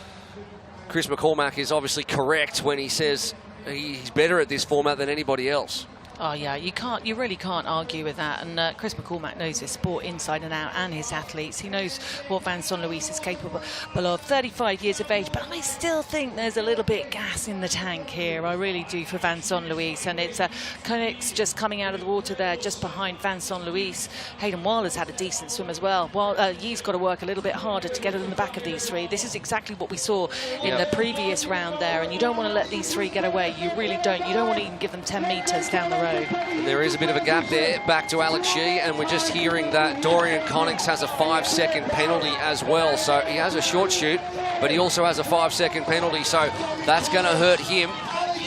[SPEAKER 1] Chris McCormack is obviously correct when he says he's better at this format than anybody else.
[SPEAKER 4] Oh yeah, you really can't argue with that. And Chris McCormack knows his sport inside and out, and his athletes. He knows what Vincent Luis is capable of. 35 years of age, but I still think there's a little bit gas in the tank here. I really do for Vincent Luis, and it's Koenigs just coming out of the water there, just behind Vincent Luis. Hayden Wilder's had a decent swim as well. He's got to work a little bit harder to get it in the back of these 3. This is exactly what we saw in the previous round there, and you don't want to let these 3 get away. You really don't. You don't want to even give them 10 metres down the road.
[SPEAKER 1] And there is a bit of a gap there, back to Alex Yee, and we're just hearing that Dorian Koenigs has a 5-second penalty as well. So he has a short shoot, but he also has a 5-second penalty, so that's going to hurt him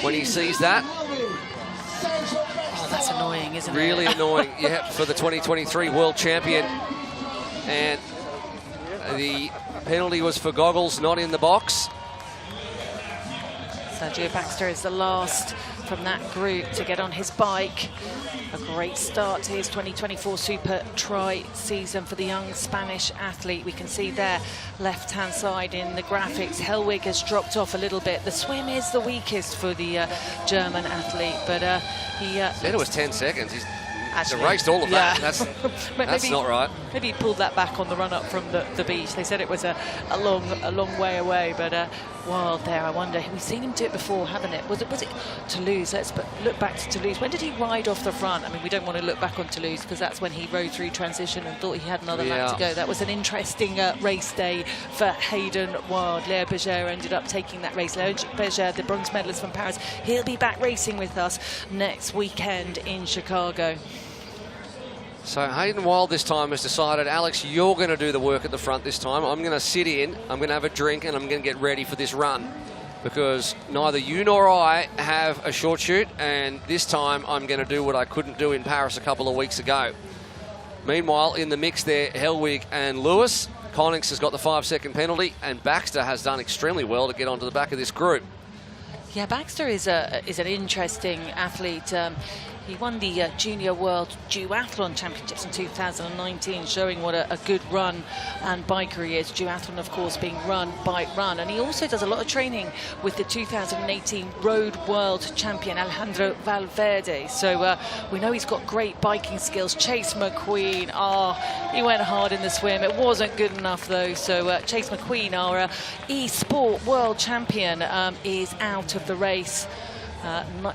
[SPEAKER 1] when he sees that.
[SPEAKER 4] Oh, that's annoying, isn't it?
[SPEAKER 1] Really annoying, yeah, for the 2023 world champion. And the penalty was for goggles, not in the box.
[SPEAKER 4] Sergio Baxter is the last from that group to get on his bike. A great start to his 2024 Super Tri season for the young Spanish athlete. We can see there, left-hand side in the graphics, Hellwig has dropped off a little bit. The swim is the weakest for the German athlete, but he...
[SPEAKER 1] said it was 10 seconds. He's
[SPEAKER 4] actually
[SPEAKER 1] erased all of that.
[SPEAKER 4] Yeah.
[SPEAKER 1] That's not right.
[SPEAKER 4] Maybe he pulled that back on the run-up from the beach. They said it was a long way away, but Wild there, I wonder. We've seen him do it before, haven't it? Was it Toulouse? Let's look back to Toulouse. When did he ride off the front? I mean, we don't want to look back on Toulouse because that's when he rode through transition and thought he had another lap to go. That was an interesting race day for Hayden Wild. Léo Berger ended up taking that race. Léo Berger, the bronze medalist from Paris, he'll be back racing with us next weekend in Chicago.
[SPEAKER 1] So Hayden Wild this time has decided, Alex, you're going to do the work at the front this time. I'm going to sit in, I'm going to have a drink, and I'm going to get ready for this run. Because neither you nor I have a short shoot, and this time I'm going to do what I couldn't do in Paris a couple of weeks ago. Meanwhile, in the mix there, Hellwig and Lewis. Koenigs has got the 5-second penalty, and Baxter has done extremely well to get onto the back of this group.
[SPEAKER 4] Yeah, Baxter is an interesting athlete. He won the Junior World Duathlon Championships in 2019, showing what a good run and biker he is. Duathlon, of course, being bike run. And he also does a lot of training with the 2018 Road World Champion, Alejandro Valverde. So we know he's got great biking skills. Chase McQueen, he went hard in the swim. It wasn't good enough, though. So Chase McQueen, our e-sport world champion, is out of the race.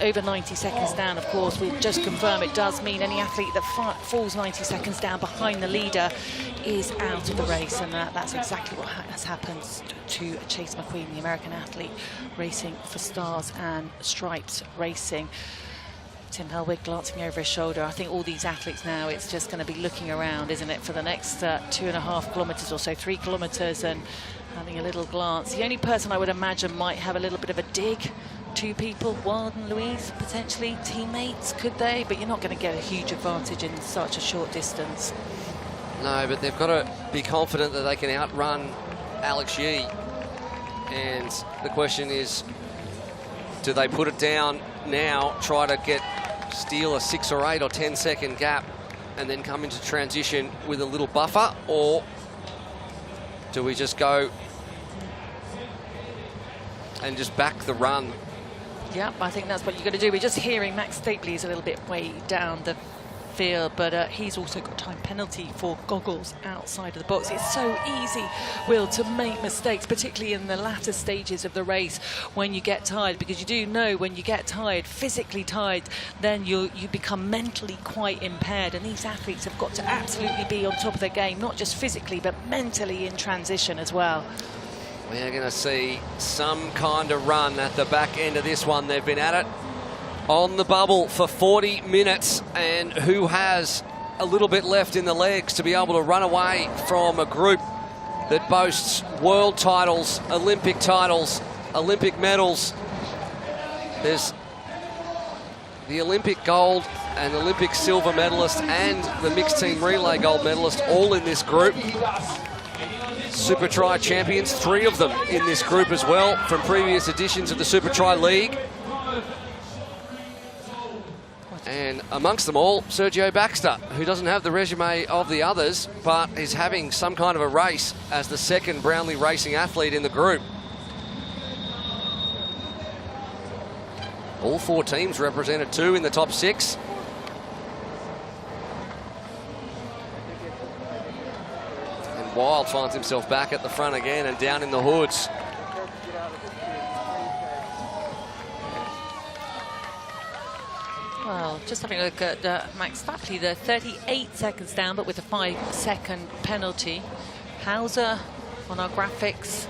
[SPEAKER 4] Over 90 seconds down, of course. We've just confirmed it does mean any athlete that falls 90 seconds down behind the leader is out of the race, and that's exactly what has happened to Chase McQueen, the American athlete racing for Stars and Stripes Racing. Tim Hellwig glancing over his shoulder. I think all these athletes now, it's just going to be looking around, isn't it, for the next 2.5 kilometres or so, 3 kilometres, and having a little glance. The only person I would imagine might have a little bit of a dig, 2 people, Wild and Louise, potentially teammates, could they? But you're not going to get a huge advantage in such a short distance.
[SPEAKER 1] No, but they've got to be confident that they can outrun Alex Yee. And the question is, do they put it down now, try to steal a 6 or 8 or 10 second gap and then come into transition with a little buffer, or do we just go and just back the run?
[SPEAKER 4] Yeah, I think that's what you're going to do. We're just hearing Max Stapley is a little bit way down the field, but he's also got time penalty for goggles outside of the box. It's so easy, Will, to make mistakes, particularly in the latter stages of the race when you get tired, because you do know when you get tired, physically tired, then you become mentally quite impaired, and these athletes have got to absolutely be on top of their game, not just physically, but mentally in transition as well.
[SPEAKER 1] We're going to see some kind of run at the back end of this one. They've been at it on the bubble for 40 minutes, and who has a little bit left in the legs to be able to run away from a group that boasts world titles, Olympic medals. There's the Olympic gold and Olympic silver medalist and the mixed team relay gold medalist all in this group. Supertri champions, 3 of them in this group as well from previous editions of the Supertri League. And amongst them all, Sergio Baxter, who doesn't have the resume of the others, but is having some kind of a race as the second Brownlee Racing athlete in the group. All 4 teams represented, 2 in the top 6. And Wild finds himself back at the front again and down in the hoods.
[SPEAKER 4] Well, just having a look at Max Fapley, they're 38 seconds down, but with a 5-second penalty. Hauser on our graphics,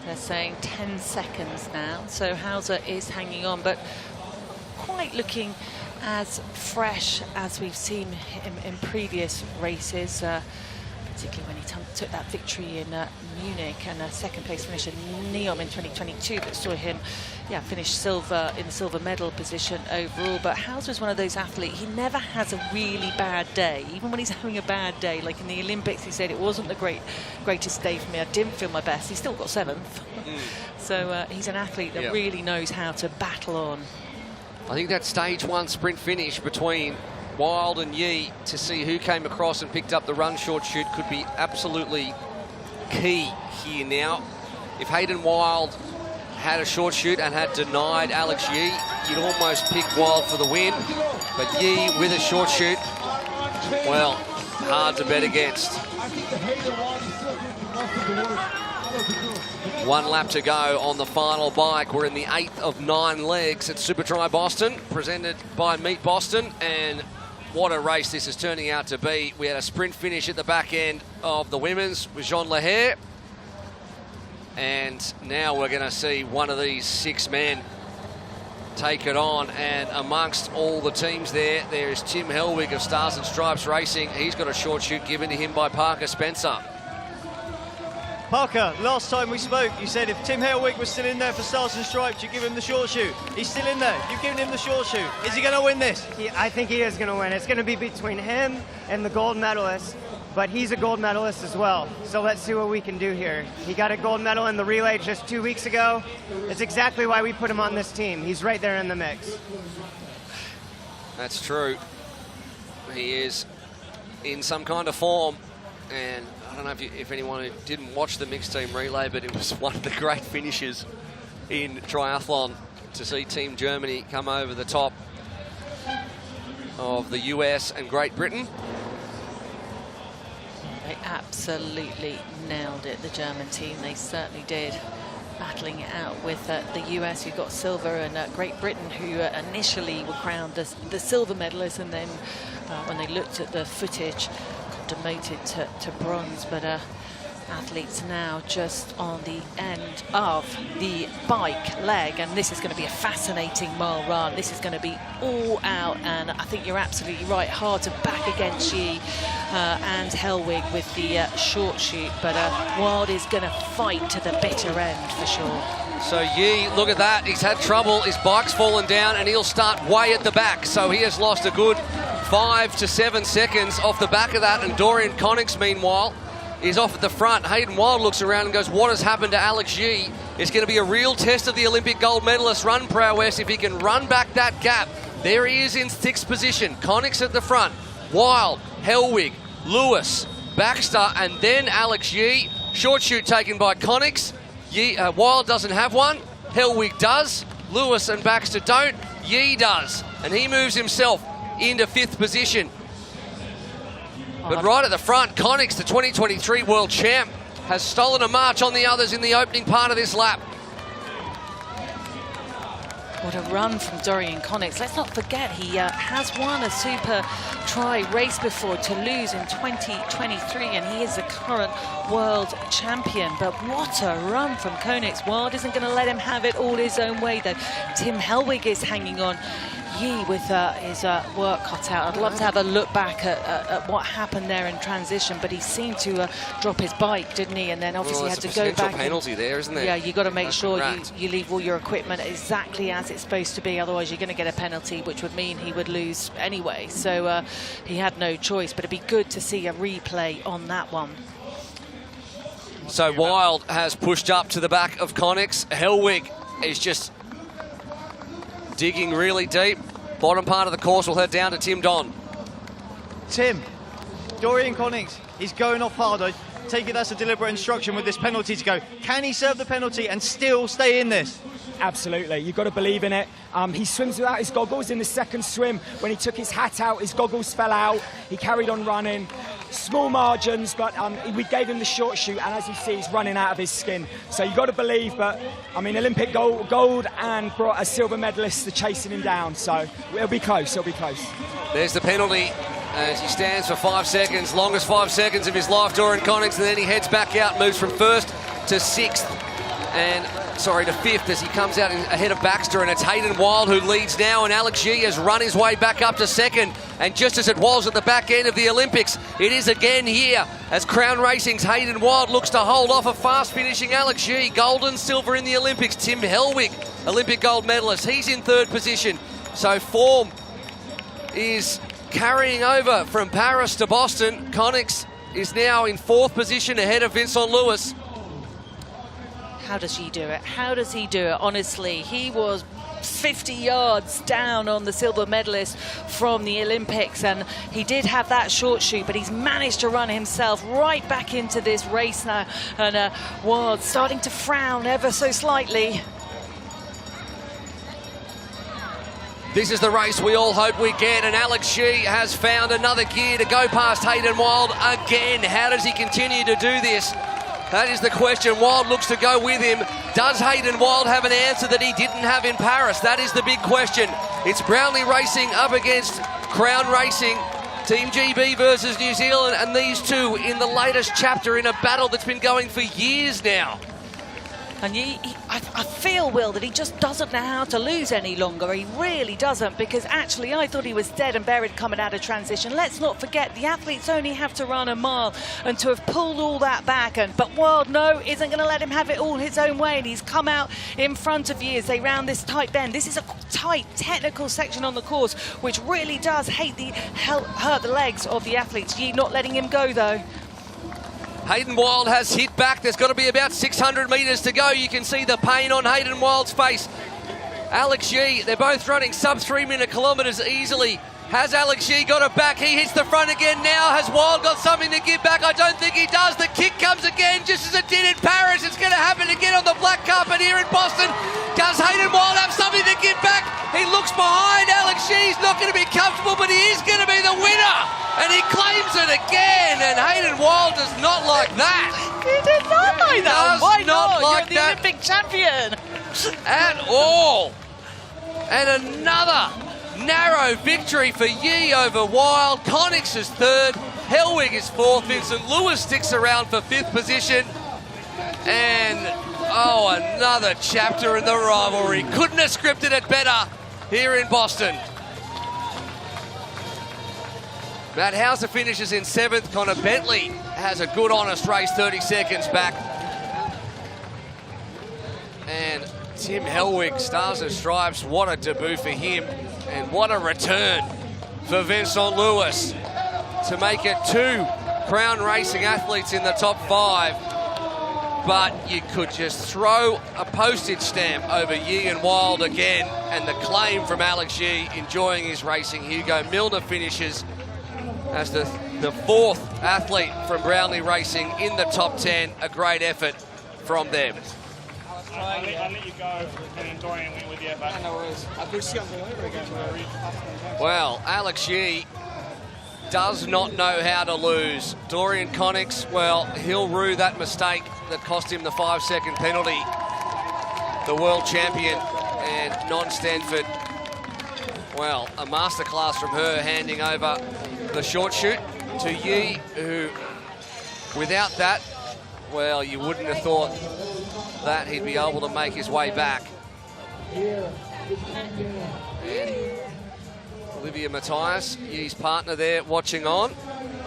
[SPEAKER 4] they're saying 10 seconds now. So Hauser is hanging on, but quite looking as fresh as we've seen him in previous races, particularly when he took that victory in Munich and a second place finish in Neom in 2022 that saw him finish silver in the silver medal position overall. But Hauser is one of those athletes, he never has a really bad day. Even when he's having a bad day, like in the Olympics, he said it wasn't the greatest day for me, I didn't feel my best. He still got 7th. So he's an athlete that really knows how to battle on.
[SPEAKER 1] I think that stage 1 sprint finish between Wild and Yee to see who came across and picked up the run short shoot could be absolutely key here now. If Hayden Wild had a short shoot and had denied Alex Yee, you'd almost pick Wild for the win. But Yee with a short shoot, well, hard to bet against. 1 lap to go on the final bike. We're in the 8th of 9 legs at Supertri Boston, presented by Meet Boston, and what a race this is turning out to be. We had a sprint finish at the back end of the women's with Jean Leher. And now we're going to see one of these 6 men take it on. And amongst all the teams there is Tim Hellwig of Stars and Stripes Racing. He's got a short shoot given to him by Parker Spencer.
[SPEAKER 15] Parker, last time we spoke, you said if Tim Hellwig was still in there for Stars and Stripes, you'd give him the short shoot. He's still in there. You've given him the short shoot. Is he going to win this?
[SPEAKER 14] I think he is going to win. It's going to be between him and the gold medalist, but he's a gold medalist as well. So let's see what we can do here. He got a gold medal in the relay just 2 weeks ago. It's exactly why we put him on this team. He's right there in the mix.
[SPEAKER 1] That's true. He is in some kind of form, and I don't know if anyone who didn't watch the mixed team relay, but it was one of the great finishes in triathlon to see Team Germany come over the top of the US and Great Britain.
[SPEAKER 4] They absolutely nailed it, the German team. They certainly did. Battling it out with the US, who got silver, and Great Britain, who initially were crowned the silver medalists, and then when they looked at the footage, demoted to bronze. But athletes now just on the end of the bike leg, and this is going to be a fascinating mile run. This is going to be all out, and I think you're absolutely right, hard to back against Yee and Hellwig with the short shoot, but Wild is going to fight to the bitter end for sure.
[SPEAKER 1] So Yee, look at that, he's had trouble, his bike's fallen down, and he'll start way at the back, so he has lost a good 5 to 7 seconds off the back of that. And Dorian Connix, meanwhile, is off at the front. Hayden Wild looks around and goes, what has happened to Alex Yee? It's going to be a real test of the Olympic gold medalist run prowess if he can run back that gap. There he is in 6th position. Connix at the front. Wild, Hellwig, Lewis, Baxter, and then Alex Yee. Short shoot taken by Connix. Wild doesn't have one. Hellwig does. Lewis and Baxter don't. Yee does. And he moves himself into 5th position. But right at the front, Connix, the 2023 world champ, has stolen a march on the others in the opening part of this lap.
[SPEAKER 4] What a run from Dorian Connix. Let's not forget, he has won a Super Tri race before to lose in 2023, and he is the current world champion. But what a run from Connix. Wild isn't going to let him have it all his own way, though. Tim Hellwig is hanging on. Yee with his work cut out. I'd love to have a look back at what happened there in transition, but he seemed to drop his bike, didn't he? And then obviously had to go back.
[SPEAKER 1] Penalty there, isn't there?
[SPEAKER 4] Yeah, you got to make sure you leave all your equipment exactly as it's supposed to be. Otherwise, you're going to get a penalty, which would mean he would lose anyway. So he had no choice. But it'd be good to see a replay on that one.
[SPEAKER 1] So Wild has pushed up to the back of Connex. Hellwig is just digging really deep. Bottom part of the course will head down to Tim Don.
[SPEAKER 15] Tim, Dorian Connex, he's going off hard. I take it that's a deliberate instruction with this penalty to go. Can he serve the penalty and still stay in this?
[SPEAKER 3] Absolutely, you've got to believe in it. He swims without his goggles in the second swim. When he took his hat out, his goggles fell out. He carried on running. Small margins, but we gave him the short shoot, and as you see, he's running out of his skin. So you've got to believe, but I mean, Olympic gold and brought a silver medalist to chasing him down. So it'll be close, it'll be close.
[SPEAKER 1] There's the penalty as he stands for 5 seconds, longest 5 seconds of his life, Dorian Connex, and then he heads back out, moves from first to sixth. To fifth as he comes out ahead of Baxter, and it's Hayden Wild who leads now, and Alex Yee has run his way back up to second, and just as it was at the back end of the Olympics, it is again here as Crown Racing's Hayden Wild looks to hold off a fast finishing Alex Yee. Gold and silver in the Olympics. Tim Hellwig, Olympic gold medalist, he's in third position, so form is carrying over from Paris to Boston. Connex is now in fourth position ahead of Vincent Lewis.
[SPEAKER 4] How does he do it? How does he do it? Honestly, he was 50 yards down on the silver medalist from the Olympics, and he did have that short shoot, but he's managed to run himself right back into this race now, and Wild starting to frown ever so slightly.
[SPEAKER 1] This is the race we all hope we get, and Alex Yee has found another gear to go past Hayden Wild again. How does he continue to do this? That is the question. Wild looks to go with him. Does Hayden Wild have an answer that he didn't have in Paris? That is the big question. It's Brownlee Racing up against Crown Racing. Team GB versus New Zealand, and these two in the latest chapter in a battle that's been going for years now.
[SPEAKER 4] And I feel, Will, that he just doesn't know how to lose any longer. He really doesn't, because actually I thought he was dead and buried coming out of transition. Let's not forget, the athletes only have to run a mile, and to have pulled all that back. But Wild, no, isn't going to let him have it all his own way, and he's come out in front of you as they round this tight bend. This is a tight, technical section on the course, which really does hurt the legs of the athletes. Yee not letting him go, though.
[SPEAKER 1] Hayden Wild has hit back. There's got to be about 600 metres to go. You can see the pain on Hayden Wild's face. Alex Yee, they're both running sub 3 minute kilometres easily. Has Alex Yee got it back? He hits the front again now. Has Wild got something to give back? I don't think he does. The kick comes again, just as it did in Paris. It's going to happen again on the black carpet here in Boston. Does Hayden Wild have something to give back? He looks behind. Alex Yee's not going to be comfortable, but he is going to be the winner. And he claims it again, and Hayden Wild does not like that.
[SPEAKER 4] He did not like that. Why not?
[SPEAKER 1] Like
[SPEAKER 4] You're the Olympic champion.
[SPEAKER 1] At all. And another narrow victory for Yee over Wild. Connex is third. Hellwig is fourth. Vincent Lewis sticks around for fifth position. And, another chapter in the rivalry. Couldn't have scripted it better here in Boston. Matt Hauser finishes in seventh. Connor Bentley has a good, honest race, 30 seconds back. And Tim Hellwig, Stars and Stripes, what a debut for him. And what a return for Vincent Lewis to make it two Crown Racing athletes in the top 5. But you could just throw a postage stamp over Yee and Wild again. And the claim from Alex Yee, enjoying his racing. Hugo Milner finishes as the fourth athlete from Brownlee Racing in the top 10. A great effort from them.
[SPEAKER 6] I'll let you go, and then Dorian went with you. But no worries.
[SPEAKER 1] Well, Alex Yee does not know how to lose. Dorian Connex, well, he'll rue that mistake that cost him the 5-second penalty. The world champion and non-Stanford. Well, a masterclass from her, handing over the short shoot to Yee, who, without that, well, you wouldn't have thought that he'd be able to make his way back. And Olivia Matthias, Yee's partner there, watching on,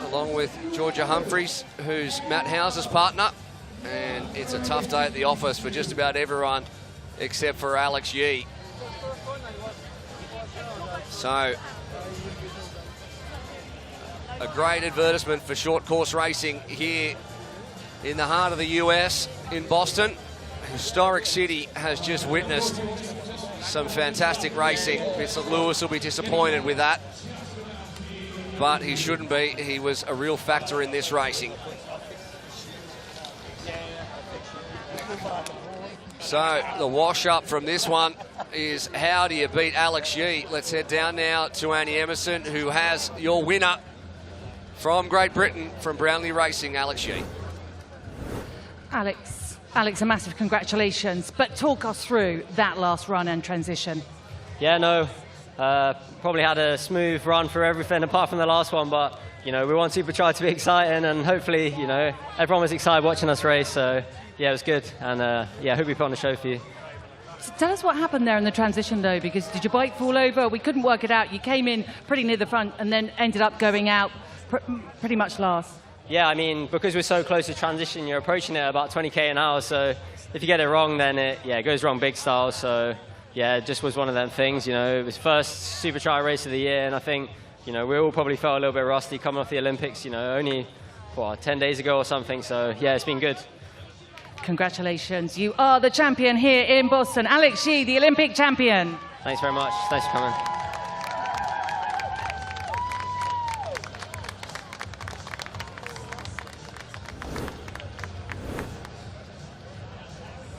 [SPEAKER 1] along with Georgia Humphreys, who's Matt Hauser's partner. And it's a tough day at the office for just about everyone except for Alex Yee. So, a great advertisement for short course racing here in the heart of the US, in Boston. Historic city has just witnessed some fantastic racing. Vincent Lewis will be disappointed with that, but he shouldn't be. He was a real factor in this racing. So the wash up from this one is, how do you beat Alex Yee? Let's head down now to Annie Emerson, who has your winner from Great Britain, from Brownlee Racing, Alex Yee.
[SPEAKER 19] Alex, a massive congratulations. But talk us through that last run and transition.
[SPEAKER 9] Yeah, no, probably had a smooth run through everything apart from the last one, but you know, we want supertri to be exciting, and hopefully, you know, everyone was excited watching us race. So yeah, it was good, and yeah, I hope we put on a show for you.
[SPEAKER 19] So tell us what happened there in the transition, though, because did your bike fall over? We couldn't work it out. You came in pretty near the front and then ended up going out pretty much last.
[SPEAKER 9] Yeah, I mean, because we're so close to transition, you're approaching it at about 20k an hour. So if you get it wrong, then it goes wrong big style. So yeah, it just was one of them things. You know, it was first supertri race of the year, and I think, you know, we all probably felt a little bit rusty coming off the Olympics. You know, only 10 days ago or something. So yeah, it's been good.
[SPEAKER 19] Congratulations, you are the champion here in Boston. Alex Yee, the Olympic champion.
[SPEAKER 9] Thanks very much. Thanks for coming.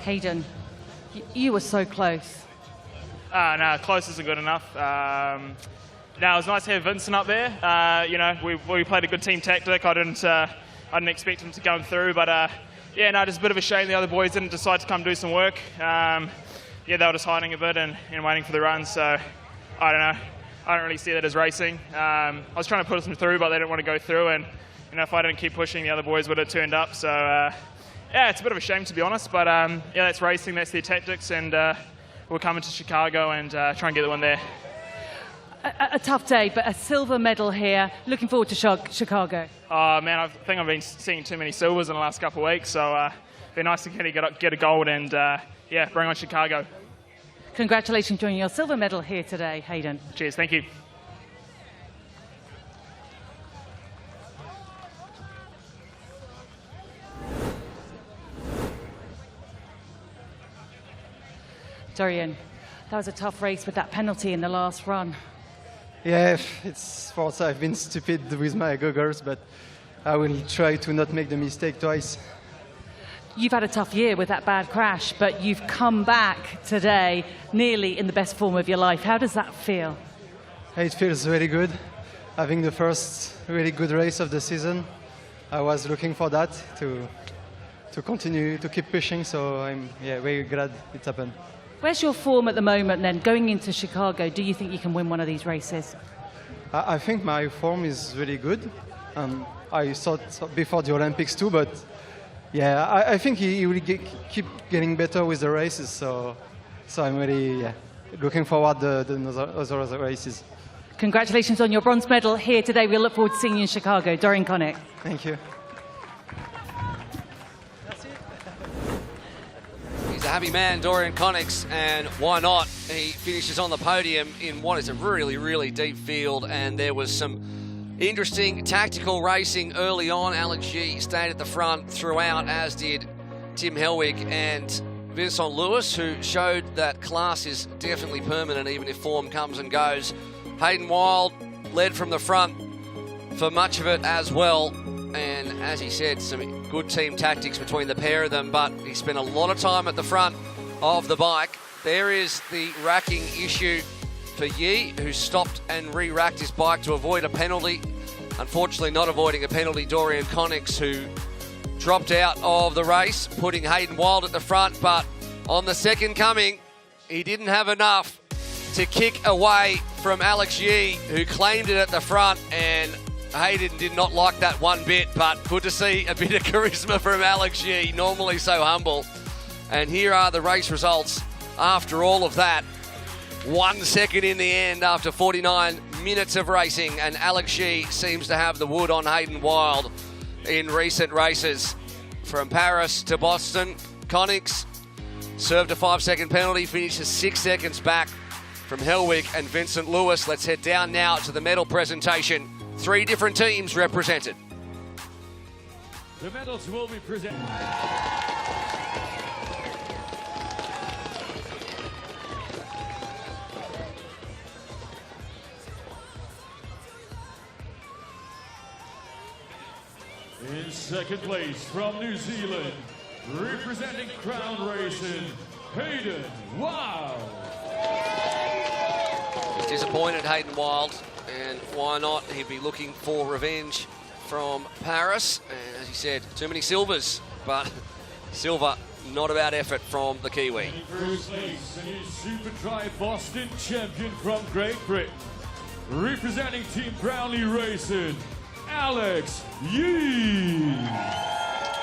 [SPEAKER 19] Hayden, you were so close.
[SPEAKER 6] No, close isn't good enough. No, it was nice to have Vincent up there. You know, we played a good team tactic. I didn't expect him to go through, but yeah, no, just a bit of a shame the other boys didn't decide to come do some work. Yeah, they were just hiding a bit and waiting for the run, so I don't know. I don't really see that as racing. I was trying to push them through, but they didn't want to go through, and you know, if I didn't keep pushing, the other boys would have turned up. So yeah, it's a bit of a shame, to be honest, but yeah, that's racing, that's their tactics, and we're coming to Chicago and try and get the one there.
[SPEAKER 19] A tough day, but a silver medal here. Looking forward to Chicago.
[SPEAKER 6] Oh man, I think I've been seeing too many silvers in the last couple of weeks, so it'd be nice to get a gold and yeah, bring on Chicago.
[SPEAKER 19] Congratulations on your silver medal here today, Hayden.
[SPEAKER 6] Cheers, thank you.
[SPEAKER 19] Dorian, that was a tough race with that penalty in the last run.
[SPEAKER 7] Yeah, it's false. I've been stupid with my goggles, but I will try to not make the mistake twice.
[SPEAKER 19] You've had a tough year with that bad crash, but you've come back today nearly in the best form of your life. How does that feel?
[SPEAKER 7] It feels really good. Having the first really good race of the season, I was looking for that to continue to keep pushing, so I'm very glad it happened.
[SPEAKER 19] Where's your form at the moment then? Going into Chicago, do you think you can win one of these races?
[SPEAKER 7] I think my form is really good. I thought before the Olympics too, but yeah, I think he will keep getting better with the races. So I'm really looking forward to the other races.
[SPEAKER 19] Congratulations on your bronze medal here today. We'll look forward to seeing you in Chicago. Dorian Connick.
[SPEAKER 7] Thank you.
[SPEAKER 1] He's a happy man, Dorian Connick, and why not? He finishes on the podium in what is a really, really deep field, and there was some interesting tactical racing early on. Alex Yee stayed at the front throughout, as did Tim Hellwig and Vincent Lewis, who showed that class is definitely permanent, even if form comes and goes. Hayden Wilde led from the front for much of it as well, and as he said, some good team tactics between the pair of them, but he spent a lot of time at the front of the bike. There is the racking issue for Yee, who stopped and re-racked his bike to avoid a penalty. Unfortunately, not avoiding a penalty, Dorian Connick, who dropped out of the race, putting Hayden Wilde at the front, but on the second coming, he didn't have enough to kick away from Alex Yee, who claimed it at the front, and Hayden did not like that one bit, but good to see a bit of charisma from Alex Yee, normally so humble. And here are the race results after all of that. 1 second in the end after 49 minutes of racing, and Alex Yee seems to have the wood on Hayden Wilde in recent races. From Paris to Boston, Connick served a 5-second penalty, finishes 6 seconds back from Hellwig and Vincent Lewis. Let's head down now to the medal presentation. 3 different teams represented.
[SPEAKER 2] The medals will be presented. In second place from New Zealand, representing Crown Racing, Hayden Wild.
[SPEAKER 1] He's disappointed, Hayden Wild, and why not? He'd be looking for revenge from Paris. And as he said, too many silvers, but silver not about effort from the Kiwi.
[SPEAKER 2] In first place, and his supertri Boston champion from Great Britain, representing Team Brownlee Racing, Alex Yee.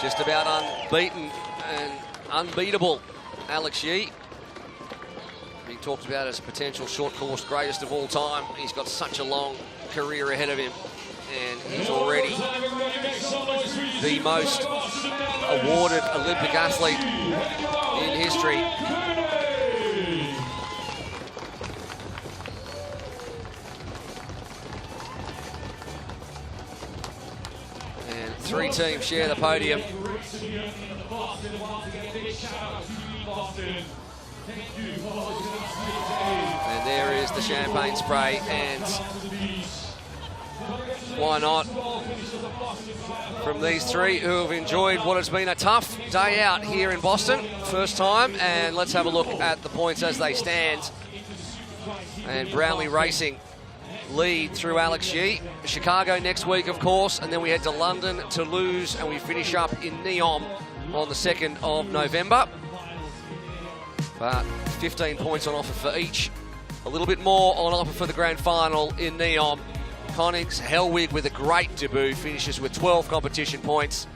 [SPEAKER 1] Just about unbeaten and unbeatable, Alex Yee. He talked about as a potential short course greatest of all time. He's got such a long career ahead of him, and he's already the most awarded Olympic athlete in history. And 3 teams share the podium. And there is the champagne spray, and why not from these 3 who have enjoyed what has been a tough day out here in Boston, first time. And let's have a look at the points as they stand. And Brownlee Racing lead through Alex Yee. Chicago next week, of course, and then we head to London, Toulouse, and we finish up in Neom on the 2nd of November. But 15 points on offer for each. A little bit more on offer for the grand final in Neom. Connings Hellwig with a great debut, finishes with 12 competition points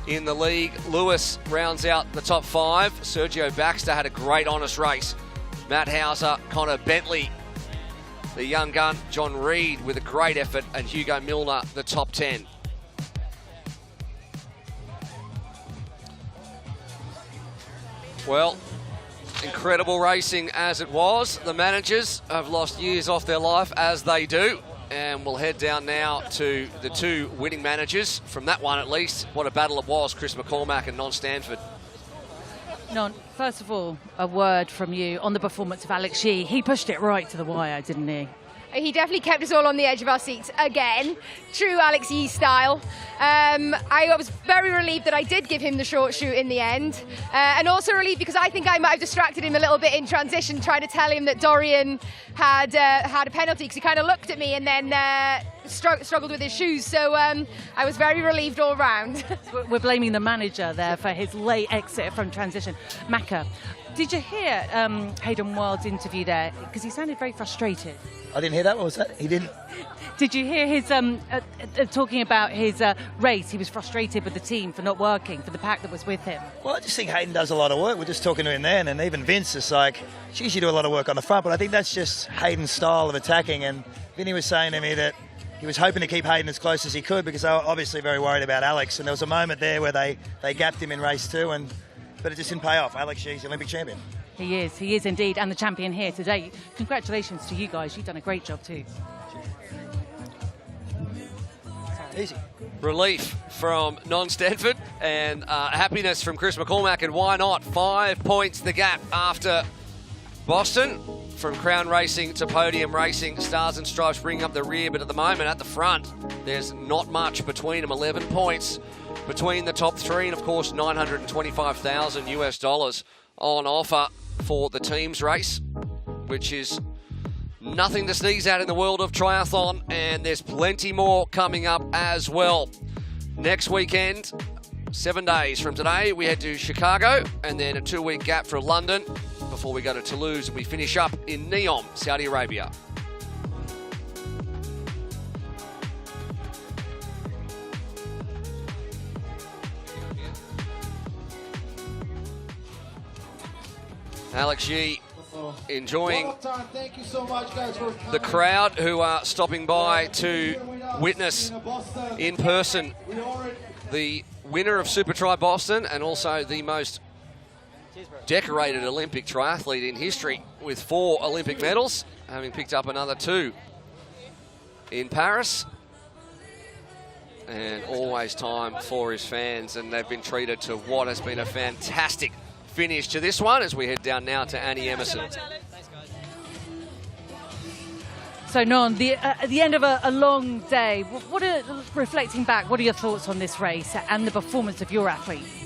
[SPEAKER 1] in the league. Lewis rounds out the top 5. Sergio Baxter had a great honest race. Matt Hauser, Connor Bentley, the young gun, John Reed with a great effort, and Hugo Milner, the top 10. Well, incredible racing as it was. The managers have lost years off their life, as they do. And we'll head down now to the 2 winning managers, from that one at least. What a battle it was, Chris McCormack and Non Stanford.
[SPEAKER 19] Non, first of all, a word from you on the performance of Alex Yee. He pushed it right to the wire, didn't he?
[SPEAKER 17] He definitely kept us all on the edge of our seats again. True Alex Yee style. I was very relieved that I did give him the short shoot in the end. And also relieved because I think I might have distracted him a little bit in transition, trying to tell him that Dorian had a penalty, because he kind of looked at me and then struggled with his shoes. So I was very relieved all round.
[SPEAKER 19] We're blaming the manager there for his late exit from transition. Macca, did you hear Hayden Wild's interview there? Because he sounded very frustrated.
[SPEAKER 18] I didn't hear that. What was that? He didn't?
[SPEAKER 19] Did you hear his talking about his race? He was frustrated with the team for not working, for the pack that was with him.
[SPEAKER 18] Well, I just think Hayden does a lot of work. We're just talking to him then, and even Vince is like, geez, you do a lot of work on the front, but I think that's just Hayden's style of attacking. And Vinny was saying to me that he was hoping to keep Hayden as close as he could, because they were obviously very worried about Alex. And there was a moment there where they gapped him in race 2, but it just didn't pay off. Alex Yee's the Olympic champion.
[SPEAKER 19] He is indeed, and the champion here today. Congratulations to you guys. You've done a great job too.
[SPEAKER 18] Easy.
[SPEAKER 1] Relief from Non Stanford, and happiness from Chris McCormack, and why not? 5 points the gap after Boston. From Crown Racing to Podium Racing, Stars and Stripes bringing up the rear, but at the moment at the front, there's not much between them. 11 points between the top 3, and of course $925,000 US on offer for the teams race, which is nothing to sneeze at in the world of triathlon, and there's plenty more coming up as well. Next weekend, 7 days from today, we head to Chicago, and then a 2-week gap for London before we go to Toulouse, and we finish up in Neom, Saudi Arabia. Alex Yee enjoying the crowd who are stopping by to witness in person the winner of supertri Boston, and also the most decorated Olympic triathlete in history, with 4 Olympic medals, having picked up another 2 in Paris. and always time for his fans, and they've been treated to what has been a fantastic finish to this one as we head down now to Annie Emerson.
[SPEAKER 19] So, Non, at the end of a long day, reflecting back, what are your thoughts on this race and the performance of your athletes?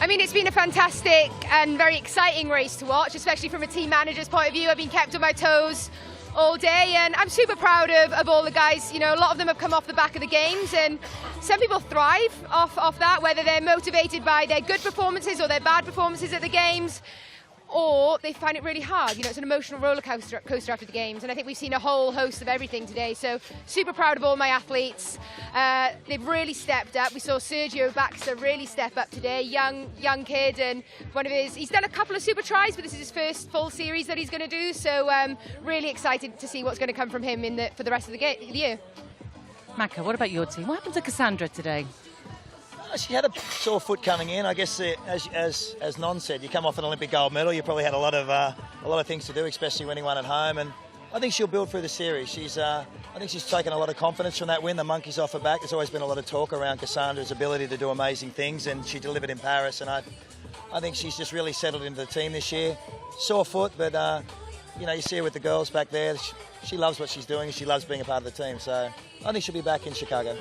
[SPEAKER 17] I mean, it's been a fantastic and very exciting race to watch, especially from a team manager's point of view. I've been kept on my toes all day, and I'm super proud of all the guys. You know, a lot of them have come off the back of the games, and some people thrive off that, whether they're motivated by their good performances or their bad performances at the games, or they find it really hard. You know, it's an emotional roller coaster after the games, and I think we've seen a whole host of everything today. So super proud of all my athletes. They've really stepped up. We saw Sergio Baxter really step up today, young kid, and he's done a couple of super tries, but this is his first full series that he's going to do. So really excited to see what's going to come from him for the rest of the year.
[SPEAKER 19] Macca, what about your team? What happened to Cassandra today?
[SPEAKER 18] She had a sore foot coming in. I guess as Non said, you come off an Olympic gold medal. You probably had a lot of things to do, especially winning one at home. And I think she'll build through the series. I think she's taken a lot of confidence from that win. The monkey's off her back. There's always been a lot of talk around Cassandra's ability to do amazing things, and she delivered in Paris. And I think she's just really settled into the team this year. Sore foot, but you know, you see her with the girls back there. She loves what she's doing, and she loves being a part of the team. So I think she'll be back in Chicago.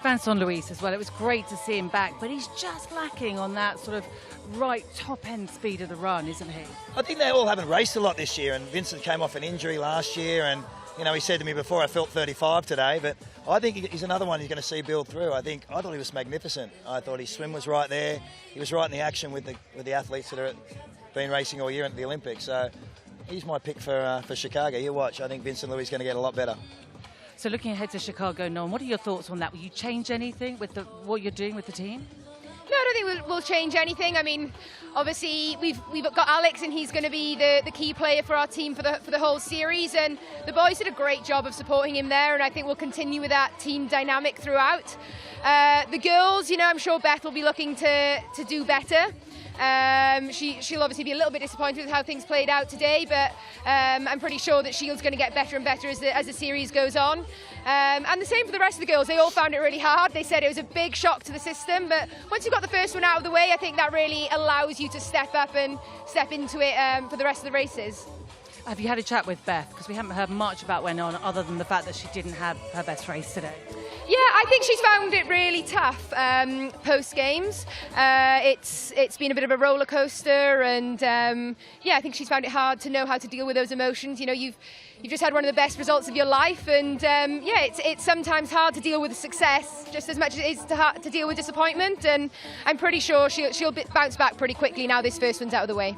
[SPEAKER 19] Vincent Luis as well. It was great to see him back, but he's just lacking on that sort of right top-end speed of the run, isn't he?
[SPEAKER 18] I think they all haven't raced a lot this year, and Vincent came off an injury last year, and you know, he said to me before, I felt 35 today, but I think he's another one you're going to see build through. I thought he was magnificent. I thought his swim was right there. He was right in the action with the athletes that have been racing all year at the Olympics. So he's my pick for Chicago. You watch. I think Vincent Luis is going to get a lot better.
[SPEAKER 19] So looking ahead to Chicago, Non, what are your thoughts on that? Will you change anything with what you're doing with the team?
[SPEAKER 17] No, I don't think we'll change anything. I mean, obviously we've got Alex, and he's going to be the key player for our team for the whole series. And the boys did a great job of supporting him there, and I think we'll continue with that team dynamic throughout. The girls, you know, I'm sure Beth will be looking to do better. She'll obviously be a little bit disappointed with how things played out today, but I'm pretty sure that Shield's going to get better and better as the series goes on. And the same for the rest of the girls. They all found it really hard. They said it was a big shock to the system, but once you've got the first one out of the way, I think that really allows you to step up and step into it for the rest of the races.
[SPEAKER 19] Have you had a chat with Beth? Because we haven't heard much about what went on other than the fact that she didn't have her best race today.
[SPEAKER 17] Yeah, I think she's found it really tough post-games. It's been a bit of a roller coaster, and yeah, I think she's found it hard to know how to deal with those emotions. You know, you've just had one of the best results of your life, and yeah, it's sometimes hard to deal with success just as much as it is to deal with disappointment. And I'm pretty sure she'll bounce back pretty quickly now this first one's out of the way.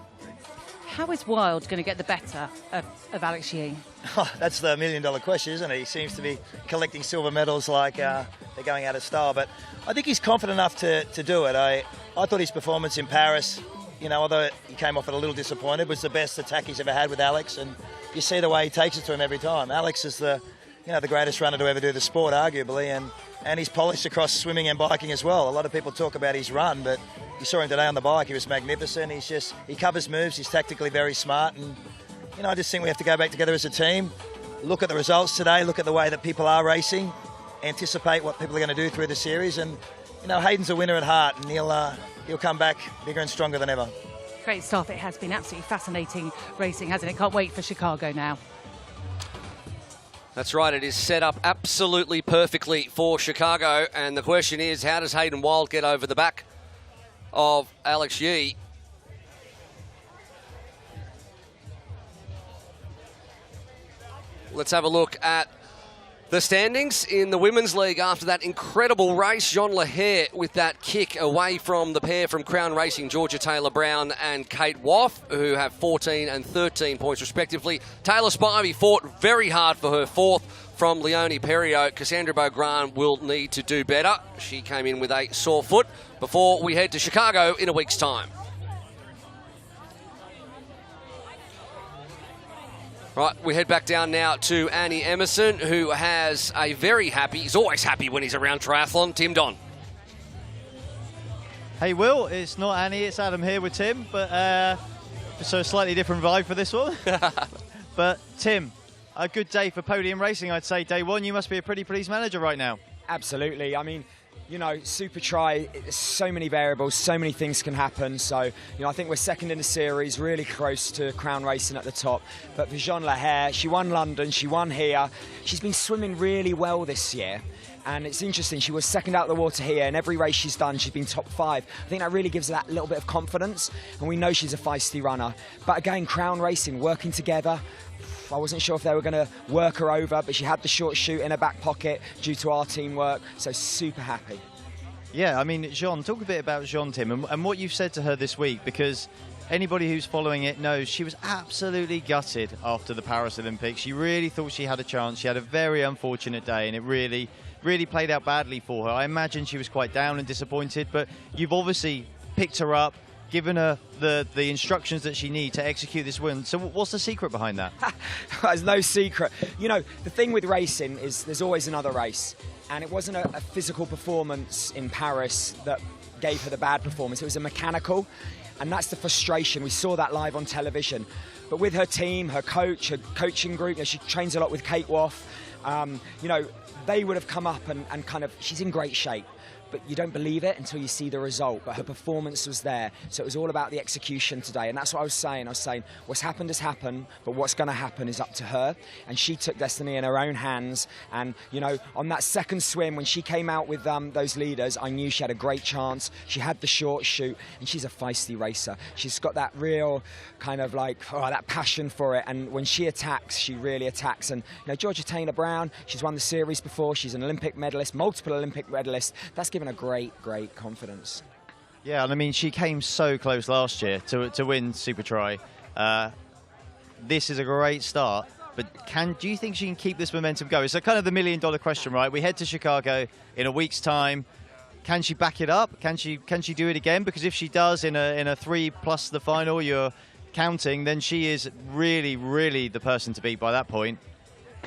[SPEAKER 19] How is Wild going to get the better of Alex Yee?
[SPEAKER 18] Oh, that's the $1 million question, isn't it? He seems to be collecting silver medals like they're going out of style. But I think he's confident enough to do it. I thought his performance in Paris, you know, although he came off it a little disappointed, was the best attack he's ever had with Alex. And you see the way he takes it to him every time. Alex is the greatest runner to ever do the sport, arguably. And he's polished across swimming and biking as well. A lot of people talk about his run, but you saw him today on the bike. He was magnificent. He covers moves. He's tactically very smart. And, you know, I just think we have to go back together as a team, look at the results today, look at the way that people are racing, anticipate what people are going to do through the series. And, you know, Hayden's a winner at heart, and he'll come back bigger and stronger than ever.
[SPEAKER 19] Great stuff. It has been absolutely fascinating racing, hasn't it? Can't wait for Chicago now.
[SPEAKER 1] That's right, it is set up absolutely perfectly for Chicago, and the question is, how does Hayden Wild get over the back of Alex Yee? Let's have a look at the standings in the Women's League after that incredible race. Jean Lahaye with that kick away from the pair from Crown Racing, Georgia Taylor-Brown and Kate Woff, who have 14 and 13 points respectively. Taylor Spivey fought very hard for her fourth from Leonie Perriot. Cassandra Beaugrand will need to do better. She came in with a sore foot before we head to Chicago in a week's time. Right, we head back down now to Annie Emerson, who has a very happy, he's always happy when he's around triathlon, Tim Don.
[SPEAKER 15] Hey Will, it's not Annie, it's Adam here with Tim, but so a slightly different vibe for this one. But Tim, a good day for podium racing, I'd say. Day one, you must be a pretty pleased manager right now.
[SPEAKER 3] Absolutely. I mean, you know, super try, so many variables, so many things can happen. So, you know, I think we're second in the series, really close to crown racing at the top. But for Jean Lahair, she won London, she won here. She's been swimming really well this year. And it's interesting, she was second out of the water here, and every race she's done, she's been top 5. I think that really gives her that little bit of confidence, and we know she's a feisty runner. But again, crown racing, working together. I wasn't sure if they were going to work her over, but she had the short shoot in her back pocket due to our teamwork, so super happy.
[SPEAKER 15] Yeah, I mean, Jean, talk a bit about Jean, Tim, and what you've said to her this week, because anybody who's following it knows she was absolutely gutted after the Paris Olympics. She really thought she had a chance. She had a very unfortunate day, and it really played out badly for her. I imagine she was quite down and disappointed, but you've obviously picked her up, given her the instructions that she needs to execute this win. So what's the secret behind that?
[SPEAKER 3] There's no secret. You know, the thing with racing is there's always another race. And it wasn't a physical performance in Paris that gave her the bad performance. It was a mechanical. And that's the frustration. We saw that live on television. But with her team, her coach, her coaching group, you know, she trains a lot with Kate Woff. You know, they would have come up and kind of, she's in great shape. But you don't believe it until you see the result. But her performance was there. So it was all about the execution today. And that's what I was saying. I was saying, what's happened has happened, but what's going to happen is up to her. And she took destiny in her own hands. And, you know, on that second swim, when she came out with those leaders, I knew she had a great chance. She had the short shoot, and she's a feisty racer. She's got that real kind of like, that passion for it. And when she attacks, she really attacks. And, you know, Georgia Taylor-Brown, she's won the series before. She's an Olympic medalist, multiple Olympic medalist. That's given a great confidence.
[SPEAKER 15] Yeah, and I mean, she came so close last year to win Super Try. This is a great start, but do you think she can keep this momentum going? So kind of the $1 million question, right? We head to Chicago in a week's time. Can she back it up? Can she do it again? Because if she does in a 3 plus the final, you're counting, then she is really the person to beat by that point.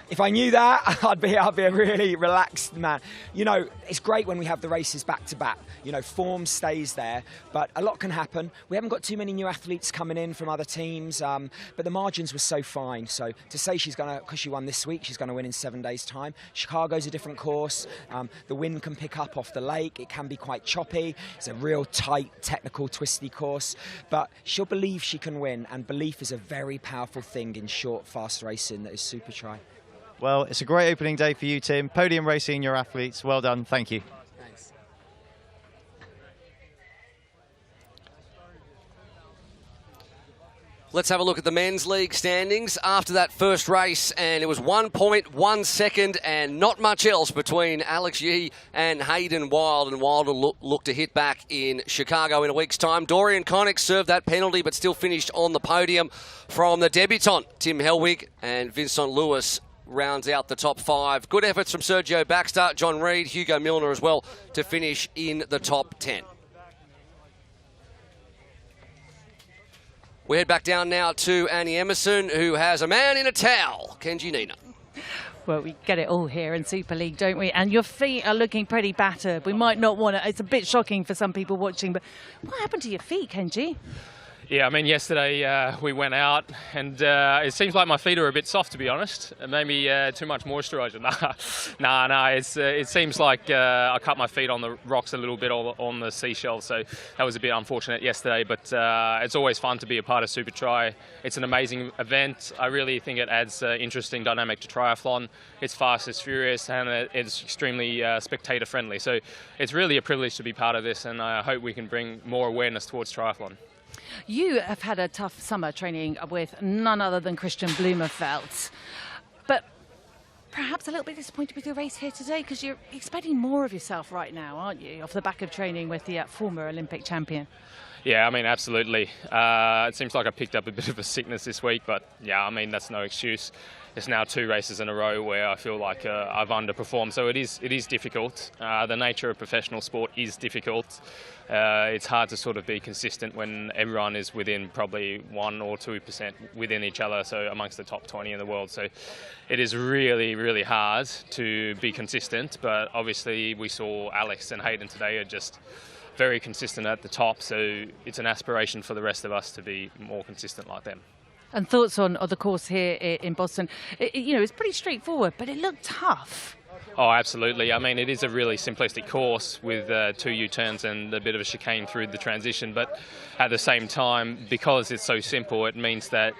[SPEAKER 3] If I knew that, I'd be a really relaxed man. You know, it's great when we have the races back to back. You know, form stays there, but a lot can happen. We haven't got too many new athletes coming in from other teams, but the margins were so fine. So to say she's going to, because she won this week, she's going to win in 7 days' time. Chicago's a different course. The wind can pick up off the lake. It can be quite choppy. It's a real tight, technical, twisty course. But she'll believe she can win, and belief is a very powerful thing in short, fast racing that is super try.
[SPEAKER 15] Well, it's a great opening day for you, Tim. Podium racing your athletes. Well done. Thank you.
[SPEAKER 3] Thanks.
[SPEAKER 1] Let's have a look at the men's league standings after that first race, and it was 1.1 second and not much else between Alex Yee and Hayden Wilde, and Wilde will look to hit back in Chicago in a week's time. Dorian Connick served that penalty but still finished on the podium from the debutant Tim Hellwig, and Vincent Lewis rounds out the top 5. Good efforts from Sergio Baxter, John Reed, Hugo Milner as well to finish in the top 10. We head back down now to Annie Emerson, who has a man in a towel, Kenji Nina.
[SPEAKER 19] Well, we get it all here in Super League, don't we? And your feet are looking pretty battered. We might not want to. It's a bit shocking for some people watching, but what happened to your feet, Kenji?
[SPEAKER 5] Yeah, I mean, yesterday we went out and it seems like my feet are a bit soft, to be honest. Maybe too much moisturiser. Nah. It seems like I cut my feet on the rocks a little bit on the seashell, so that was a bit unfortunate yesterday. But it's always fun to be a part of Super Tri. It's an amazing event. I really think it adds interesting dynamic to triathlon. It's fast, it's furious, and it's extremely spectator friendly. So it's really a privilege to be part of this, and I hope we can bring more awareness towards triathlon.
[SPEAKER 19] You have had a tough summer training with none other than Christian Blumenfeld, but perhaps a little bit disappointed with your race here today because you're expecting more of yourself right now, aren't you, off the back of training with the former Olympic champion?
[SPEAKER 5] Yeah, I mean, absolutely. It seems like I picked up a bit of a sickness this week, but yeah, I mean, that's no excuse. There's now 2 races in a row where I feel like I've underperformed, so it is difficult. The nature of professional sport is difficult. It's hard to sort of be consistent when everyone is within probably 1 or 2% within each other, so amongst the top 20 in the world. So it is really hard to be consistent, but obviously we saw Alex and Hayden today are just very consistent at the top, so it's an aspiration for the rest of us to be more consistent like them.
[SPEAKER 19] And thoughts on the course here in Boston? You know, it's pretty straightforward, but it looked tough.
[SPEAKER 5] Oh, absolutely. I mean, it is a really simplistic course with 2 U-turns and a bit of a chicane through the transition, but at the same time, because it's so simple, it means that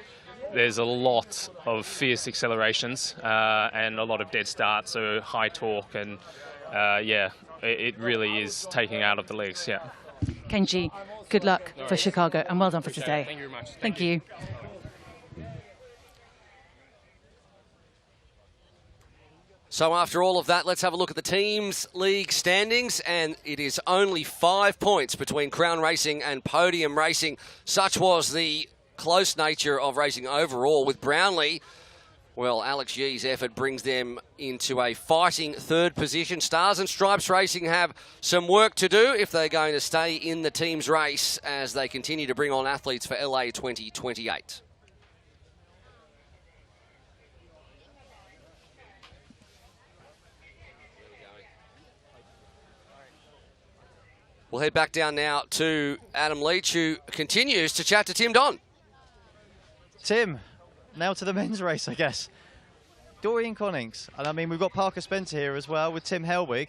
[SPEAKER 5] there's a lot of fierce accelerations and a lot of dead starts, so high torque, and yeah, it really is taking out of the legs, yeah.
[SPEAKER 19] Kenji, good luck for Chicago, and well done for today.
[SPEAKER 5] Thank you very much.
[SPEAKER 19] Thank you.
[SPEAKER 1] So after all of that, let's have a look at the teams' league standings, and it is only 5 points between Crown Racing and Podium Racing. Such was the close nature of racing overall, with Brownlee, well, Alex Yee's effort brings them into a fighting third position. Stars and Stripes Racing have some work to do if they're going to stay in the team's race as they continue to bring on athletes for LA 2028. We'll head back down now to Adam Leach, who continues to chat to Tim Don.
[SPEAKER 15] Tim, now to the men's race, I guess. Dorian Connings, and I mean, we've got Parker Spencer here as well with Tim Hellwig.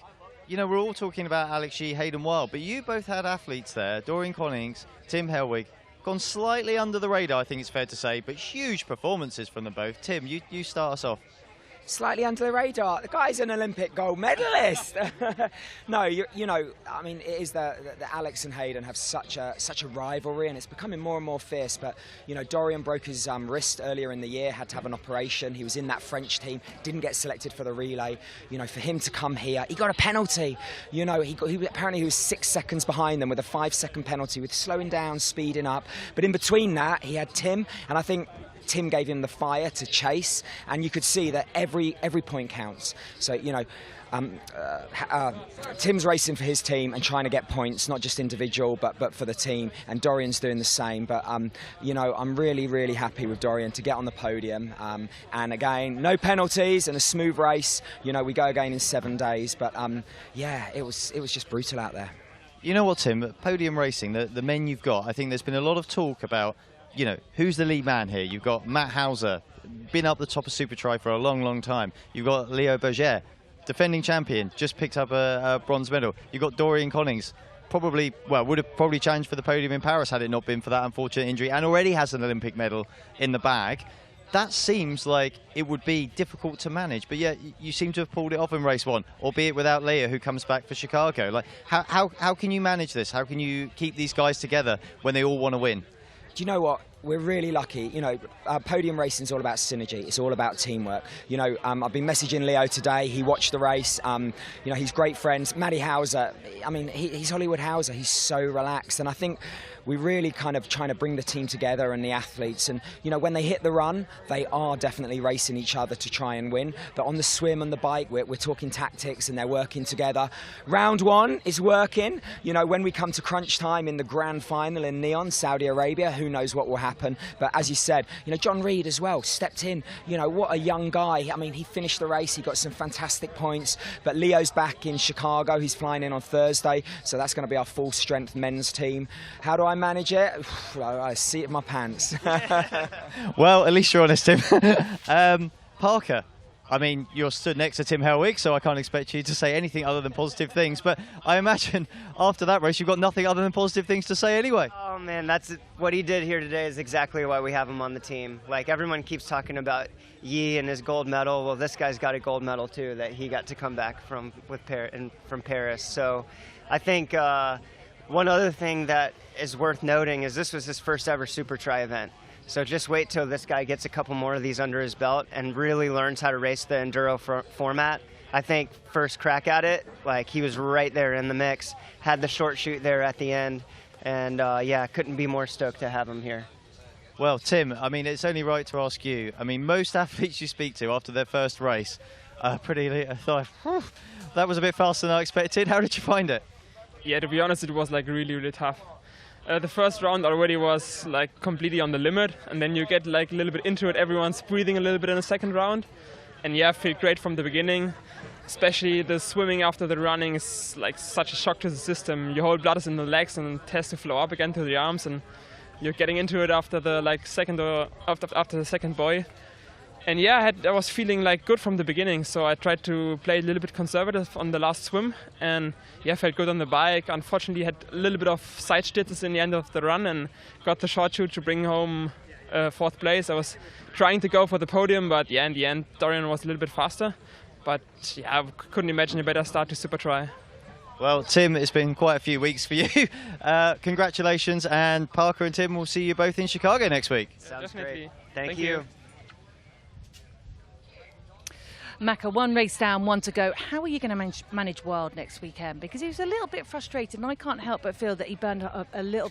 [SPEAKER 15] You know, we're all talking about Alex Yee, Hayden Wild, but you both had athletes there, Dorian Connings, Tim Hellwig, gone slightly under the radar, I think it's fair to say, but huge performances from them both. Tim, you start us off.
[SPEAKER 3] Slightly under the radar. The guy's an Olympic gold medalist. No, you know, I mean, it is the Alex and Hayden have such a rivalry, and it's becoming more and more fierce. But you know, Dorian broke his wrist earlier in the year, had to have an operation. He was in that French team, didn't get selected for the relay. You know, for him to come here, he got a penalty. You know, apparently he was 6 seconds behind them with a 5-second penalty, with slowing down, speeding up. But in between that, he had Tim, and I think Tim gave him the fire to chase, and you could see that every point counts. So, you know, Tim's racing for his team and trying to get points, not just individual, but for the team, and Dorian's doing the same. But, you know, I'm really, really happy with Dorian to get on the podium. And again, no penalties and a smooth race. You know, we go again in 7 days. But, yeah, it was just brutal out there.
[SPEAKER 15] You know what, Tim, podium racing, the men you've got, I think there's been a lot of talk about, you know, who's the lead man here? You've got Matt Hauser, been up the top of supertri for a long, long time. You've got Leo Berger, defending champion, just picked up a bronze medal. You've got Dorian Connings, would have probably challenged for the podium in Paris had it not been for that unfortunate injury, and already has an Olympic medal in the bag. That seems like it would be difficult to manage, but yet you seem to have pulled it off in race 1, albeit without Leah, who comes back for Chicago. Like, how can you manage this? How can you keep these guys together when they all want to win?
[SPEAKER 3] Do you know what? We're really lucky. You know, podium racing is all about synergy. It's all about teamwork. You know, I've been messaging Leo today. He watched the race. You know, he's great friends. Matty Hauser, I mean, he's Hollywood Hauser. He's so relaxed. And I think we're really kind of trying to bring the team together and the athletes. And, you know, when they hit the run, they are definitely racing each other to try and win. But on the swim and the bike, we're talking tactics and they're working together. Round 1 is working. You know, when we come to crunch time in the grand final in Neon, Saudi Arabia, who knows what will happen. But as you said, you know, John Reed as well stepped in. You know, what a young guy. I mean, he finished the race. He got some fantastic points. But Leo's back in Chicago. He's flying in on Thursday. So that's going to be our full strength men's team. How do I manage it? I see it in my pants.
[SPEAKER 15] Well, at least you're honest, Tim. Parker, I mean, you're stood next to Tim Hellwig, so I can't expect you to say anything other than positive things. But I imagine after that race, you've got nothing other than positive things to say anyway.
[SPEAKER 14] Oh, man, that's what he did here today is exactly why we have him on the team. Like, everyone keeps talking about Yee and his gold medal. Well, this guy's got a gold medal, too, that he got to come back from Paris. So I think one other thing that is worth noting is this was his first ever supertri event. So just wait till this guy gets a couple more of these under his belt and really learns how to race the enduro format. I think first crack at it, like he was right there in the mix, had the short shoot there at the end, and yeah, couldn't be more stoked to have him here.
[SPEAKER 15] Well, Tim, I mean, it's only right to ask you. I mean, most athletes you speak to after their first race are pretty, I thought, that was a bit faster than I expected. How did you find it?
[SPEAKER 8] Yeah, to be honest, it was like really, really tough. The first round already was like completely on the limit, and then you get like a little bit into it. Everyone's breathing a little bit in the second round, and yeah, I feel great from the beginning. Especially the swimming after the running is like such a shock to the system. Your whole blood is in the legs and it has to flow up again to the arms, and you're getting into it after the like second or after the second buoy. And yeah, I was feeling like good from the beginning, so I tried to play a little bit conservative on the last swim, and yeah, felt good on the bike. Unfortunately, had a little bit of side stitches in the end of the run, and got the short shoot to bring home 4th place. I was trying to go for the podium, but yeah, in the end, Dorian was a little bit faster. But yeah, I couldn't imagine a better start to supertri.
[SPEAKER 15] Well, Tim, it's been quite a few weeks for you. Congratulations, and Parker and Tim, we'll see you both in Chicago next week.
[SPEAKER 8] Sounds definitely.
[SPEAKER 15] Great. Thank you.
[SPEAKER 19] Macca, 1 race down, 1 to go. How are you going to manage Wild next weekend? Because he was a little bit frustrated, and I can't help but feel that he burned up a little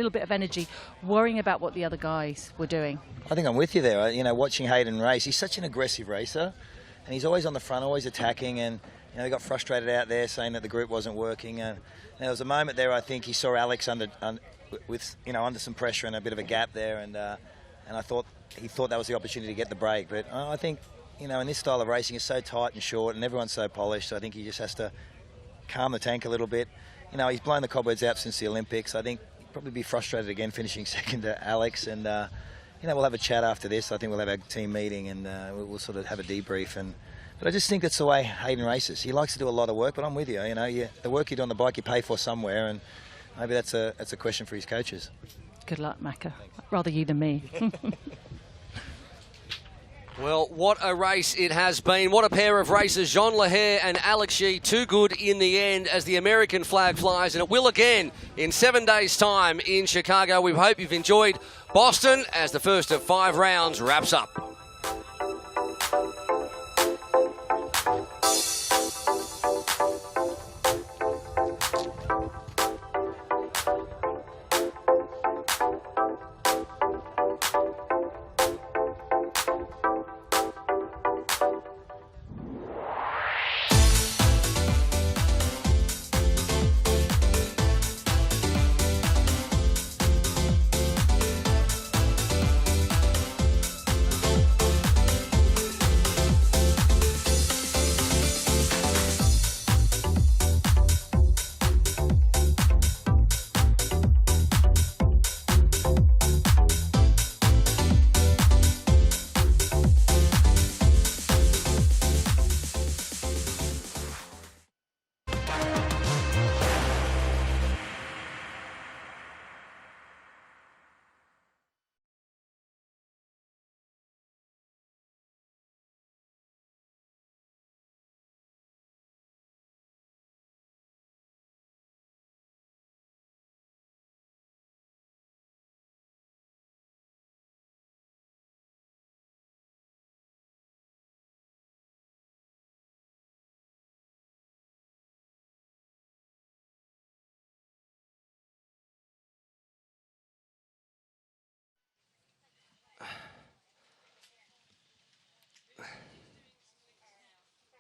[SPEAKER 19] bit of energy, worrying about what the other guys were doing.
[SPEAKER 11] I think I'm with you there. You know, watching Hayden race, he's such an aggressive racer, and he's always on the front, always attacking, and you know, he got frustrated out there saying that the group wasn't working. And there was a moment there, I think he saw Alex under some pressure and a bit of a gap there, and I thought he thought that was the opportunity to get the break. But I think, you know, in this style of racing, it's so tight and short, and everyone's so polished. So I think he just has to calm the tank a little bit. You know, he's blown the cobwebs out since the Olympics. I think he'll probably be frustrated again finishing second to Alex. And, you know, we'll have a chat after this. I think we'll have our team meeting, and we'll sort of have a debrief. But I just think that's the way Hayden races. He likes to do a lot of work, but I'm with you. You know, the work you do on the bike, you pay for somewhere, and maybe that's a question for his coaches.
[SPEAKER 19] Good luck, Macca. Rather you than me.
[SPEAKER 1] Well, what a race it has been. What a pair of racers, Jean Lehair and Alex Yee. Too good in the end as the American flag flies, and it will again in 7 days' time in Chicago. We hope you've enjoyed Boston as the first of 5 rounds wraps up.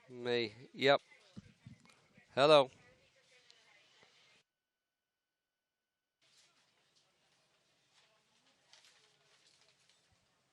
[SPEAKER 1] Me, yep. Hello.